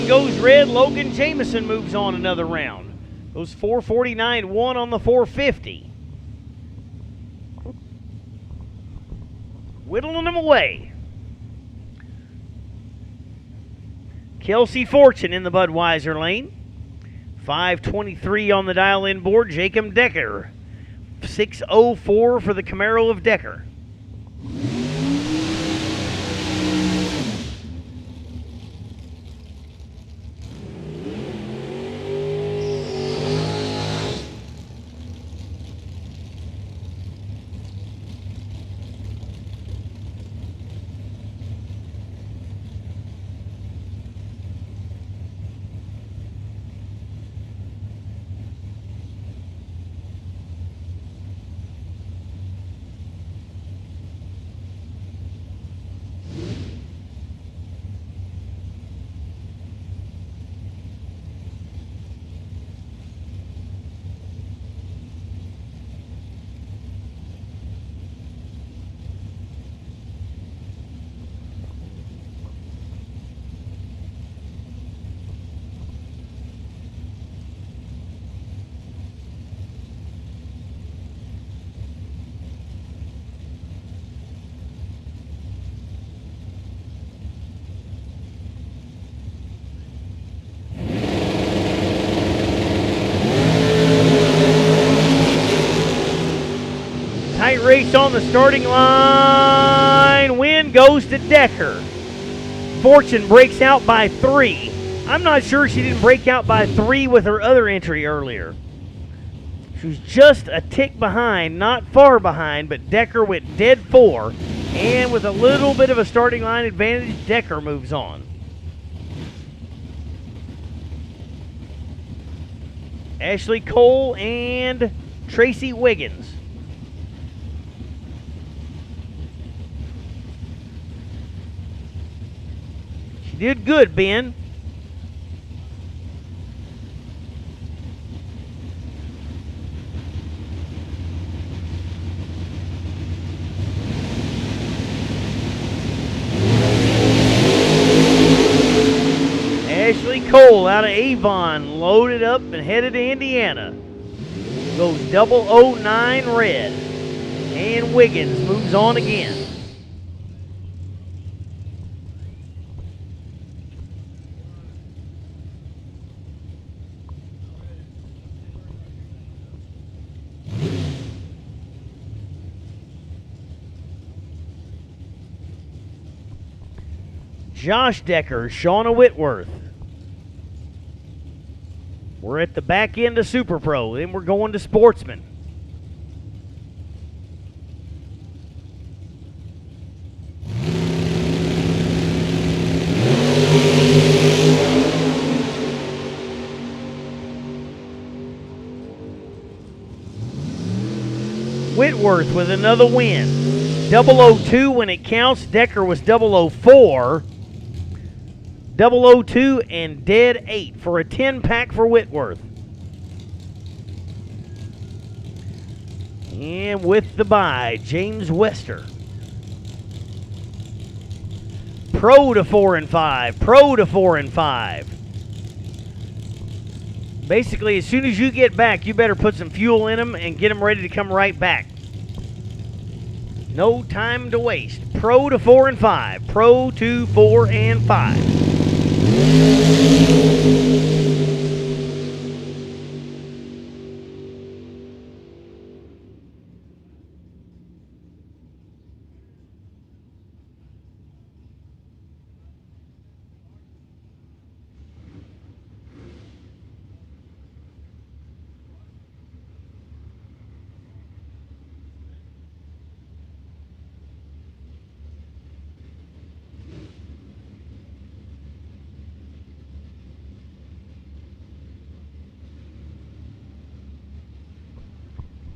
Goes red. Logan Jamison moves on another round. Goes 449-1 on the 450. Whittling him away. Kelsey Fortune in the Budweiser lane. 523 on the dial-in board. Jacob Decker. 604 for the Camaro of Decker. race on the starting line. Win goes to Decker. Fortune breaks out by 3. I'm not sure she didn't break out by 3 with her other entry earlier. She was just a tick behind, not far behind, but Decker went dead 4. And with a little bit of a starting line advantage, Decker moves on. Ashley Cole and Tracy Wiggins. She did good, Ben. Ashley Cole out of Avon, loaded up and headed to Indiana. Goes 009 red. And Wiggins moves on again. Josh Decker, Shauna Whitworth. We're at the back end of Super Pro. Then we're going to Sportsman. Whitworth with another win. 002 when it counts. Decker was 004. 002 and dead 8 for a 10-pack for Whitworth. And with the bye, James Wester. Pro to 4 and 5. Pro to 4 and 5. Basically, as soon as you get back, you better put some fuel in them and get them ready to come right back. No time to waste. Pro to 4 and 5. Pro to 4 and 5.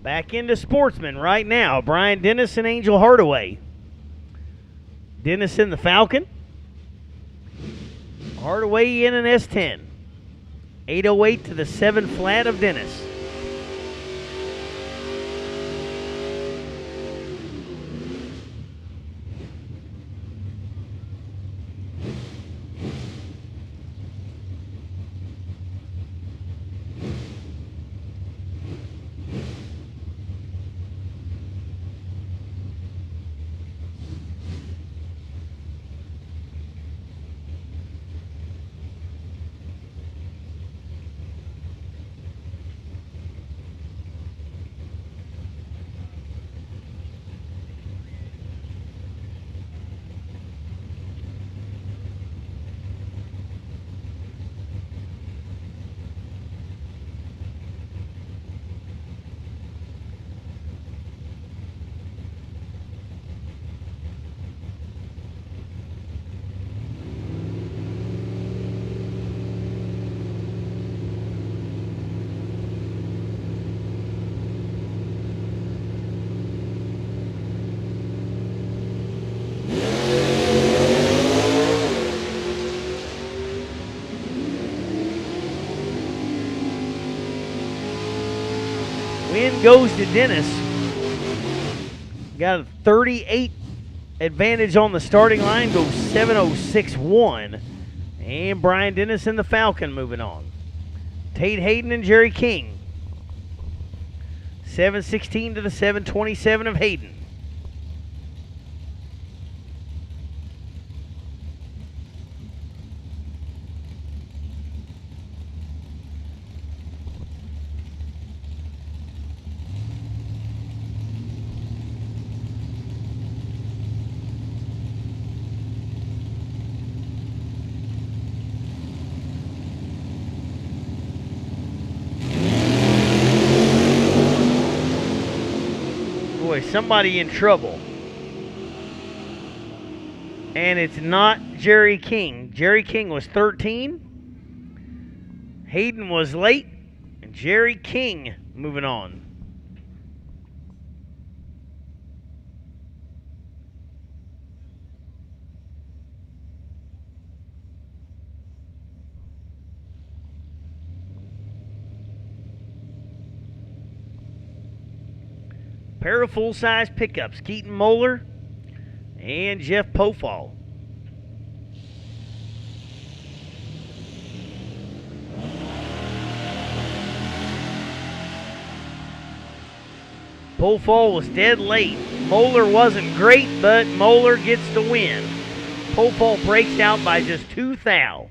Back into Sportsman right now. Brian Dennis and Angel Hardaway. Dennis in the Falcon. Hardaway in an S10. 808 to the 7 flat of Dennis. Win goes to Dennis. Got a 38 advantage on the starting line. Goes 7:06.1. And Brian Dennis and the Falcon moving on. Tate Hayden and Jerry King. 7:16 to the 7:27 of Hayden. Boy, somebody in trouble. And it's not Jerry King. Jerry King was 13. Hayden was late. And Jerry King moving on. Pair of full-size pickups, Keaton Moeller and Jeff Pofall. Pofall was dead late. Moeller wasn't great, but Moeller gets the win. Pofall breaks out by just 2 thou.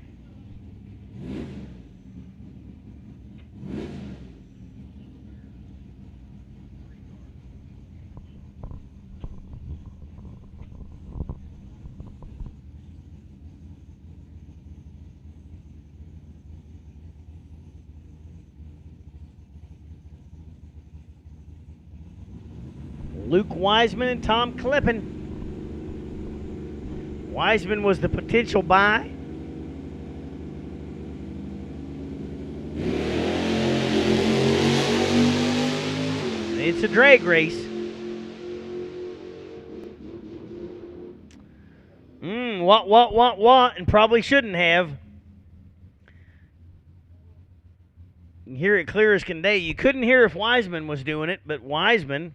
Luke Wiseman and Tom Kleppen. Wiseman was the potential buy. It's a drag race. What, and probably shouldn't have. You can hear it clear as can day. You couldn't hear if Wiseman was doing it, but Wiseman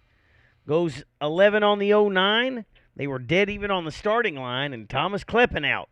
goes 11 on the 09. They were dead even on the starting line, and Thomas Kleppen out.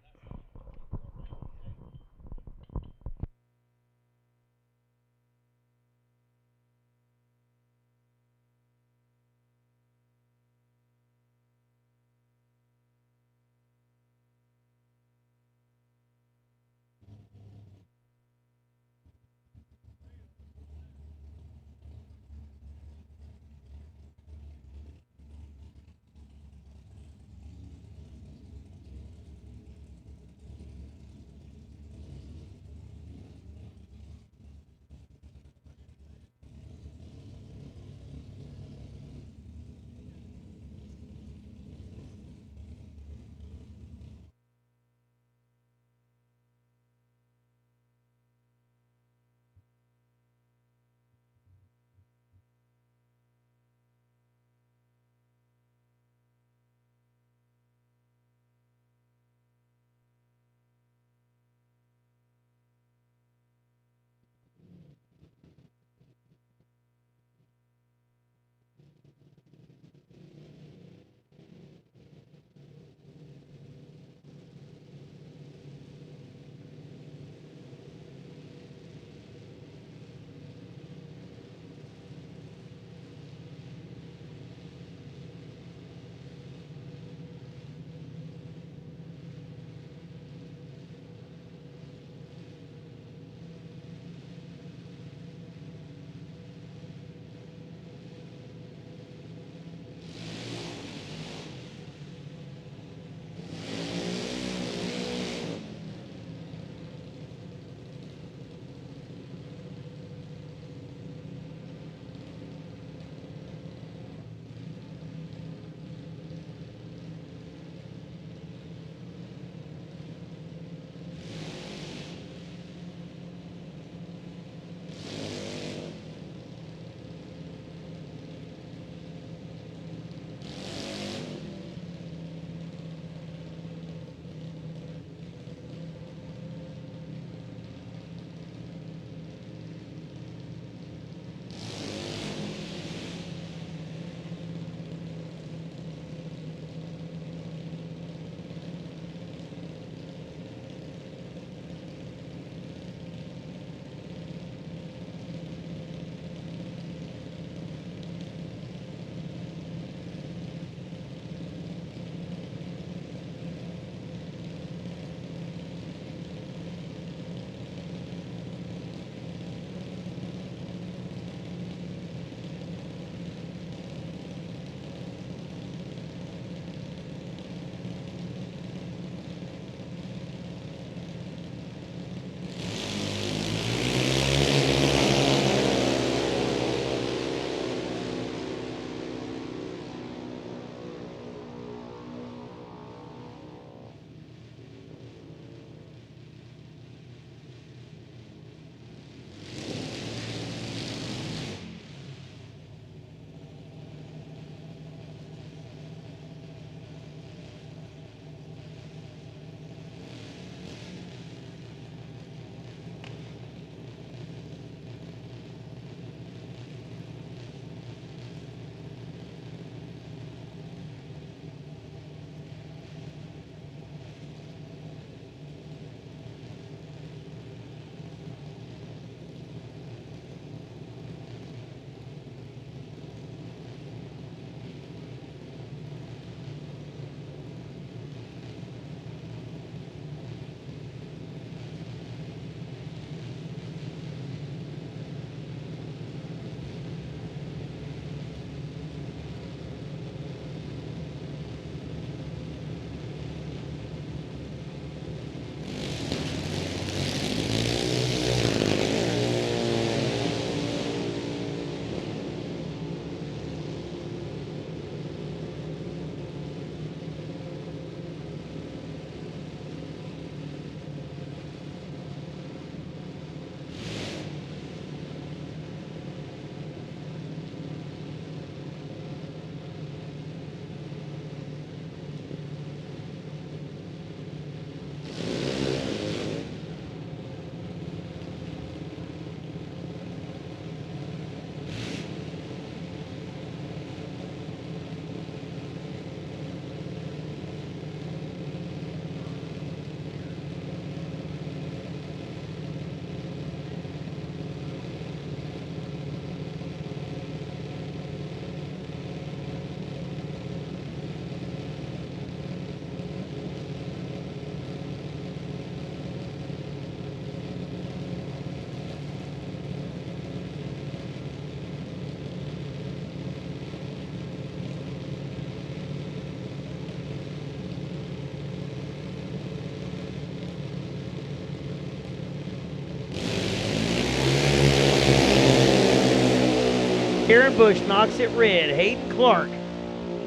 Karen Bush knocks it red. Hayden Clark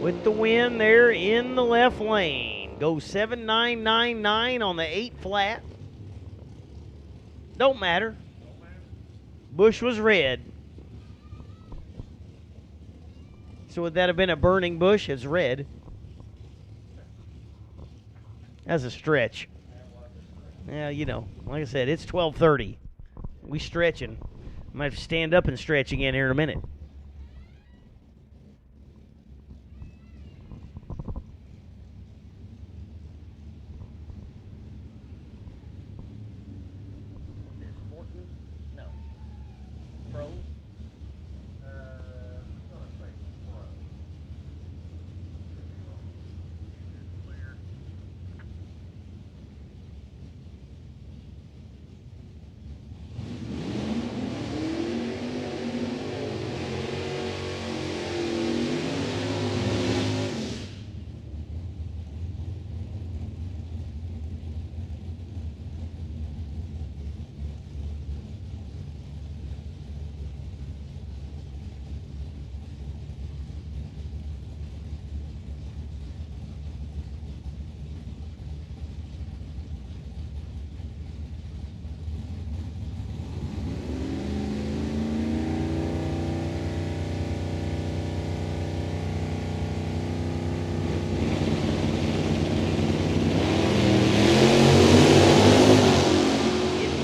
with the win there in the left lane. Goes 7.999 on the 8 flat. Don't matter. Bush was red. So would that have been a burning bush? It's red. That's a stretch. Yeah, you know, like I said, it's 12:30. We stretching. Might have to stand up and stretch again here in a minute. Horton? No. Pro?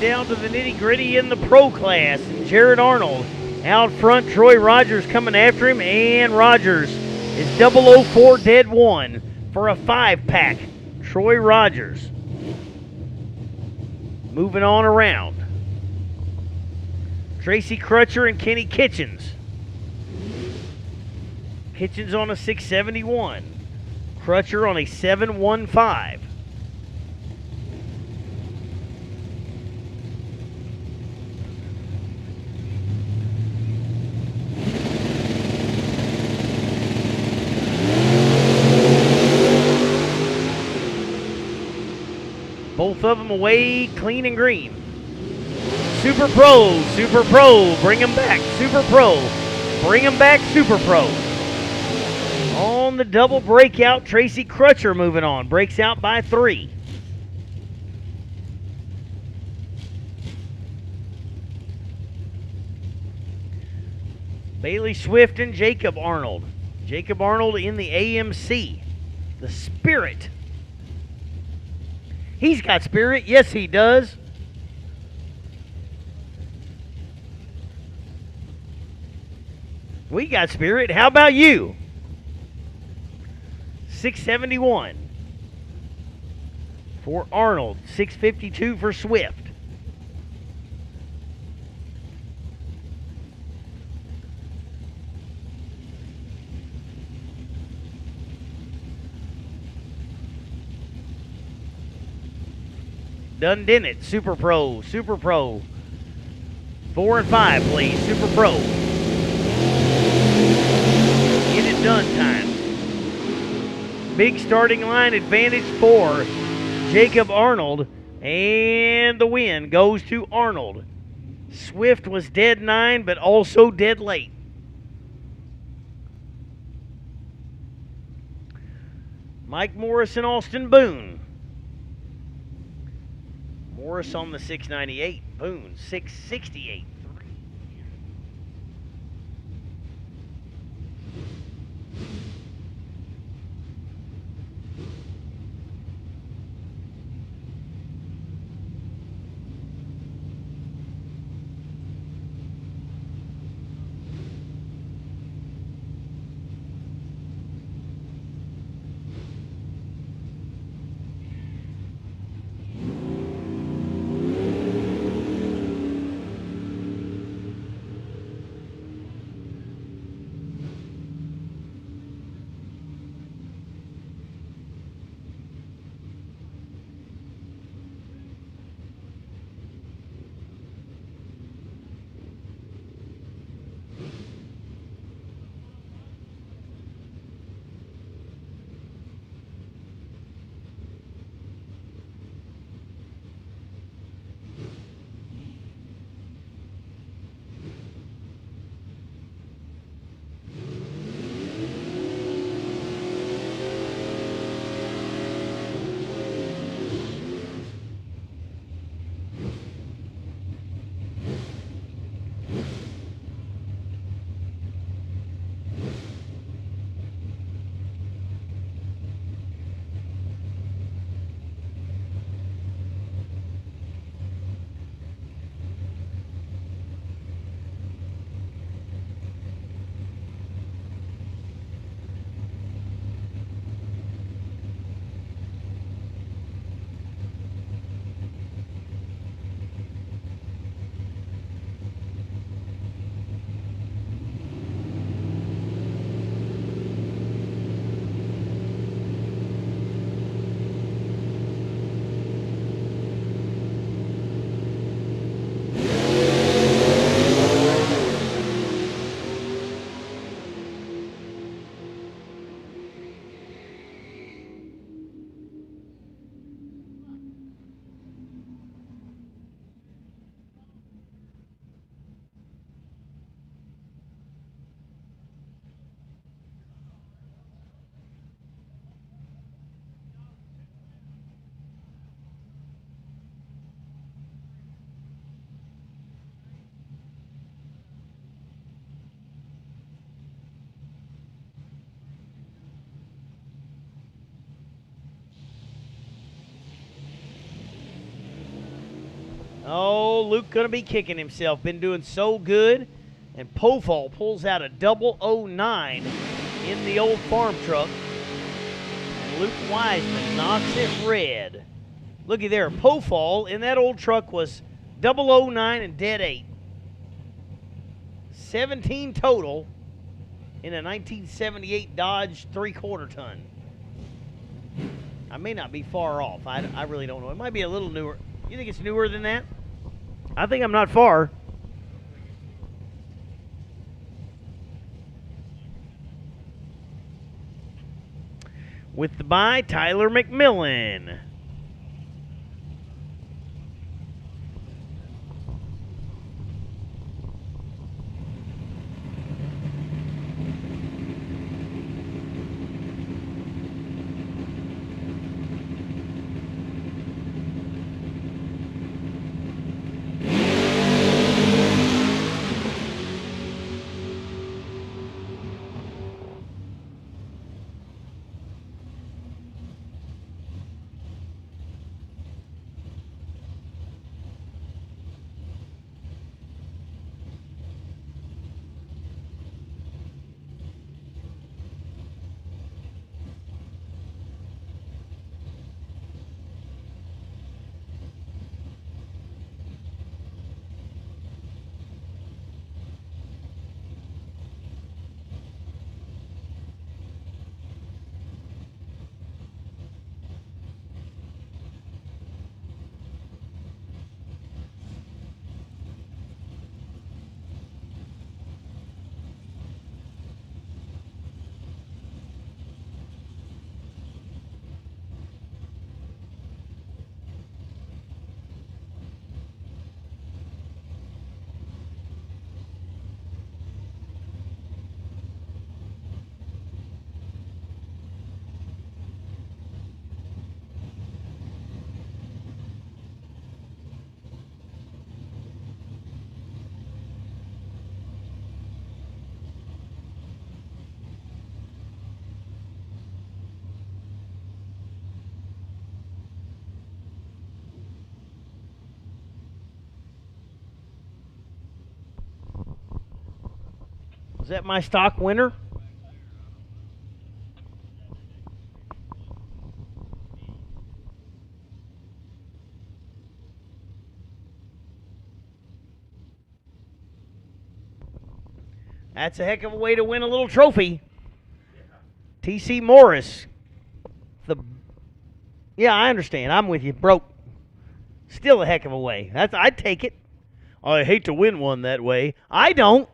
Down to the nitty-gritty in the pro class. Jared Arnold out front. Troy Rogers coming after him, and Rogers is 004 dead one for a 5-pack. Troy Rogers moving on around. Tracy Crutcher and Kenny Kitchens. Kitchens on a 671. Crutcher on a 715. Both of them away clean and green. Super Pro, bring them back. Super Pro, bring them back. Super Pro. On the double breakout, Tracy Crutcher moving on. Breaks out by 3. Bailey Swift and Jacob Arnold. Jacob Arnold in the AMC. The Spirit. He's got spirit. Yes, he does. We got spirit. How about you? 671 for Arnold. 652 for Swift. Done did it. Super Pro. 4 and 5, please. Super Pro. Get it done time. Big starting line advantage for Jacob Arnold. And the win goes to Arnold. Swift was dead 9, but also dead late. Mike Morris and Austin Boone. Morris on the 698. Boone, 668. Oh, Luke going to be kicking himself. Been doing so good. And Pofall pulls out a 009 in the old farm truck. And Luke Wiseman knocks it red. Looky there. Pofall in that old truck was 009 and dead 8. 17 total in a 1978 Dodge 3/4 ton. I may not be far off. I really don't know. It might be a little newer. You think it's newer than that? I think I'm not far. With the bye, Tyler McMillan. Was that my stock winner? That's a heck of a way to win a little trophy. T.C. Morris. Yeah, I understand. I'm with you. Broke. Still a heck of a way. I'd take it. I hate to win one that way. I don't.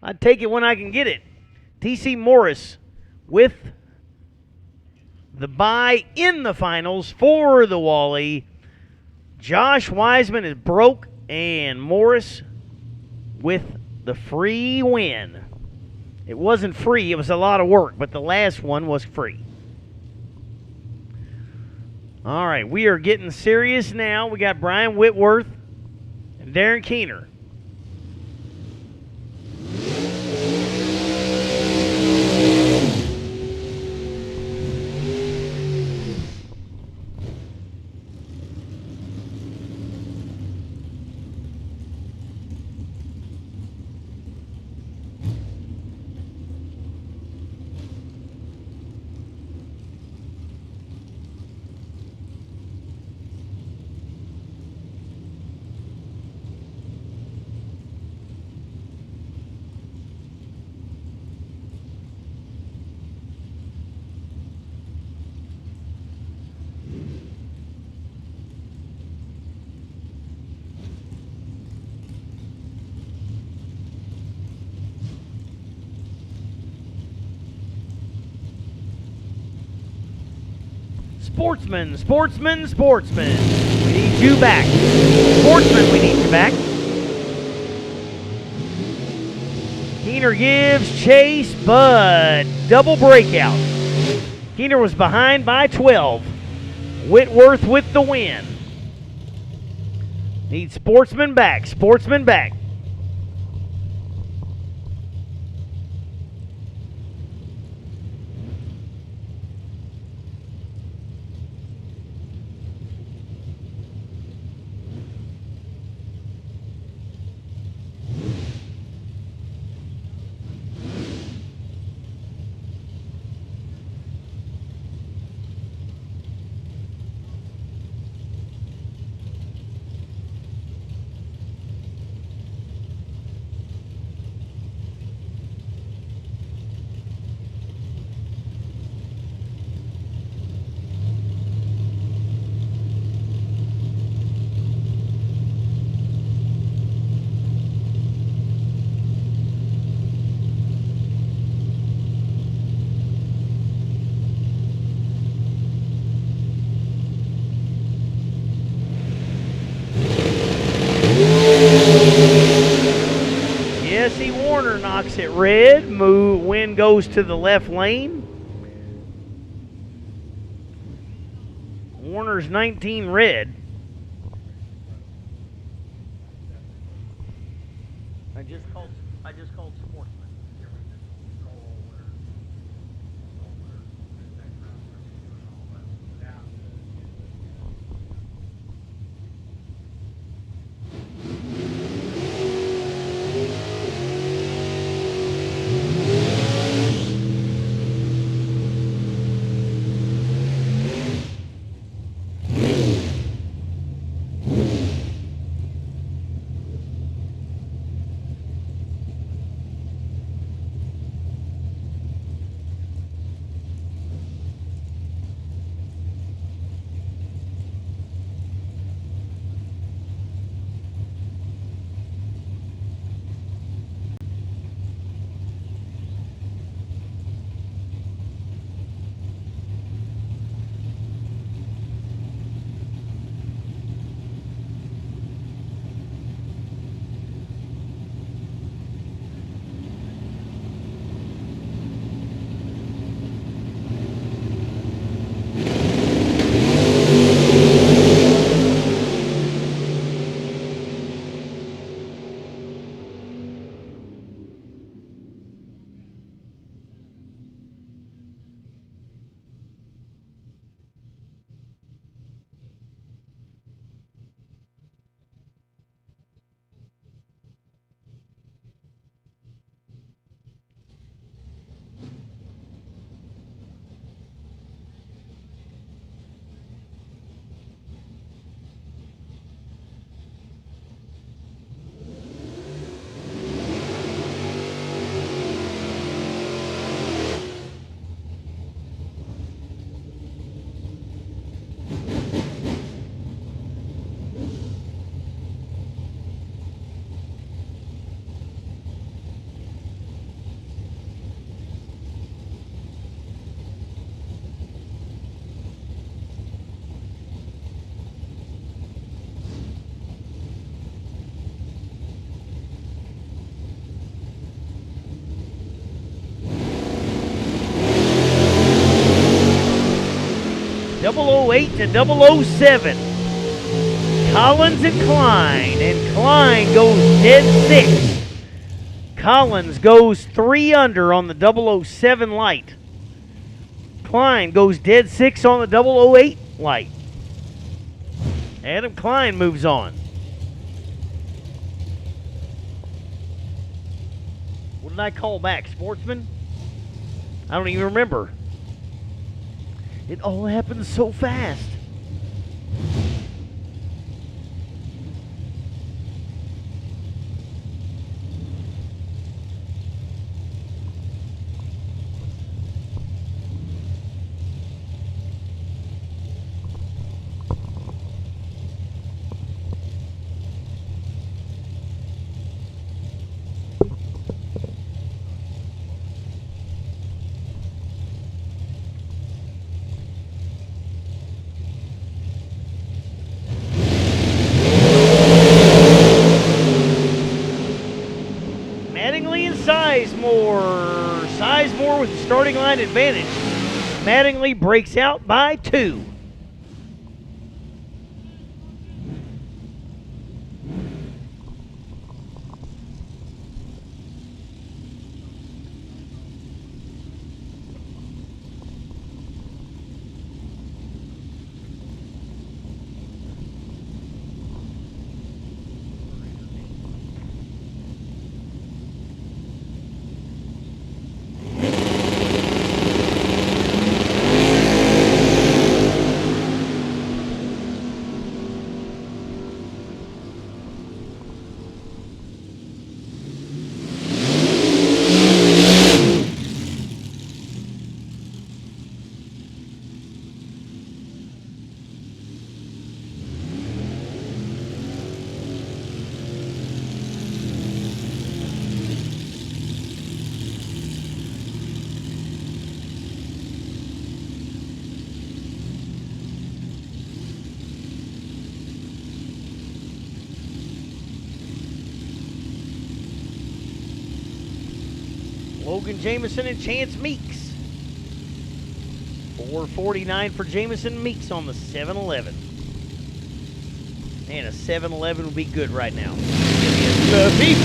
I'd take it when I can get it. T.C. Morris with the bye in the finals for the Wally. Josh Wiseman is broke, and Morris with the free win. It wasn't free. It was a lot of work, but the last one was free. All right, we are getting serious now. We got Brian Whitworth and Darren Keener. Sportsman, sportsman, sportsman. We need you back. Sportsman, we need you back. Keener gives chase, but double breakout. Keener was behind by 12. Whitworth with the win. Need sportsman back, sportsman back. box at red. Wind goes to the left lane. Warner's 19 red. I just called Sportsman. .008 to .007. Collins and Klein goes dead 6. Collins goes 3 under on the 007 light. Klein goes dead 6 on the 008 light. Adam Klein moves on. What did I call back? Sportsman? I don't even remember. It all happened so fast. Sizemore with the starting line advantage. Mattingly breaks out by 2. Logan Jameson and Chance Meeks. 449 for Jameson, Meeks on the 7-Eleven. And a 7-Eleven would be good right now. Give me a Fluffy.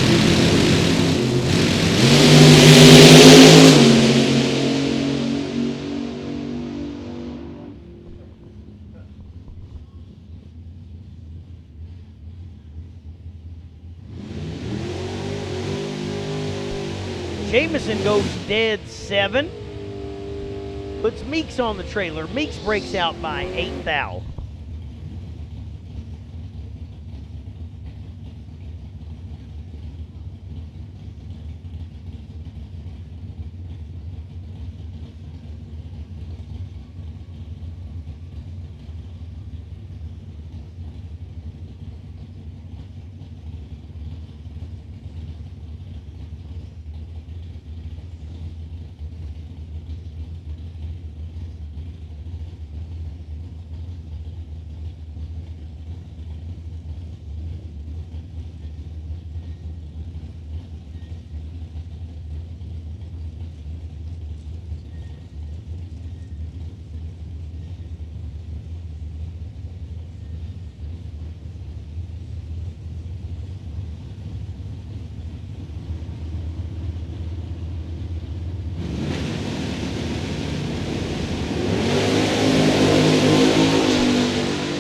Jameson goes dead 7. Puts Meeks on the trailer. Meeks breaks out by 8 thou.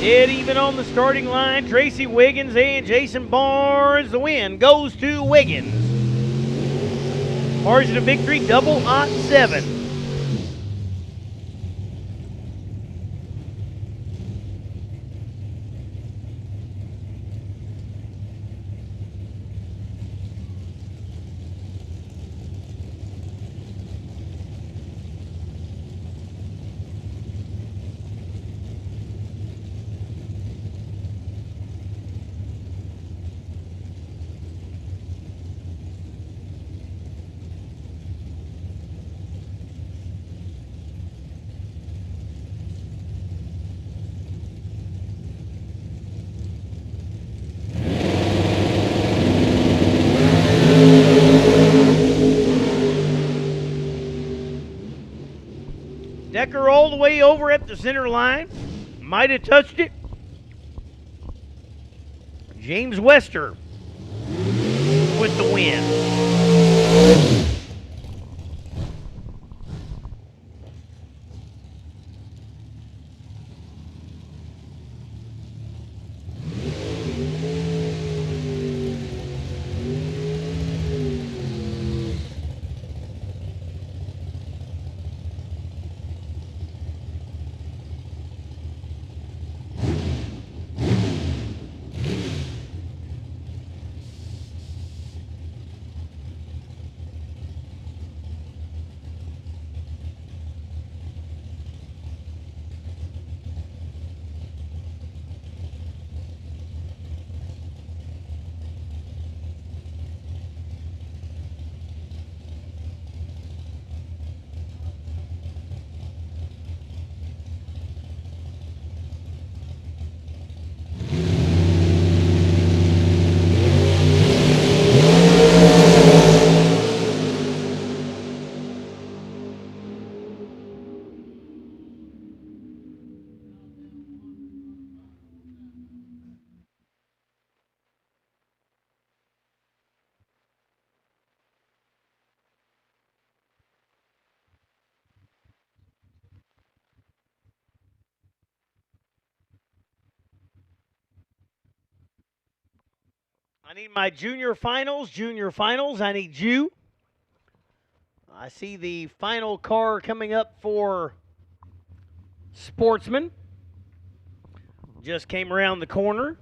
Dead even on the starting line, Tracy Wiggins and Jason Barnes. The win goes to Wiggins. Margin of victory, double aught 7. Decker all the way over at the center line. Might have touched it. James Wester with the win. I need my junior finals. Junior finals, I need you. I see the final car coming up for Sportsman. Just came around the corner.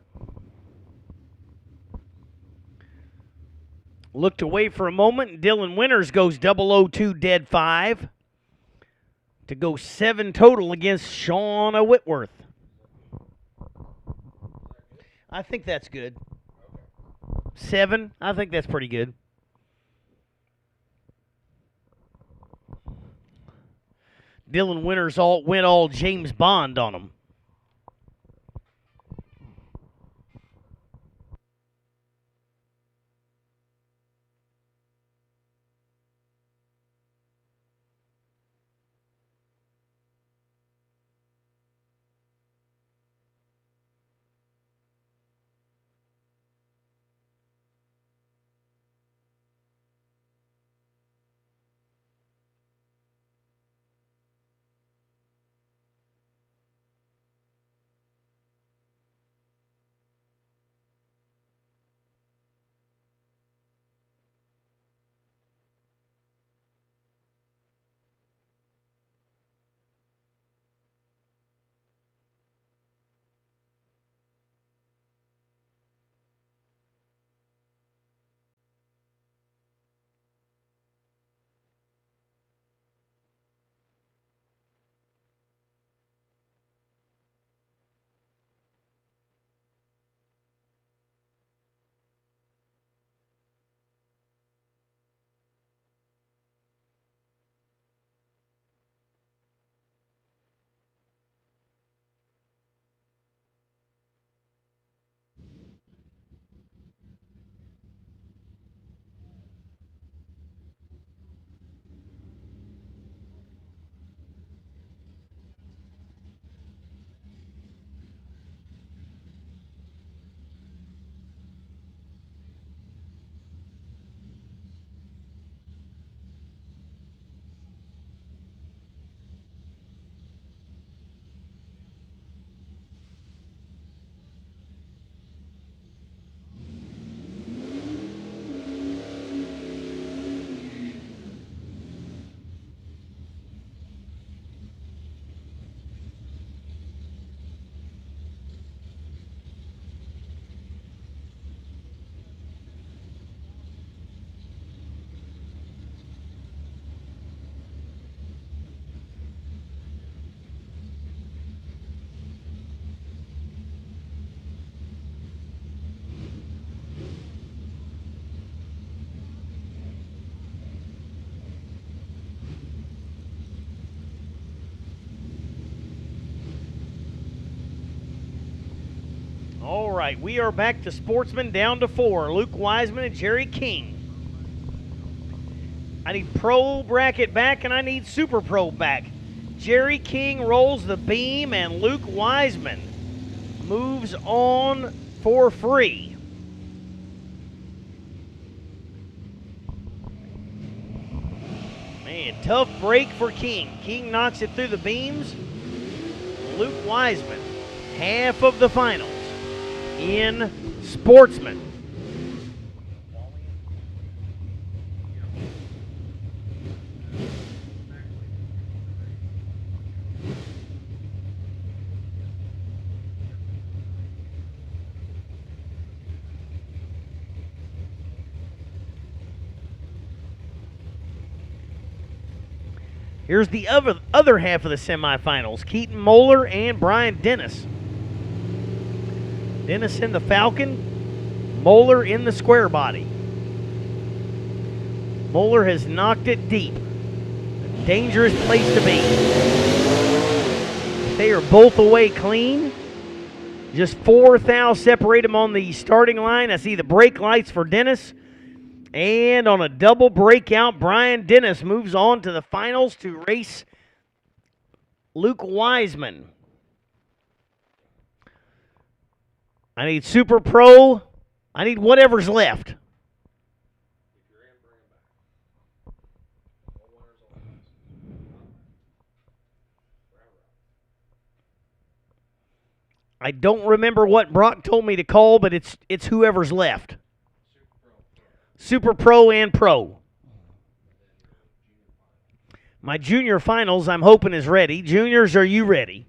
Looked away for a moment, and Dylan Winters goes 002 dead 5 to go 7 total against Shauna Whitworth. I think that's good. 7, I think that's pretty good. Dylan Winters went all James Bond on him. All right, we are back to sportsmen down to 4. Luke Wiseman and Jerry King. I need pro bracket back and I need super pro back. Jerry King rolls the beam and Luke Wiseman moves on for free. Man, tough break for King. King knocks it through the beams. Luke Wiseman, half of the finals in sportsman. Here's the other half of the semifinals. Keaton Moeller and Brian Dennis. Dennis in the Falcon, Moeller in the square body. Moeller has knocked it deep. A dangerous place to be. They are both away clean. Just 4 thou separate them on the starting line. I see the brake lights for Dennis. And on a double breakout, Brian Dennis moves on to the finals to race Luke Wiseman. I need Super Pro. I need whatever's left. I don't remember what Brock told me to call, but it's whoever's left. Super Pro and Pro. My junior finals, I'm hoping, is ready. Juniors, are you ready?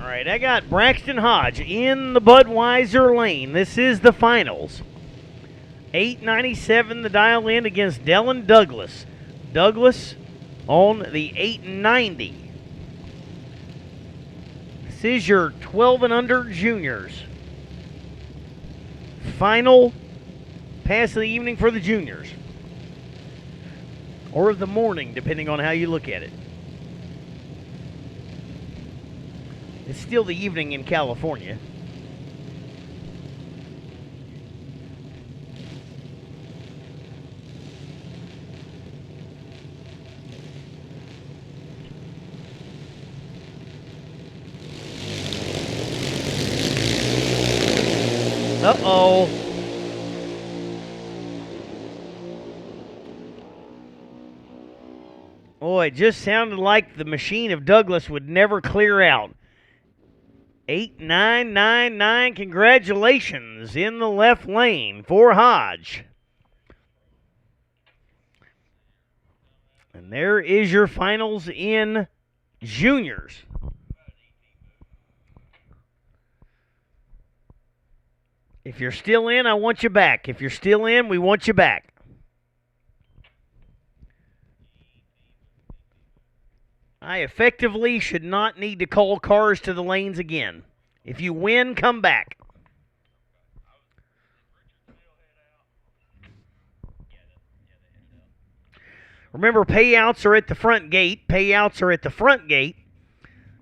All right, I got Braxton Hodge in the Budweiser lane. This is the finals. 897 the dial in against Dylan Douglas. Douglas on the 890. This is your 12 and under juniors. Final pass of the evening for the juniors. Or of the morning, depending on how you look at it. It's still the evening in California. Uh-oh. Oh, it just sounded like the machine of Douglas would never clear out. 8999, congratulations in the left lane for Hodge. And there is your finals in juniors. If you're still in, I want you back. If you're still in, we want you back. I effectively should not need to call cars to the lanes again. If you win, come back. Remember, payouts are at the front gate. Payouts are at the front gate.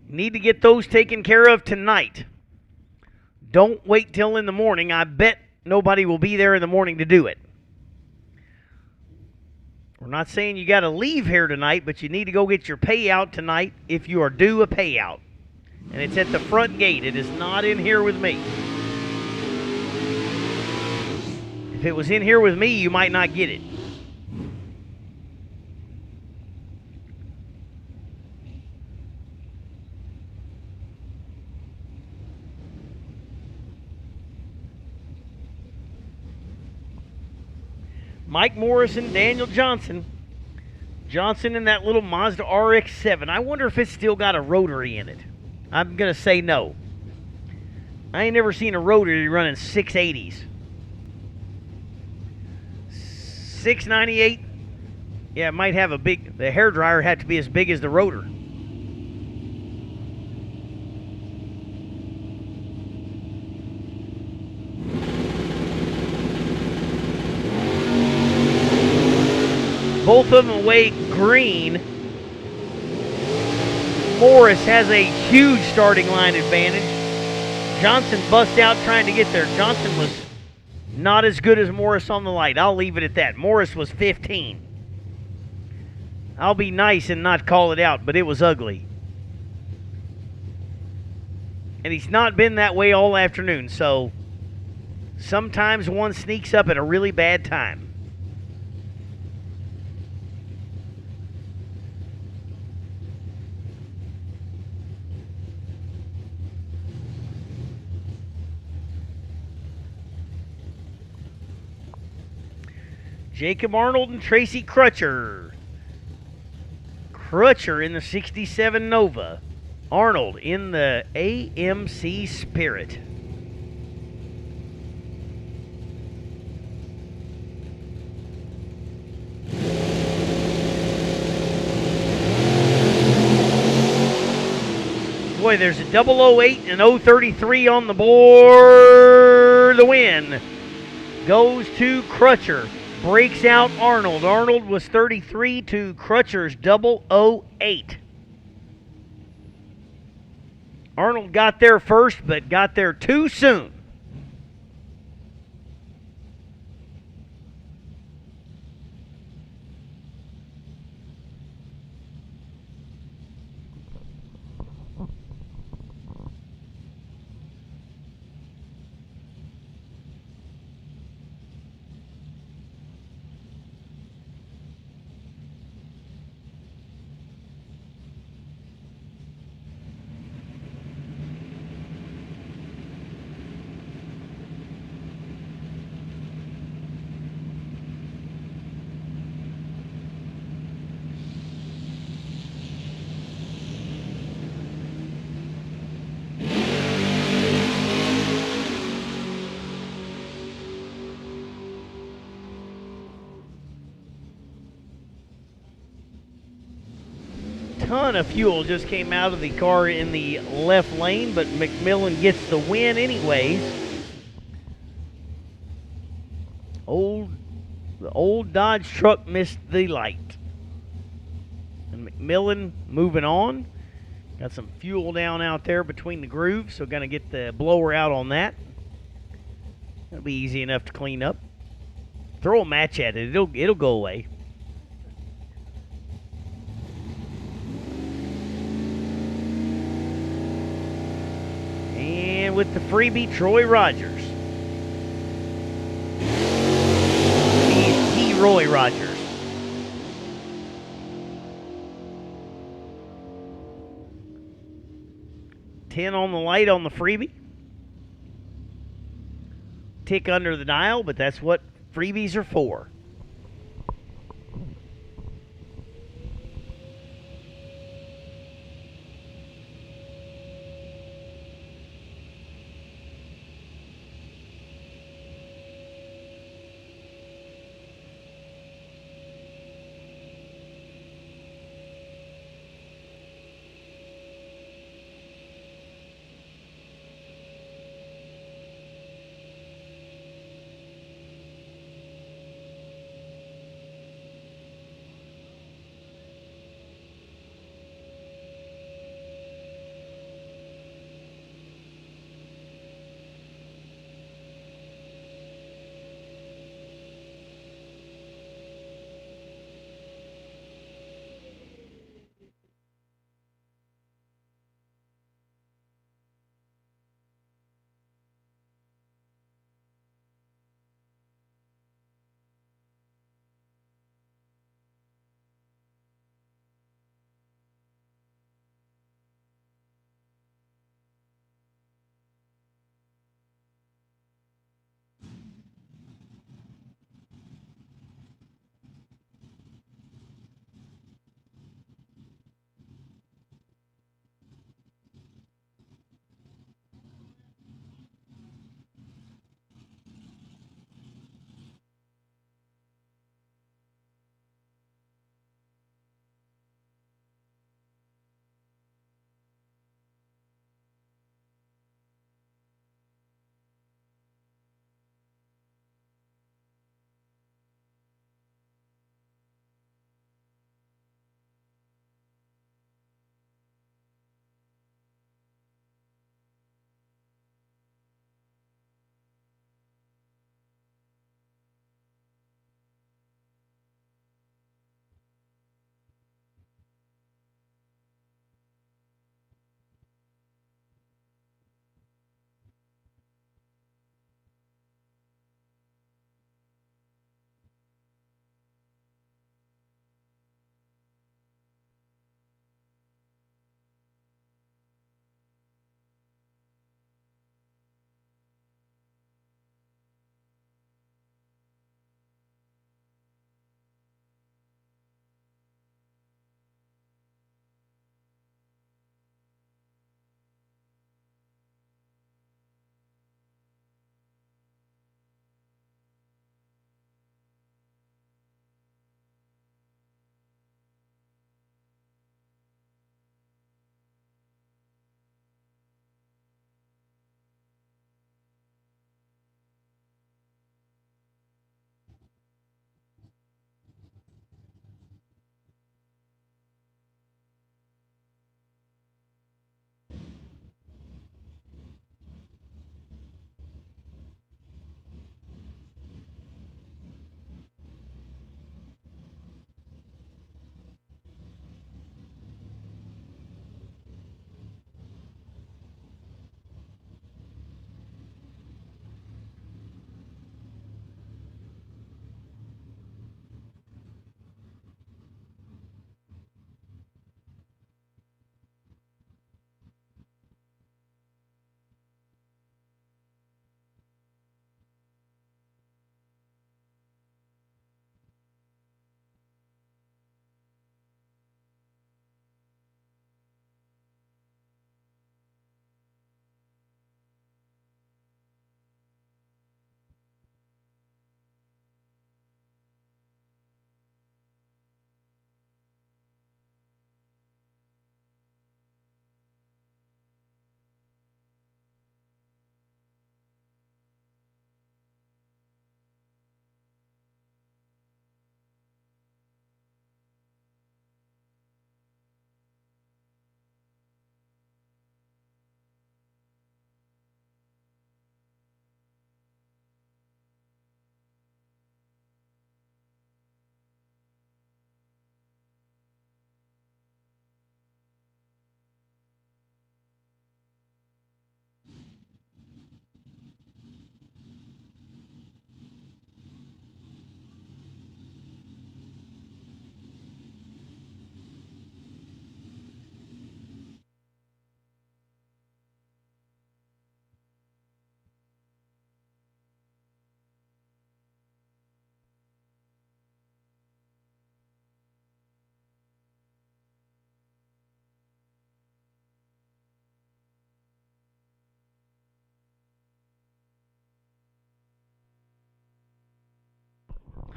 You need to get those taken care of tonight. Don't wait till in the morning. I bet nobody will be there in the morning to do it. We're not saying you got to leave here tonight, but you need to go get your payout tonight if you are due a payout. And it's at the front gate. It is not in here with me. If it was in here with me, you might not get it. Mike Morrison, Daniel Johnson. Johnson in that little Mazda RX-7. I wonder if it's still got a rotary in it. I'm going to say no. I ain't never seen a rotary running 680s. 698. Yeah, it might have a big... The hairdryer had to be as big as the rotor. Both of them weigh green. Morris has a huge starting line advantage. Johnson bust out trying to get there. Johnson was not as good as Morris on the light. I'll leave it at that. Morris was 15. I'll be nice and not call it out, but it was ugly. And he's not been that way all afternoon, so sometimes one sneaks up at a really bad time. Jacob Arnold and Tracy Crutcher. Crutcher in the 67 Nova. Arnold in the AMC Spirit. Boy, there's a 008 and 033 on the board. The win goes to Crutcher. Breaks out Arnold. Arnold was 33 to Crutcher's 008. Arnold got there first, but got there too soon. ton of fuel just came out of the car in the left lane, but McMillan gets the win anyways. The old Dodge truck missed the light. And McMillan moving on. Got some fuel down out there between the grooves, so going to get the blower out on that. That'll be easy enough to clean up. Throw a match at it. It'll go away. And with the freebie, Troy Rogers. He Roy Rogers. 10 on the light on the freebie. Tick under the dial, but that's what freebies are for.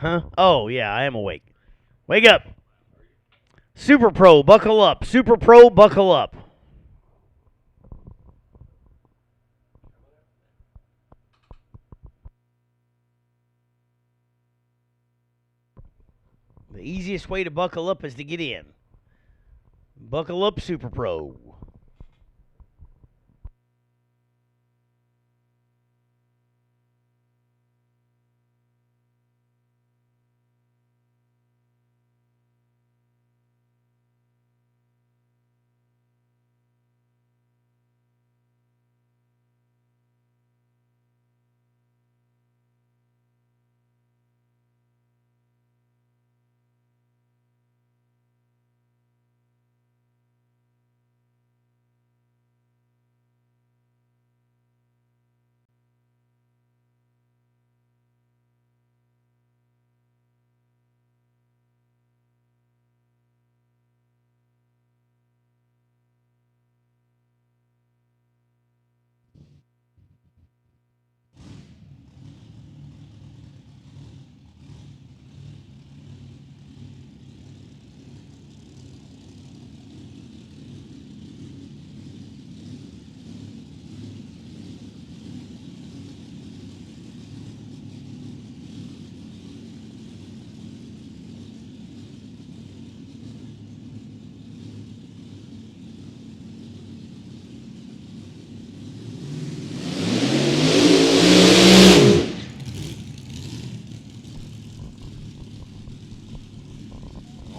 Huh? Oh, yeah, I am awake. Wake up. Super Pro, buckle up. Super Pro, buckle up. The easiest way to buckle up is to get in. Buckle up, Super Pro.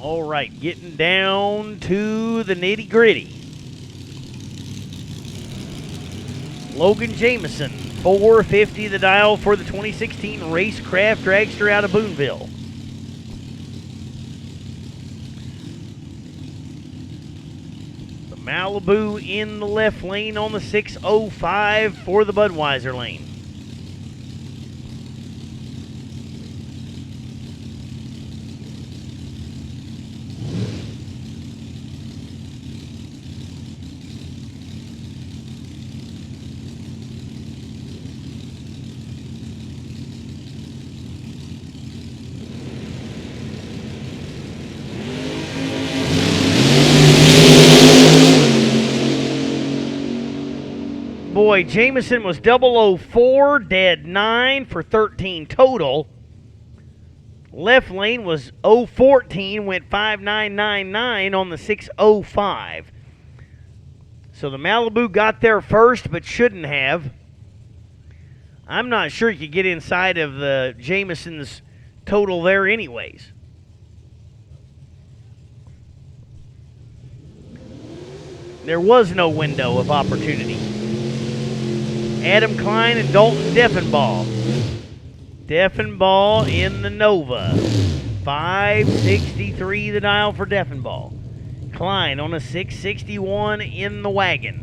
All right, getting down to the nitty-gritty. Logan Jamison, 450 the dial for the 2016 Racecraft Dragster out of Boonville. The Malibu in the left lane on the 605 for the Budweiser lane. Boy, Jamison was 004, dead 9 for 13 total. Left lane was 014, went 5999 on the 605. So the Malibu got there first, but shouldn't have. I'm not sure you could get inside of the Jamison's total there anyways. There was no window of opportunity. Adam Klein and Dalton Deffenbaugh. Deffenbaugh in the Nova. 563 the dial for Deffenbaugh. Klein on a 661 in the wagon.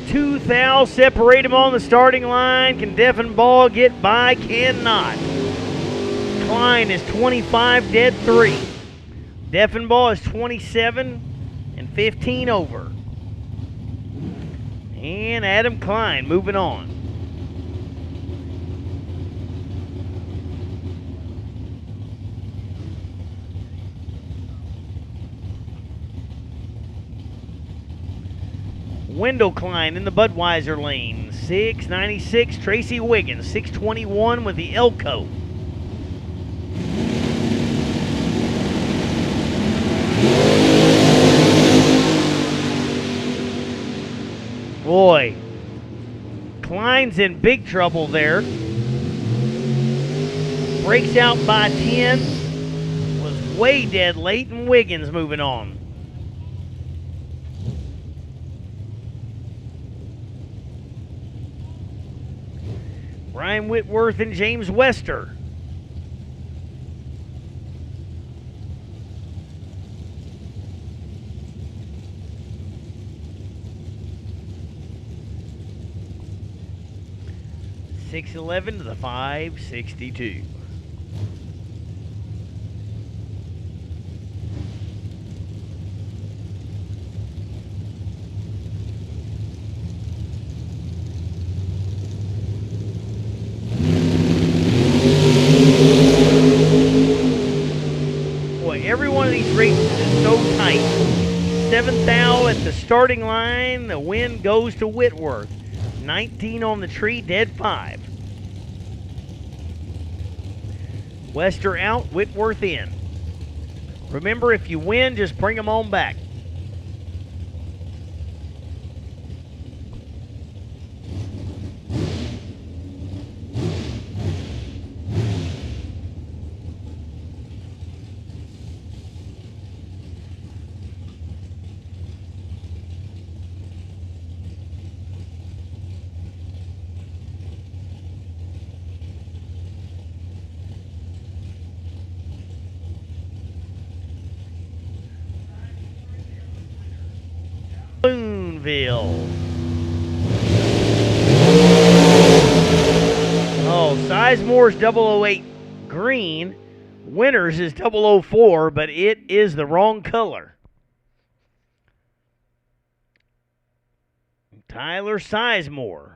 Two thou separate them on the starting line. Can Deffenbaugh get by? Cannot. Klein is 25, dead 3. Deffenbaugh is 27 and 15 over. And Adam Klein moving on. Wendell Klein in the Budweiser lane. 696, Tracy Wiggins. 621 with the Elko. Boy, Klein's in big trouble there. Breaks out by 10. Was way dead late, and Wiggins moving on. Brian Whitworth and James Wester. .611 to the 562. Boy, every one of these races is so tight. Seventh thou at the starting line. The win goes to Whitworth. 19 on the tree, dead 5. Wester out, Whitworth in. Remember, if you win, just bring them on back. Boonville. Oh, Sizemore's 008 green. Winters is 004, but it is the wrong color. Tyler Sizemore.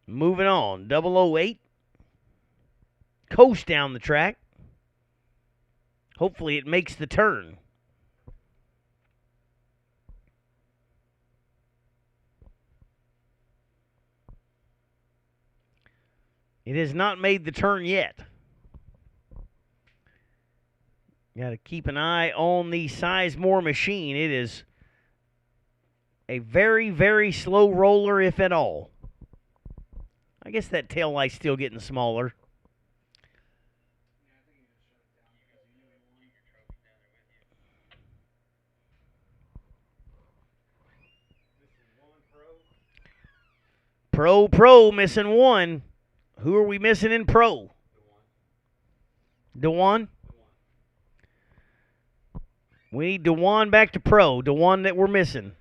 Moving on, 008. Coast down the track. Hopefully it makes the turn. It has not made the turn yet. Got to keep an eye on the Sizemore machine. It is a very, very slow roller, if at all. I guess that tail light's still getting smaller. Pro, missing one. Who are we missing in Pro? DeJuan? We need DeJuan back to Pro. DeJuan that we're missing.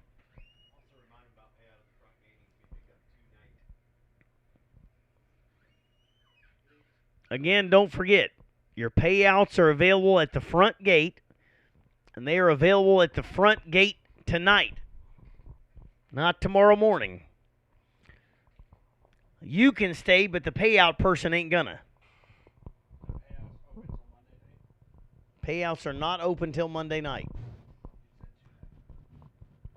Again, don't forget, your payouts are available at the front gate, and they are available at the front gate tonight, not tomorrow morning. You can stay, but the payout person ain't gonna. Payouts are not open till Monday night.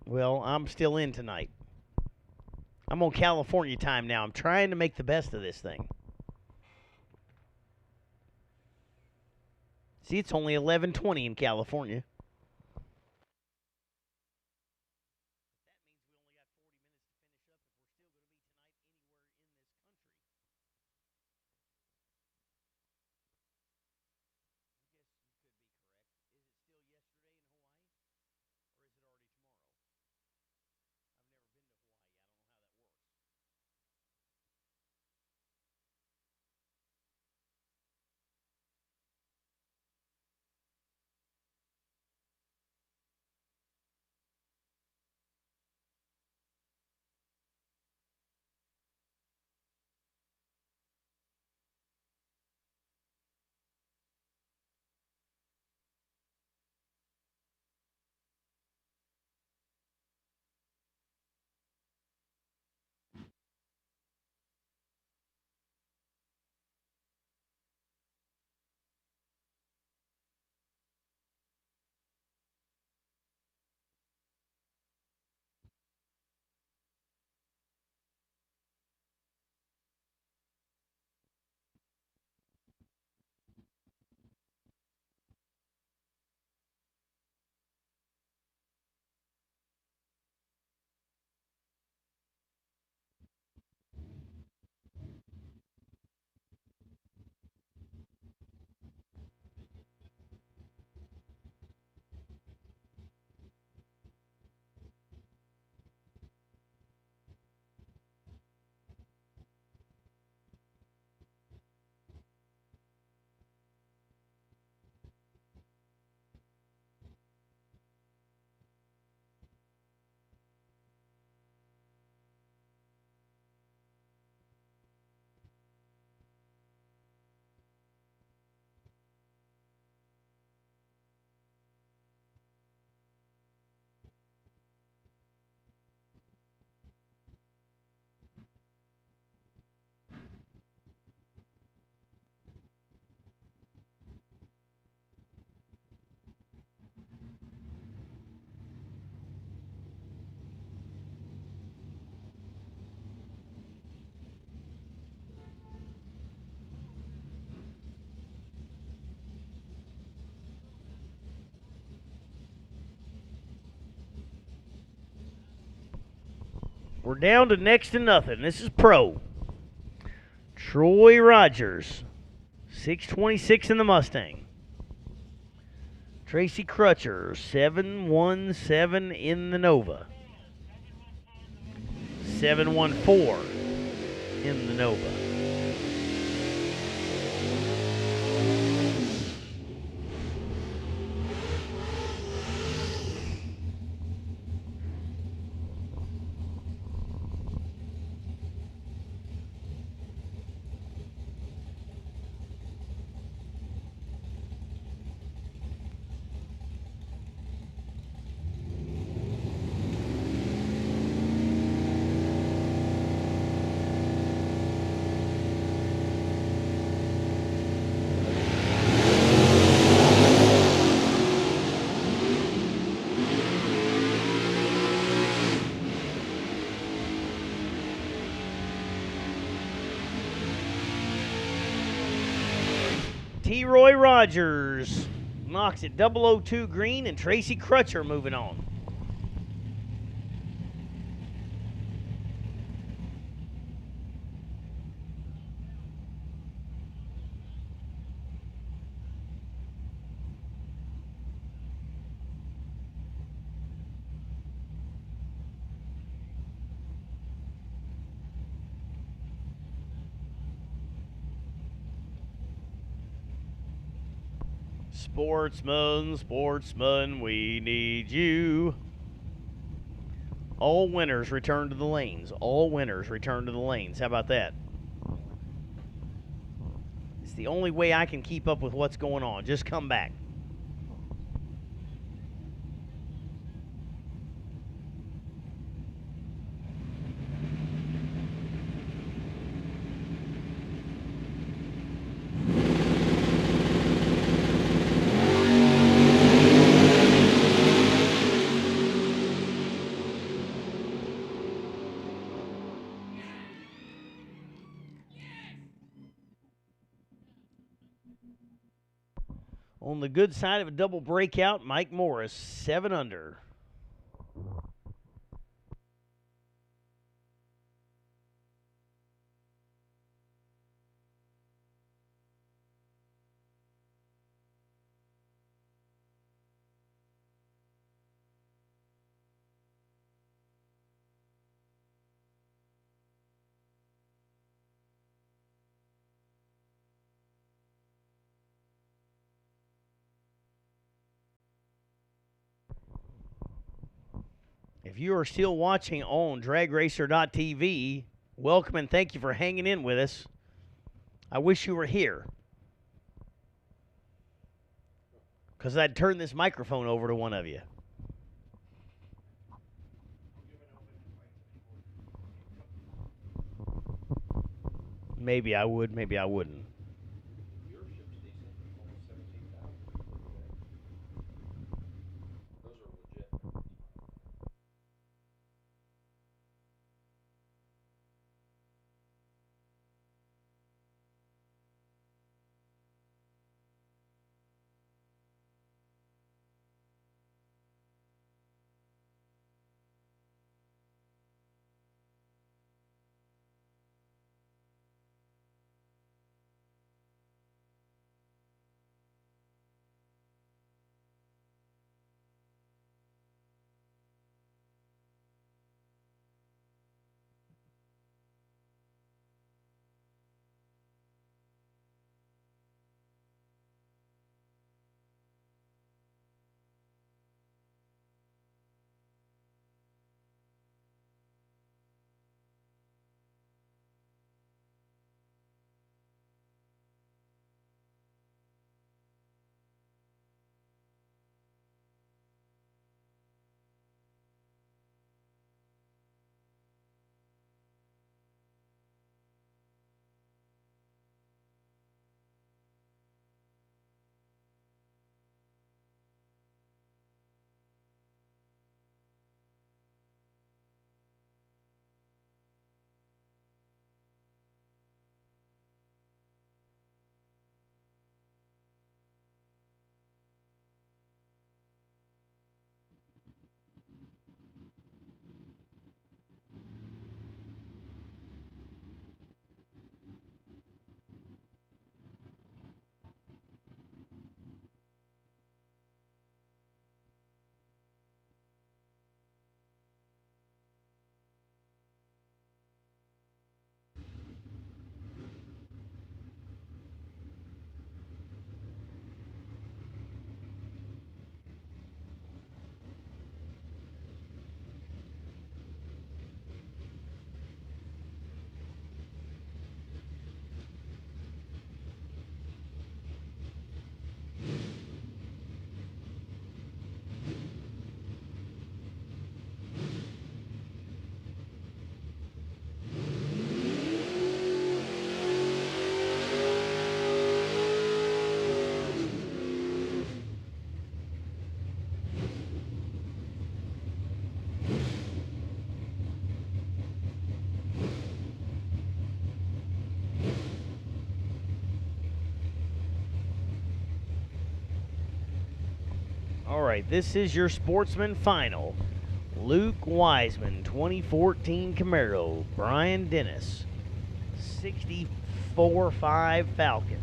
Well, I'm still in tonight. I'm on California time now. I'm trying to make the best of this thing. See, it's only 11:20 in California. We're down to next to nothing. This is pro. Troy Rogers, 626 in the Mustang. Tracy Crutcher, 717 in the Nova. 714 in the Nova. T-Roy Rogers knocks it 002 green, and Tracy Crutcher moving on. Sportsman, sportsman, we need you. All winners return to the lanes. All winners return to the lanes. How about that? It's the only way I can keep up with what's going on. Just come back. On the good side of a double breakout, Mike Morris, 7 under. If you are still watching on dragracer.tv, welcome and thank you for hanging in with us. I wish you were here, because I'd turn this microphone over to one of you. Maybe I would, maybe I wouldn't. All right, this is your Sportsman final. Luke Wiseman, 2014 Camaro. Brian Dennis, 64.5 Falcon.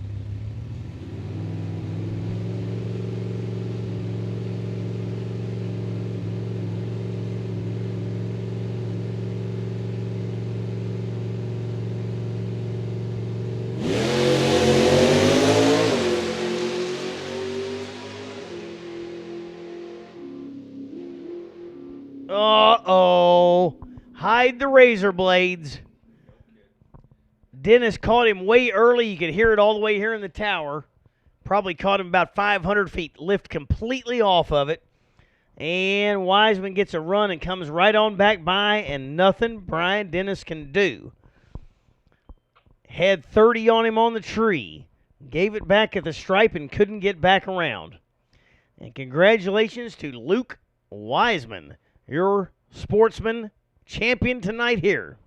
Uh-oh. Hide the razor blades. Dennis caught him way early. You could hear it all the way here in the tower. Probably caught him about 500 feet. Lift completely off of it. And Wiseman gets a run and comes right on back by, and nothing Brian Dennis can do. Had 30 on him on the tree. Gave it back at the stripe and couldn't get back around. And congratulations to Luke Wiseman, your Sportsman champion tonight here.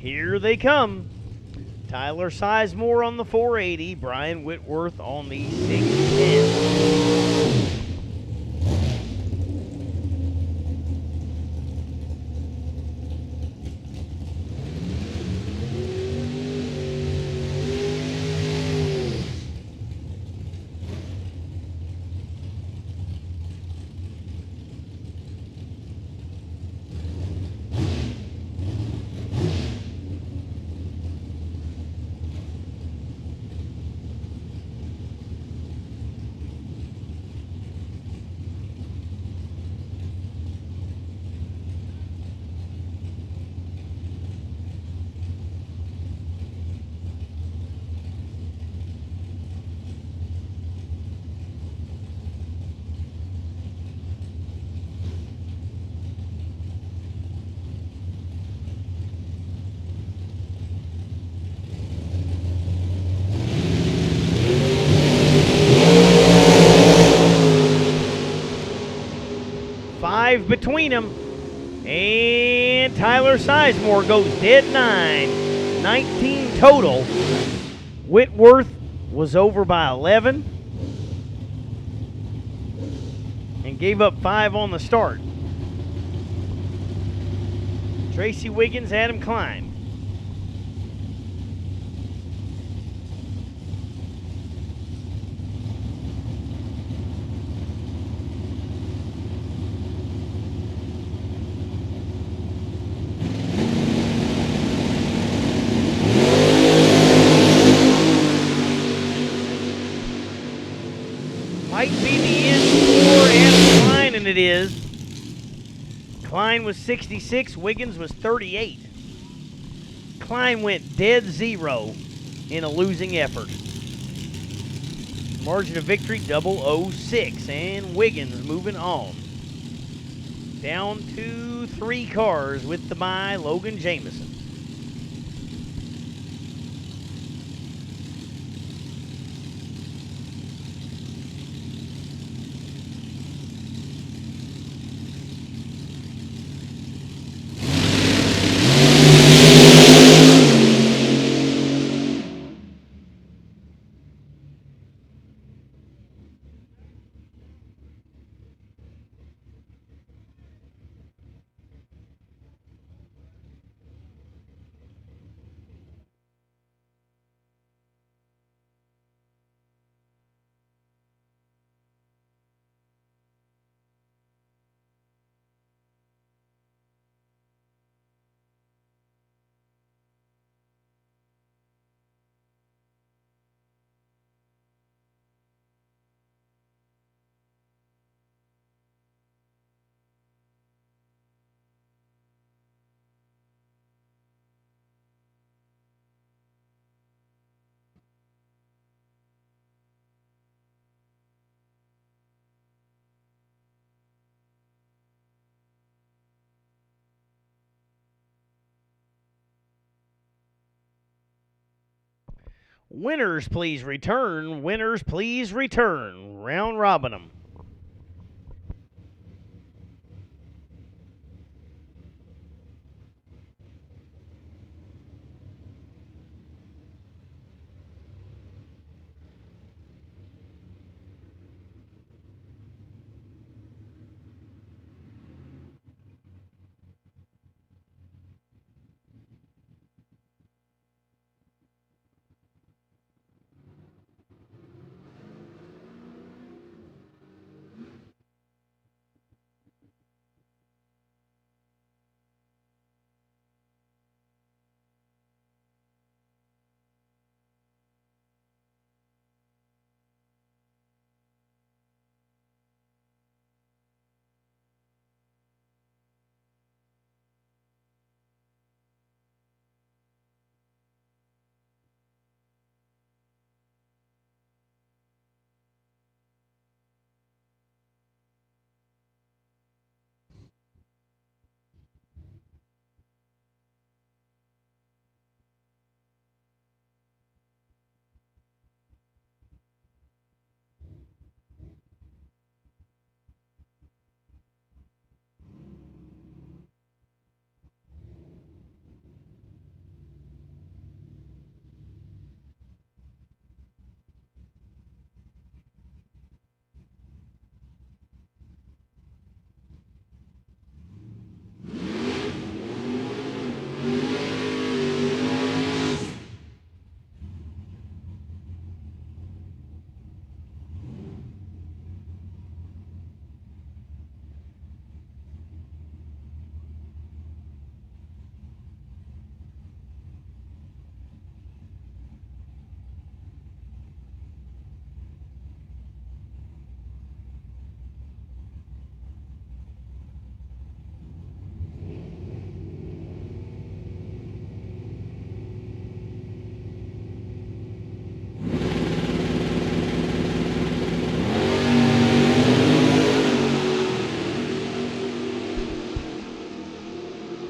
Here they come. Tyler Sizemore on the 480, Brian Whitworth on the 610. 5 between them. And Tyler Sizemore goes dead 9. 19 total. Whitworth was over by 11 and gave up 5 on the start. Tracy Wiggins, Adam Klein. Might be the end for Adam Klein, and it is. Klein was 66, Wiggins was 38. Klein went dead 0 in a losing effort. Margin of victory 006, and Wiggins moving on. Down to 3 cars with the bye, Logan Jamison. Winners, please return. Winners, please return. Round robin 'em.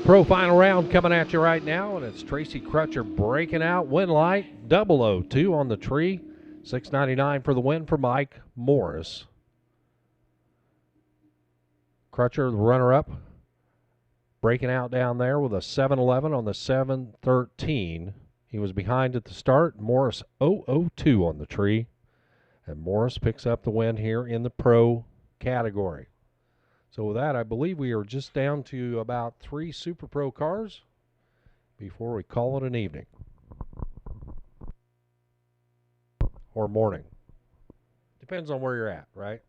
Pro final round coming at you right now, and it's Tracy Crutcher breaking out. Win light, 002 on the tree. $6.99 for the win for Mike Morris. Crutcher, the runner-up, breaking out down there with a 7:11 on the 7:13. He was behind at the start. Morris 0:02 on the tree. And Morris picks up the win here in the pro category. So with that, I believe we are just down to about 3 Super Pro cars before we call it an evening. Or morning. Depends on where you're at, right?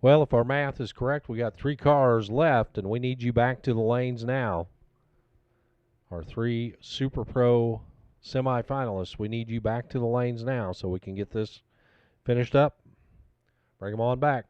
Well, if our math is correct, we got 3 cars left, and we need you back to the lanes now. Our 3 Super Pro semifinalists, we need you back to the lanes now so we can get this finished up. Bring them on back.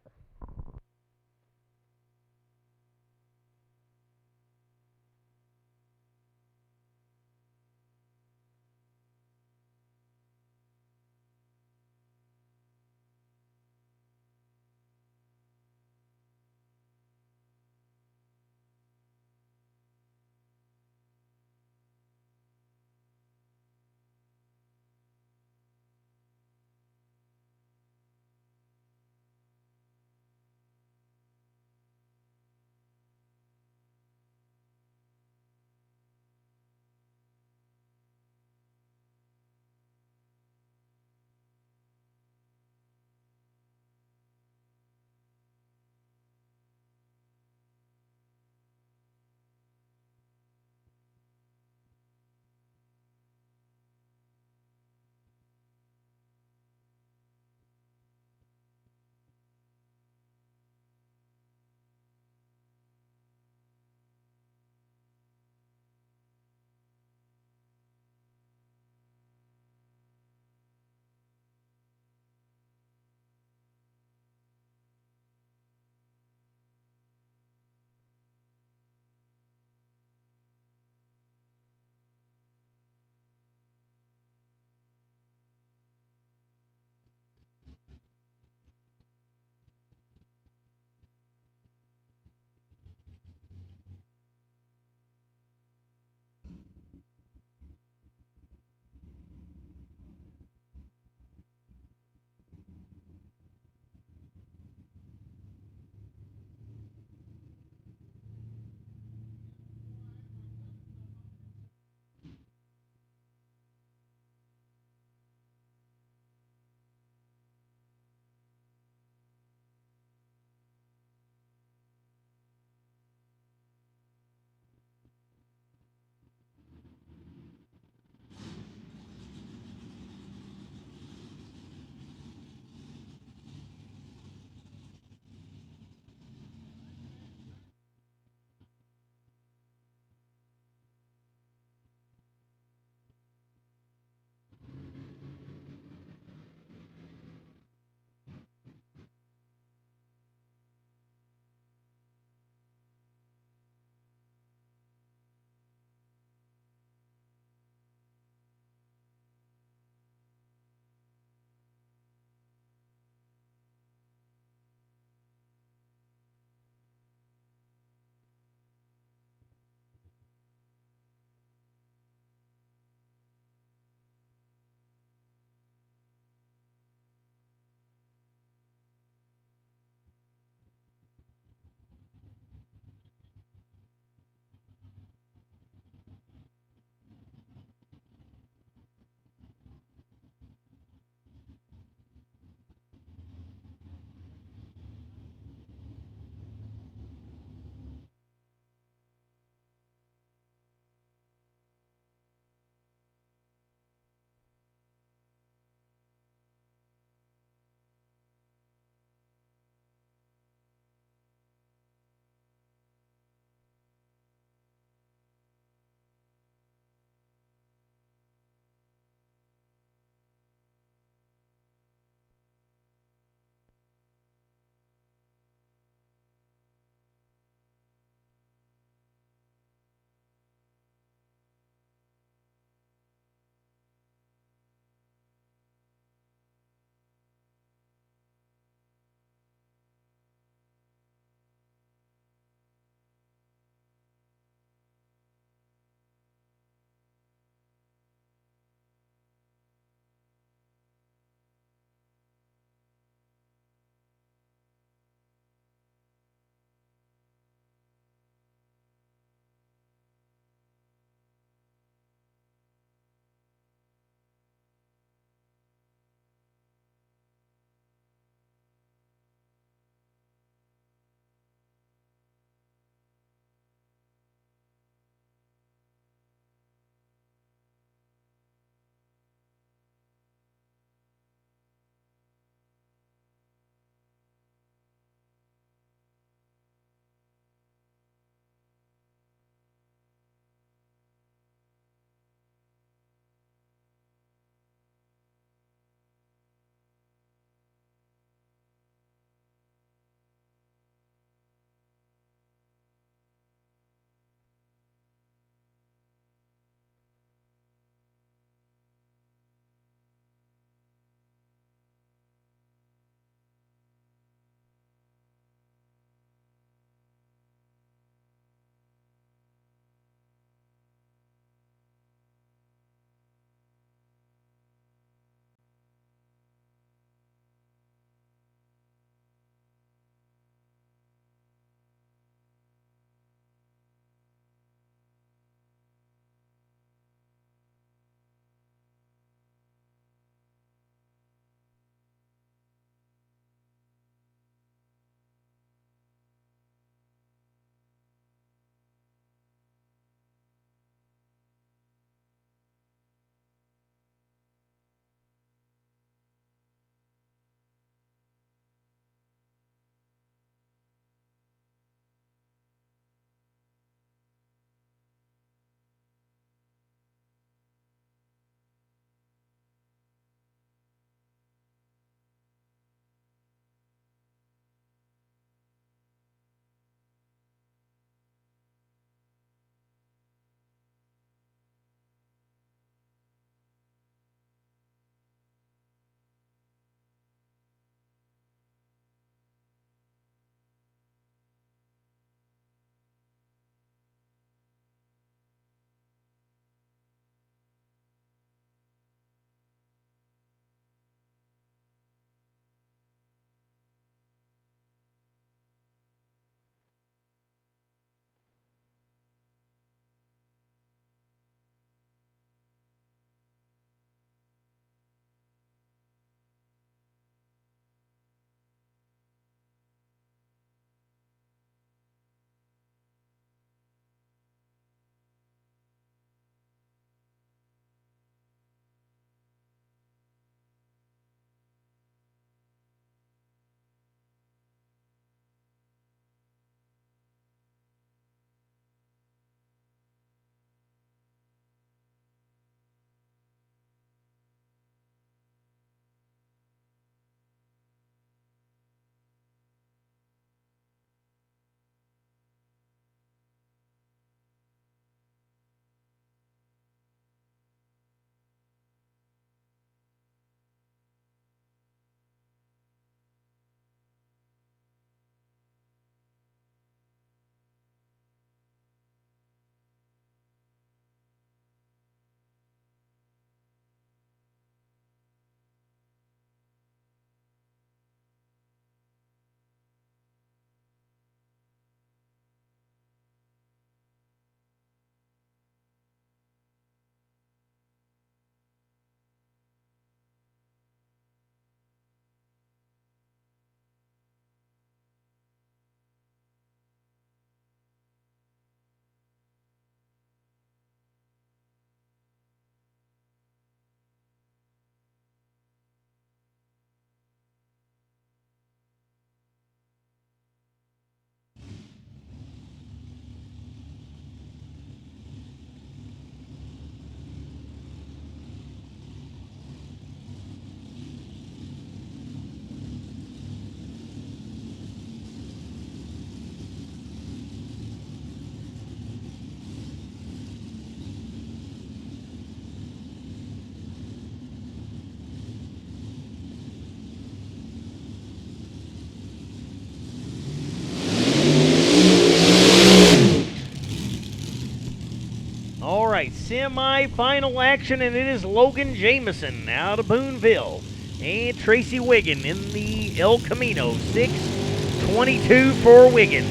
semi-final action, and it is Logan Jameson out of Boonville and Tracy Wiggin in the El Camino. 6:22 for Wiggin.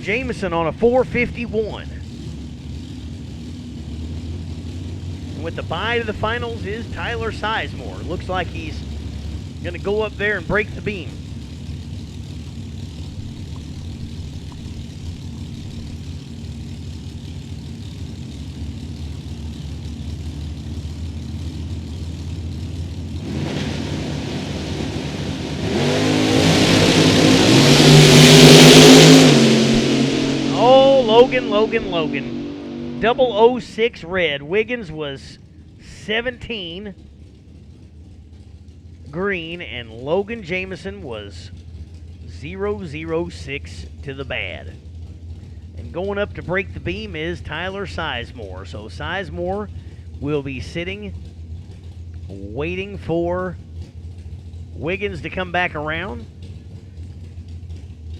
Jameson on a 4:51. And with the bye to the finals is Tyler Sizemore. Looks like he's going to go up there and break the beam. Logan. 006 red. Wiggins was 17 green, and Logan Jameson was 006 to the bad. And going up to break the beam is Tyler Sizemore. So Sizemore will be sitting, waiting for Wiggins to come back around.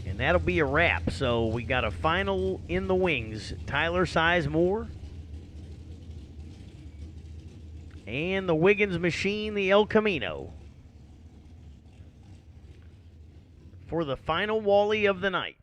And that'll be a wrap. So we got a final in the wings. Tyler Sizemore and the Wiggins machine, the El Camino, for the final Wally of the night.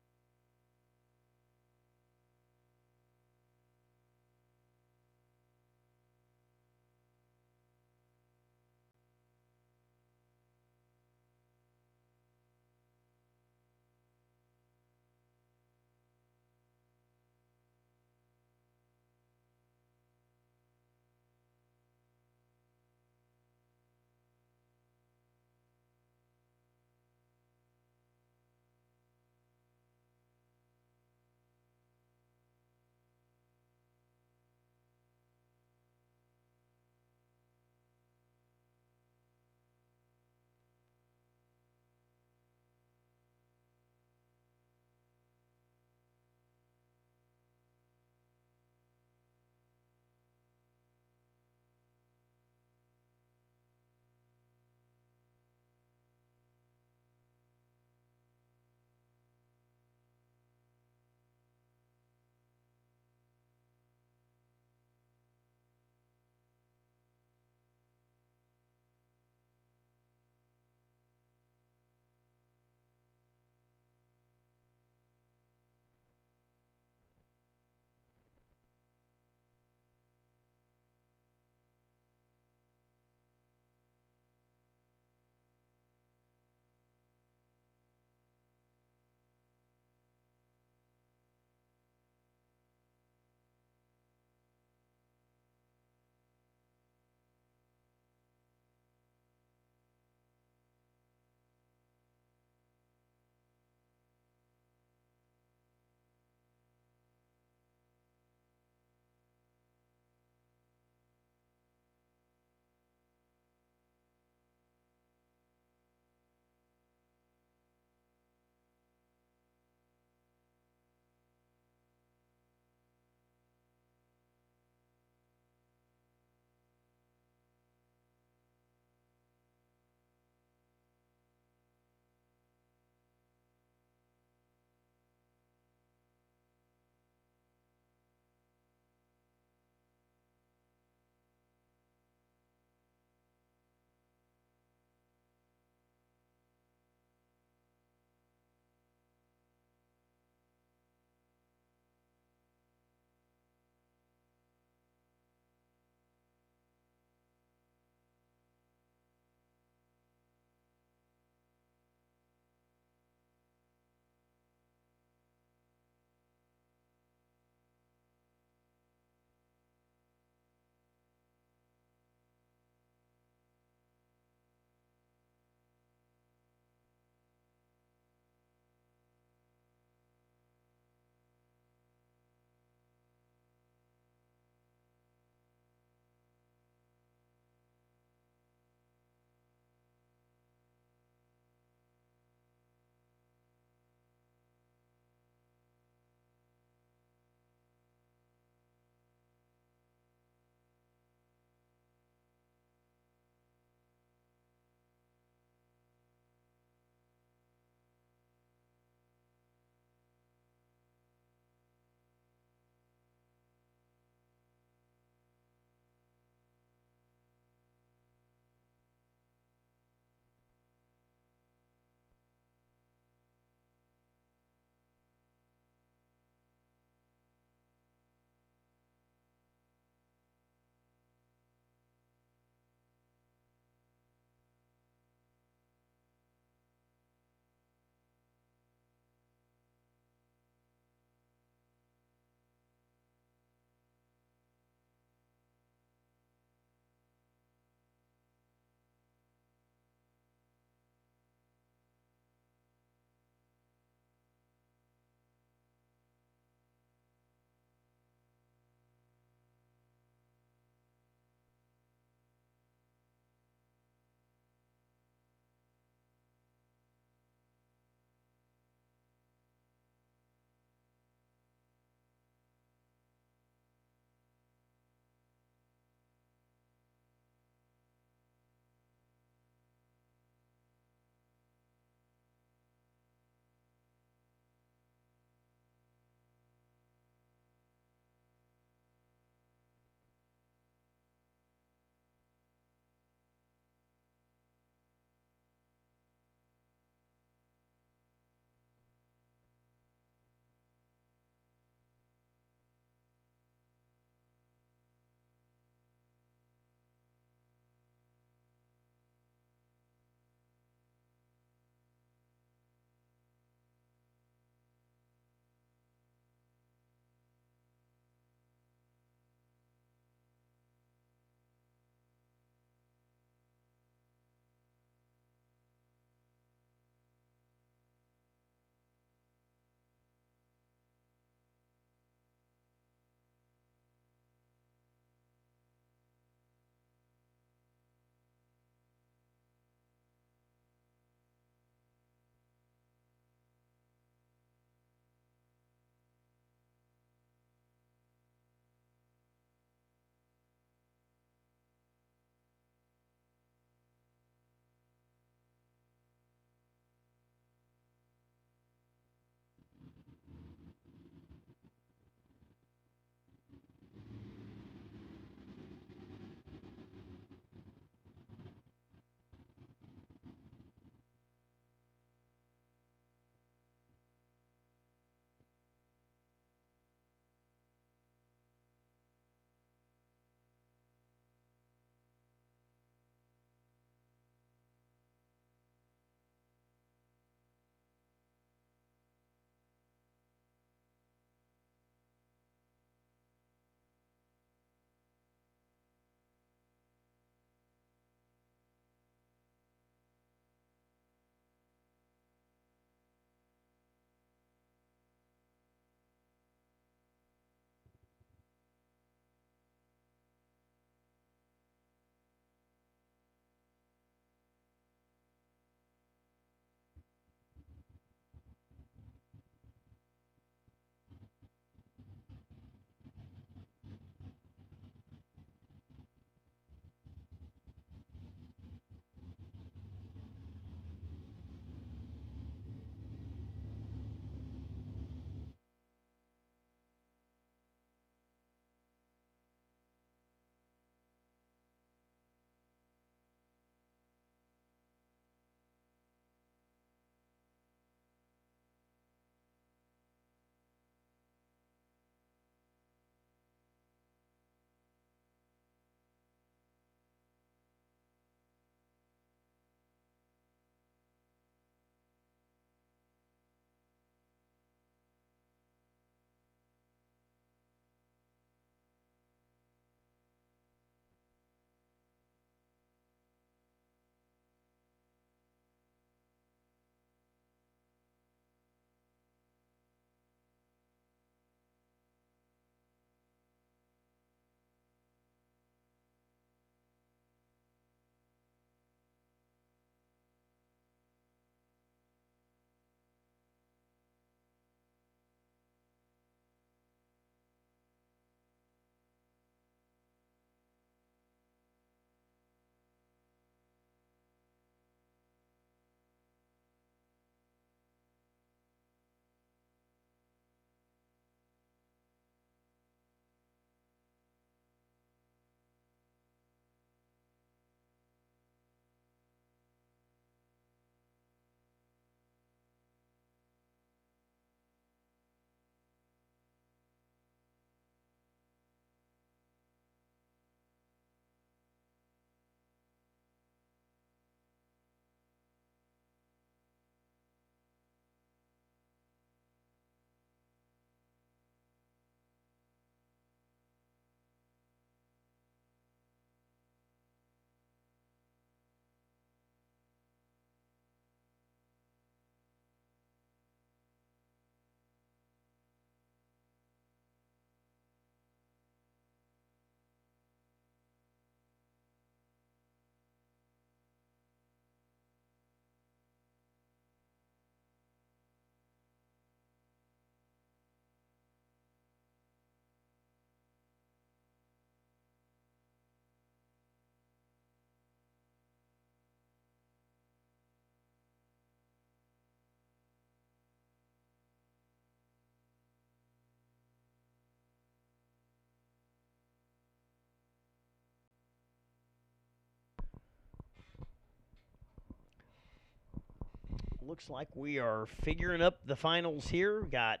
Looks like we are figuring up the finals here. Got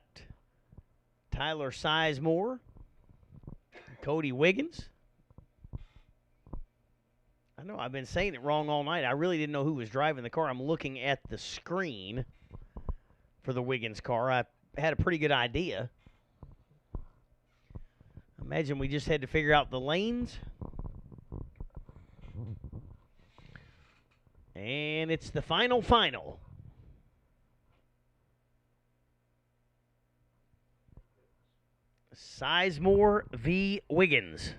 Tyler Sizemore, Cody Wiggins. I know I've been saying it wrong all night. I really didn't know who was driving the car. I'm looking at the screen for the Wiggins car. I had a pretty good idea. Imagine we just had to figure out the lanes. And it's the final. Sizemore v. Wiggins.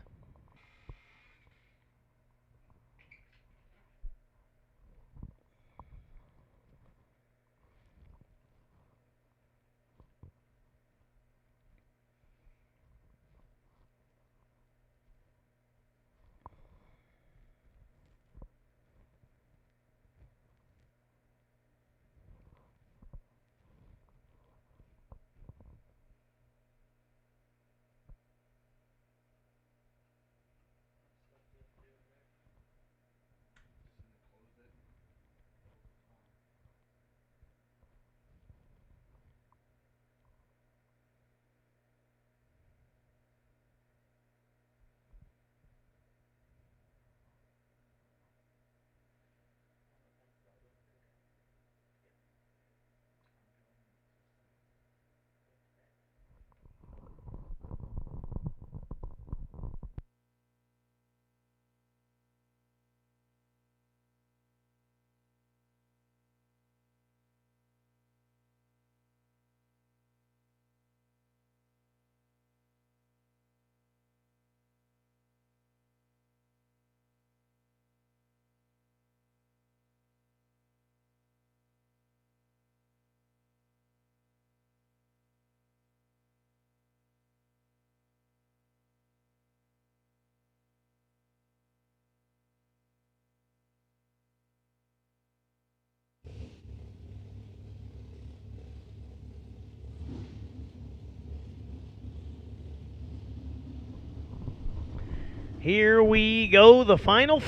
Here we go, the final.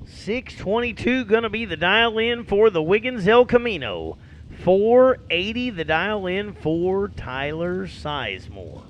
622 going to be the dial-in for the Wiggins El Camino. 480 the dial-in for Tyler Sizemore.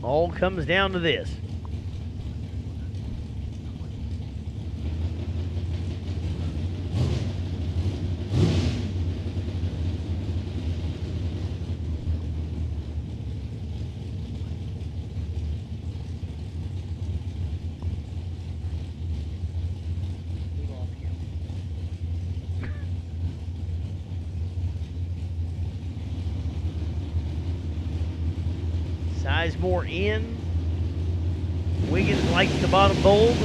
All comes down to this. Sizemore in. Wiggins likes the bottom bulb.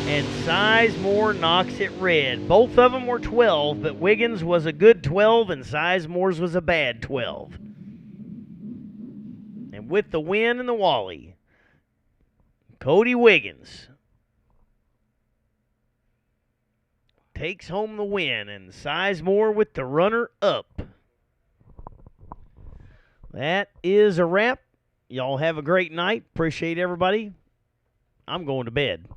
And Sizemore knocks it red. Both of them were 12, but Wiggins was a good 12 and Sizemore's was a bad 12. And with the win and the Wally, Cody Wiggins takes home the win, and Sizemore with the runner-up. That is a wrap. Y'all have a great night. Appreciate everybody. I'm going to bed.